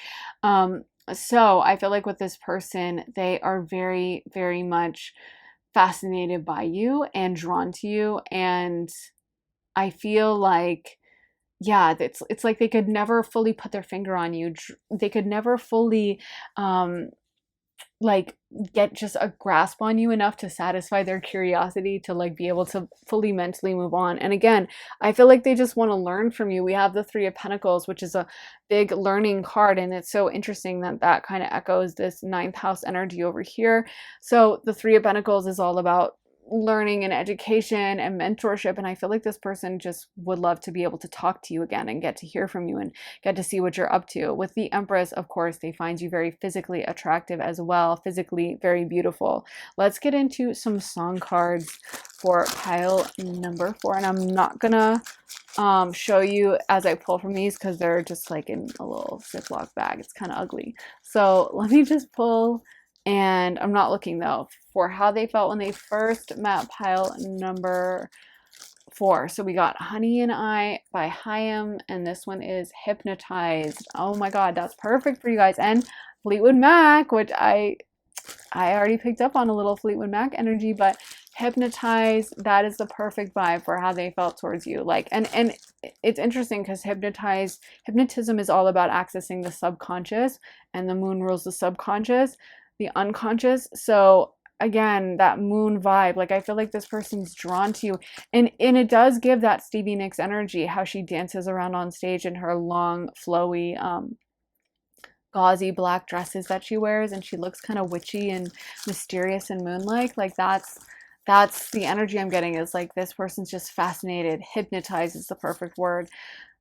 So I feel like with this person, they are very, very much fascinated by you and drawn to you. And I feel like, yeah, it's like they could never fully put their finger on you. They could never fully like get just a grasp on you enough to satisfy their curiosity to like be able to fully mentally move on. And again, I feel like they just want to learn from you. We have the Three of Pentacles, which is a big learning card, and it's so interesting that that kind of echoes this ninth house energy over here. So the Three of Pentacles is all about learning and education and mentorship, and I feel like this person just would love to be able to talk to you again and get to hear from you and get to see what you're up to. With the Empress, of course, they find you very physically attractive as well, physically very beautiful. Let's get into some song cards for pile number 4, and I'm not gonna show you as I pull from these because they're just like in a little Ziploc bag. It's kind of ugly. So let me just pull, and I'm not looking though, for how they felt when they first met pile number 4. So we got Honey and I by Haim, and this one is Hypnotized. Oh my God, that's perfect for you guys. And Fleetwood Mac, which I already picked up on a little Fleetwood Mac energy, but Hypnotized, that is the perfect vibe for how they felt towards you. Like, and it's interesting because hypnotism is all about accessing the subconscious, and the moon rules the subconscious, the unconscious. So again, that moon vibe, like I feel like this person's drawn to you, and it does give that Stevie Nicks energy, how she dances around on stage in her long flowy gauzy black dresses that she wears, and she looks kind of witchy and mysterious and moon-like. Like that's the energy I'm getting, is like this person's just fascinated. Hypnotized is the perfect word.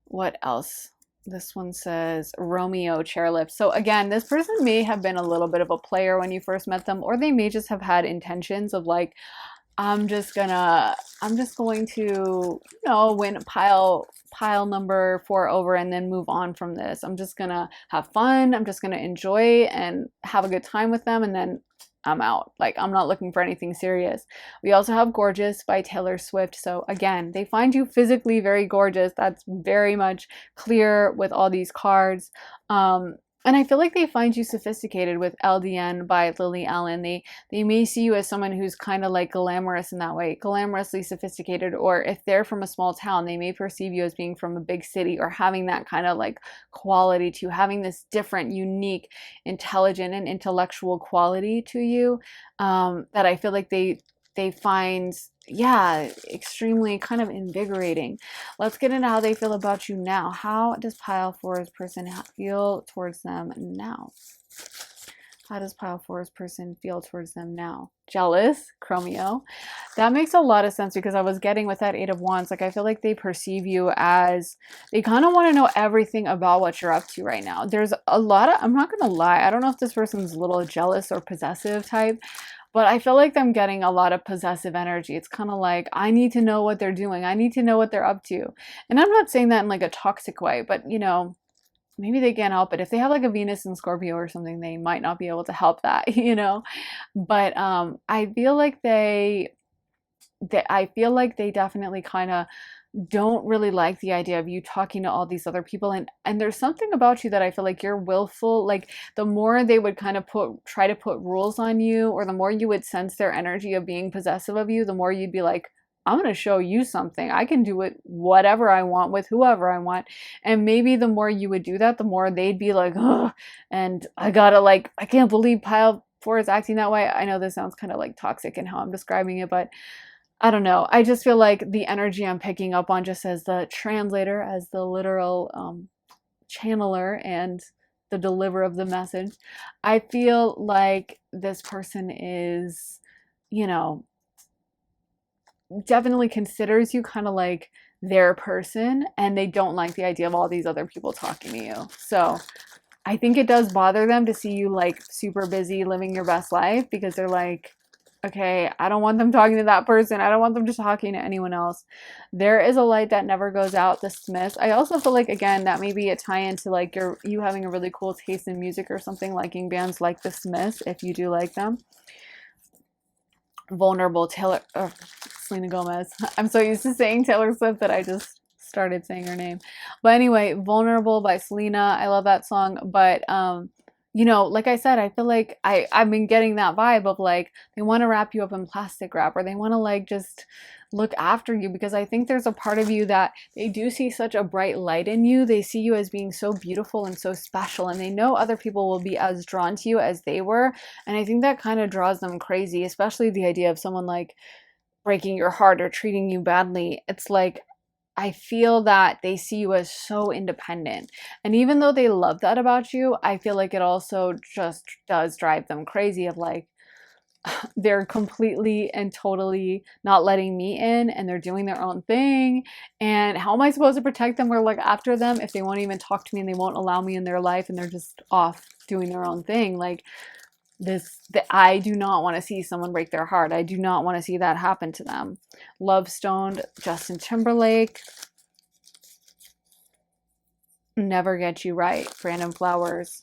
What else? This one says Romeo chairlift. So again, this person may have been a little bit of a player when you first met them, or they may just have had intentions of like, I'm just going to, you know, win pile number 4 over and then move on from this. I'm just gonna have fun. I'm just gonna enjoy and have a good time with them, and then I'm out. Like, I'm not looking for anything serious. We also have Gorgeous by Taylor Swift. So again, they find you physically very gorgeous. That's very much clear with all these cards. And I feel like they find you sophisticated with LDN by Lily Allen. They may see you as someone who's kind of like glamorous in that way, glamorously sophisticated, or if they're from a small town, they may perceive you as being from a big city, or having that kind of like quality to having this different, unique, intelligent, and intellectual quality to you, that I feel like they find, yeah, extremely kind of invigorating. Let's get into how they feel about you now. How does pile 4's person feel towards them now? How does pile 4's person feel towards them now? Jealous, Chromeo. That makes a lot of sense, because I was getting with that 8 of Wands, like I feel like they perceive you as, they kind of want to know everything about what you're up to right now. There's a lot of, I'm not going to lie, I don't know if this person's a little jealous or possessive type, but I feel like I'm getting a lot of possessive energy. It's kind of like, I need to know what they're doing. I need to know what they're up to. And I'm not saying that in like a toxic way, but you know, maybe they can't help it. If they have like a Venus in Scorpio or something, they might not be able to help that, you know? But I feel like I feel like they definitely kind of don't really like the idea of you talking to all these other people, and there's something about you that I feel like you're willful. Like the more they would kind of try to put rules on you, or the more you would sense their energy of being possessive of you, the more you'd be like, I'm going to show you something. I can do it whatever I want with whoever I want. And maybe the more you would do that, the more they'd be like, ugh, and I gotta, like, I can't believe pile 4 is acting that way. I know this sounds kind of like toxic in how I'm describing it, but I don't know. I just feel like the energy I'm picking up on, just as the translator, as the literal channeler and the deliverer of the message, I feel like this person is, you know, definitely considers you kind of like their person, and they don't like the idea of all these other people talking to you. So I think it does bother them to see you like super busy living your best life, because they're like, okay, I don't want them talking to that person. I don't want them just talking to anyone else. There is a light that never goes out, the Smiths. I also feel like, again, that may be a tie-in to like you having a really cool taste in music or something, liking bands like the Smiths, if you do like them. Vulnerable, Selena Gomez. I'm so used to saying Taylor Swift that I just started saying her name. But anyway, Vulnerable by Selena. I love that song. But like I said, I feel like I've been getting that vibe of like they want to wrap you up in plastic wrap, or they want to like just look after you, because I think there's a part of you that they do see such a bright light in you. They see you as being so beautiful and so special, and they know other people will be as drawn to you as they were. And I think that kind of draws them crazy, especially the idea of someone like breaking your heart or treating you badly. It's like I feel that they see you as so independent. And even though they love that about you, I feel like it also just does drive them crazy of like, they're completely and totally not letting me in, and they're doing their own thing. And how am I supposed to protect them or look after them if they won't even talk to me and they won't allow me in their life and they're just off doing their own thing? Like I do not want to see someone break their heart. I do not want to see that happen to them. Love stoned, Justin Timberlake. Never Get You Right, Brandon Flowers.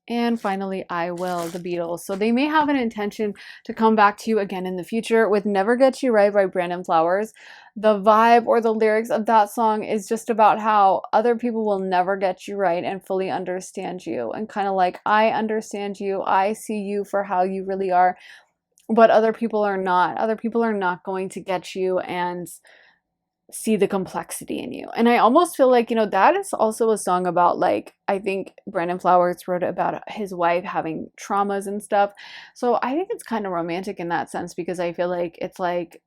And finally, I Will, the Beatles. So they may have an intention to come back to you again in the future. With Never Get You Right by Brandon Flowers, the vibe or the lyrics of that song is just about how other people will never get you right and fully understand you. And kind of like, I understand you, I see you for how you really are, but other people are not. Other people are not going to get you and see the complexity in you. And I almost feel like, that is also a song about like, I think Brandon Flowers wrote about his wife having traumas and stuff. So I think it's kind of romantic in that sense, because I feel like it's like,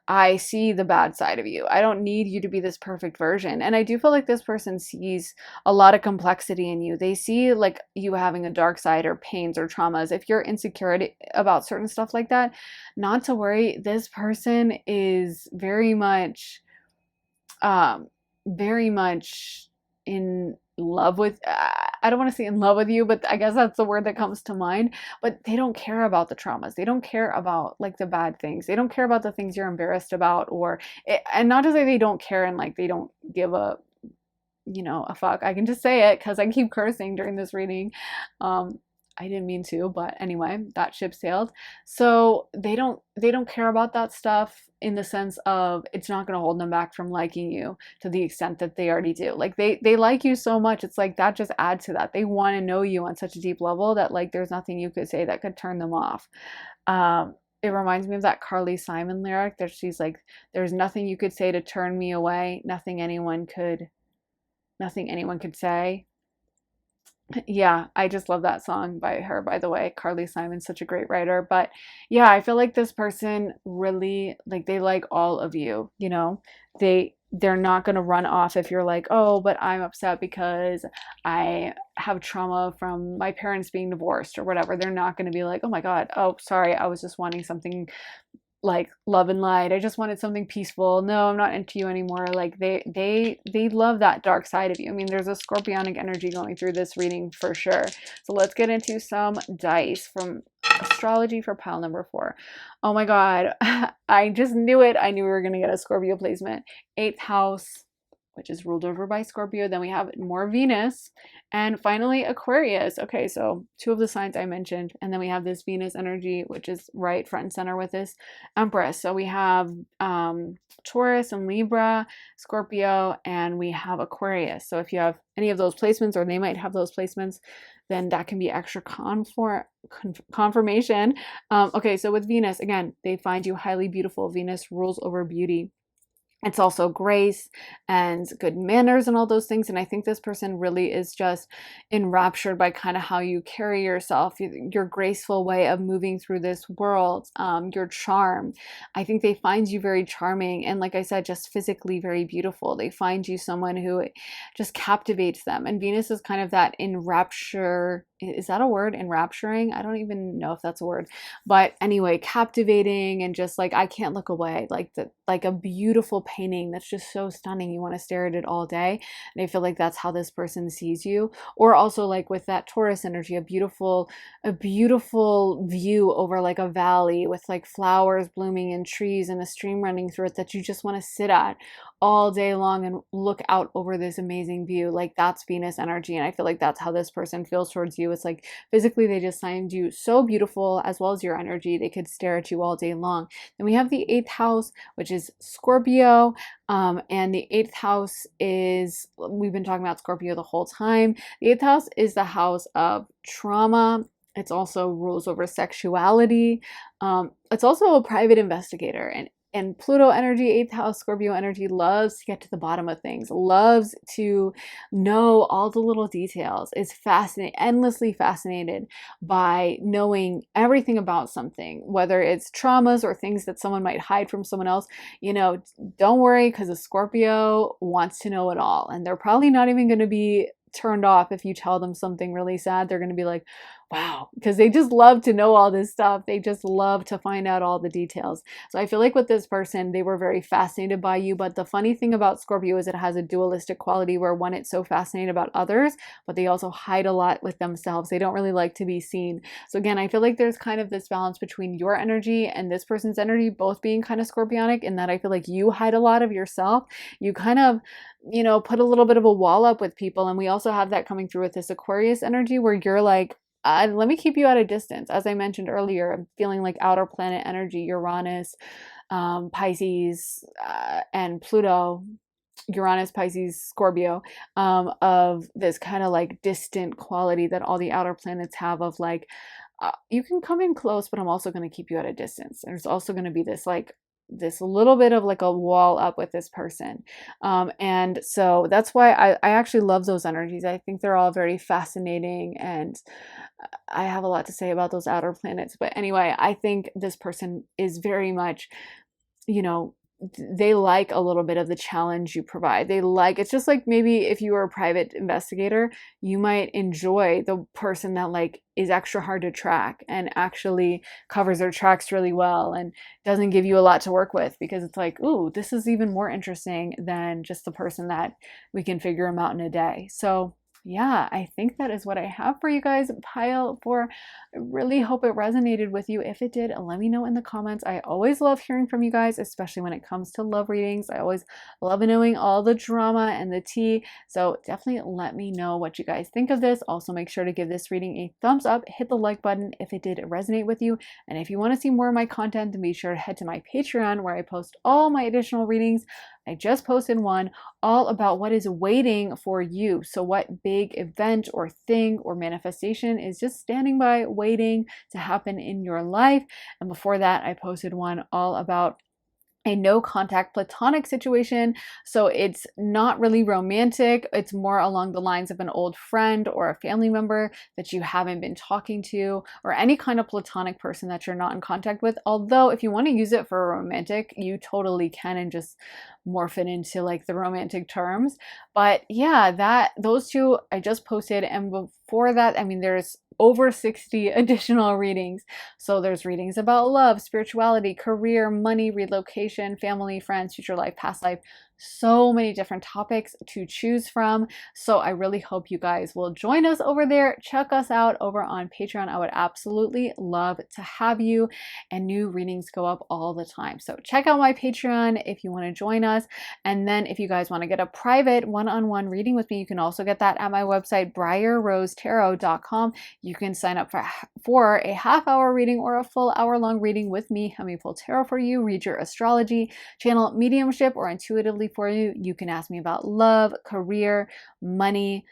I see the bad side of you. I don't need you to be this perfect version. And I do feel like this person sees a lot of complexity in you. They see like you having a dark side or pains or traumas. If you're insecure about certain stuff like that, not to worry. This person is um, very much in love with, I don't want to say in love with you, but I guess that's the word that comes to mind. But they don't care about the traumas. They don't care about like the bad things. They don't care about the things you're embarrassed about, and not to say they don't care and like they don't give a fuck. I can just say it because I keep cursing during this reading. I didn't mean to, but anyway, that ship sailed. So they don't care about that stuff, in the sense of it's not going to hold them back from liking you to the extent that they already do. Like they like you so much. It's like that just adds to that. They want to know you on such a deep level that like there's nothing you could say that could turn them off. It reminds me of that Carly Simon lyric that she's like, there's nothing you could say to turn me away, nothing anyone could say. Yeah, I just love that song by her, by the way. Carly Simon's such a great writer. But yeah, I feel like this person really like they like all of you. They're not going to run off if you're like, "Oh, but I'm upset because I have trauma from my parents being divorced or whatever." They're not going to be like, "Oh my God, oh, sorry, I was just wanting something like love and light. I just wanted something peaceful. No, I'm not into you anymore." Like they love that dark side of you. I mean, there's a scorpionic energy going through this reading for sure. So let's get into some dice from astrology for pile number 4. Oh my God. I just knew it. I knew we were going to get a Scorpio placement. 8th house, which is ruled over by Scorpio. Then we have more Venus, and finally Aquarius. Okay, so 2 of the signs I mentioned, and then we have this Venus energy, which is right front and center with this Empress. So we have Taurus and Libra, Scorpio, and we have Aquarius. So if you have any of those placements, or they might have those placements, then that can be extra confirmation. Okay, so with Venus, again, they find you highly beautiful. Venus rules over beauty. It's also grace and good manners and all those things. And I think this person really is just enraptured by kind of how you carry yourself, your graceful way of moving through this world, your charm. I think they find you very charming. And like I said, just physically very beautiful. They find you someone who just captivates them. And Venus is kind of that enrapture. Is that a word? Enrapturing? I don't even know if that's a word. But anyway, captivating and just like I can't look away. Like a beautiful painting that's just so stunning. You want to stare at it all day. And I feel like that's how this person sees you. Or also like with that Taurus energy, a beautiful view over like a valley with like flowers blooming and trees and a stream running through it that you just want to sit at all day long and look out over this amazing view. Like that's Venus energy. And I feel like that's how this person feels towards you. It's like physically they just find you so beautiful, as well as your energy. They could stare at you all day long. Then we have the eighth house, which is Scorpio. And the eighth house is, we've been talking about Scorpio the whole time. The eighth house is the house of trauma. It's also rules over sexuality. It's also a private investigator, and Pluto energy, eighth house, Scorpio energy loves to get to the bottom of things, loves to know all the little details, is fascinated, endlessly fascinated by knowing everything about something, whether it's traumas or things that someone might hide from someone else. Don't worry, because a Scorpio wants to know it all, and they're probably not even going to be turned off if you tell them something really sad. They're going to be like, wow, because they just love to know all this stuff. They just love to find out all the details. So I feel like with this person, they were very fascinated by you. But the funny thing about Scorpio is it has a dualistic quality where one, it's so fascinated about others, but they also hide a lot with themselves. They don't really like to be seen. So again, I feel like there's kind of this balance between your energy and this person's energy, both being kind of scorpionic, in that I feel like you hide a lot of yourself. You kind of put a little bit of a wall up with people. And we also have that coming through with this Aquarius energy where you're like, let me keep you at a distance. As I mentioned earlier, I'm feeling like outer planet energy, Uranus, Pisces, and Pluto, Uranus, Pisces, Scorpio, of this kind of like distant quality that all the outer planets have of like, you can come in close, but I'm also going to keep you at a distance. There's also going to be this little bit of like a wall up with this person. And so that's why I actually love those energies. I think they're all very fascinating, and I have a lot to say about those outer planets. But anyway, I think this person is very much, you know, they like a little bit of the challenge you provide. It's just like maybe if you were a private investigator, you might enjoy the person that like is extra hard to track and actually covers their tracks really well and doesn't give you a lot to work with, because it's like, ooh, this is even more interesting than just the person that we can figure them out in a day. So yeah, I think that is what I have for you guys. Pile 4. I really hope it resonated with you. If it did, let me know in the comments. I always love hearing from you guys, especially when it comes to love readings. I always love knowing all the drama and the tea. So definitely let me know what you guys think of this. Also, make sure to give this reading a thumbs up, hit the like button if it did resonate with you. And if you want to see more of my content, then be sure to head to my Patreon, where I post all my additional readings. I just posted one all about what is waiting for you. So what big event or thing or manifestation is just standing by waiting to happen in your life. And before that, I posted one all about a no contact platonic situation. So it's not really romantic. It's more along the lines of an old friend or a family member that you haven't been talking to, or any kind of platonic person that you're not in contact with. Although if you want to use it for a romantic, you totally can, and just morph it into like the romantic terms. But yeah, those two I just posted. And before that, I mean, there's over 60 additional readings. So there's readings about love, spirituality, career, money, relocation, family, friends, future life, past life. So many different topics to choose from. So I really hope you guys will join us over there. Check us out over on Patreon. I would absolutely love to have you. And new readings go up all the time. So check out my Patreon if you want to join us. And then if you guys want to get a private one-on-one reading with me, you can also get that at my website, briarrosetarot.com. You can sign up for a half-hour reading or a full hour-long reading with me. Have me pull tarot for you, read your astrology, channel mediumship, or intuitively for you. You can ask me about love, career, money,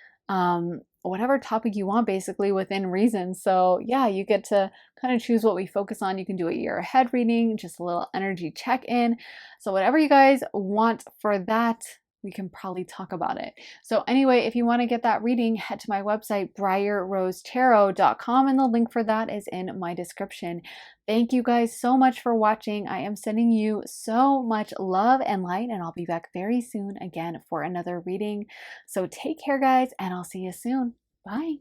whatever topic you want, basically within reason. So yeah, you get to kind of choose what we focus on. You can do a year ahead reading, just a little energy check-in. So whatever you guys want for that, we can probably talk about it. So anyway, if you want to get that reading, head to my website, briarrosetarot.com, and the link for that is in my description. Thank you guys so much for watching. I am sending you so much love and light, and I'll be back very soon again for another reading. So take care, guys, and I'll see you soon. Bye.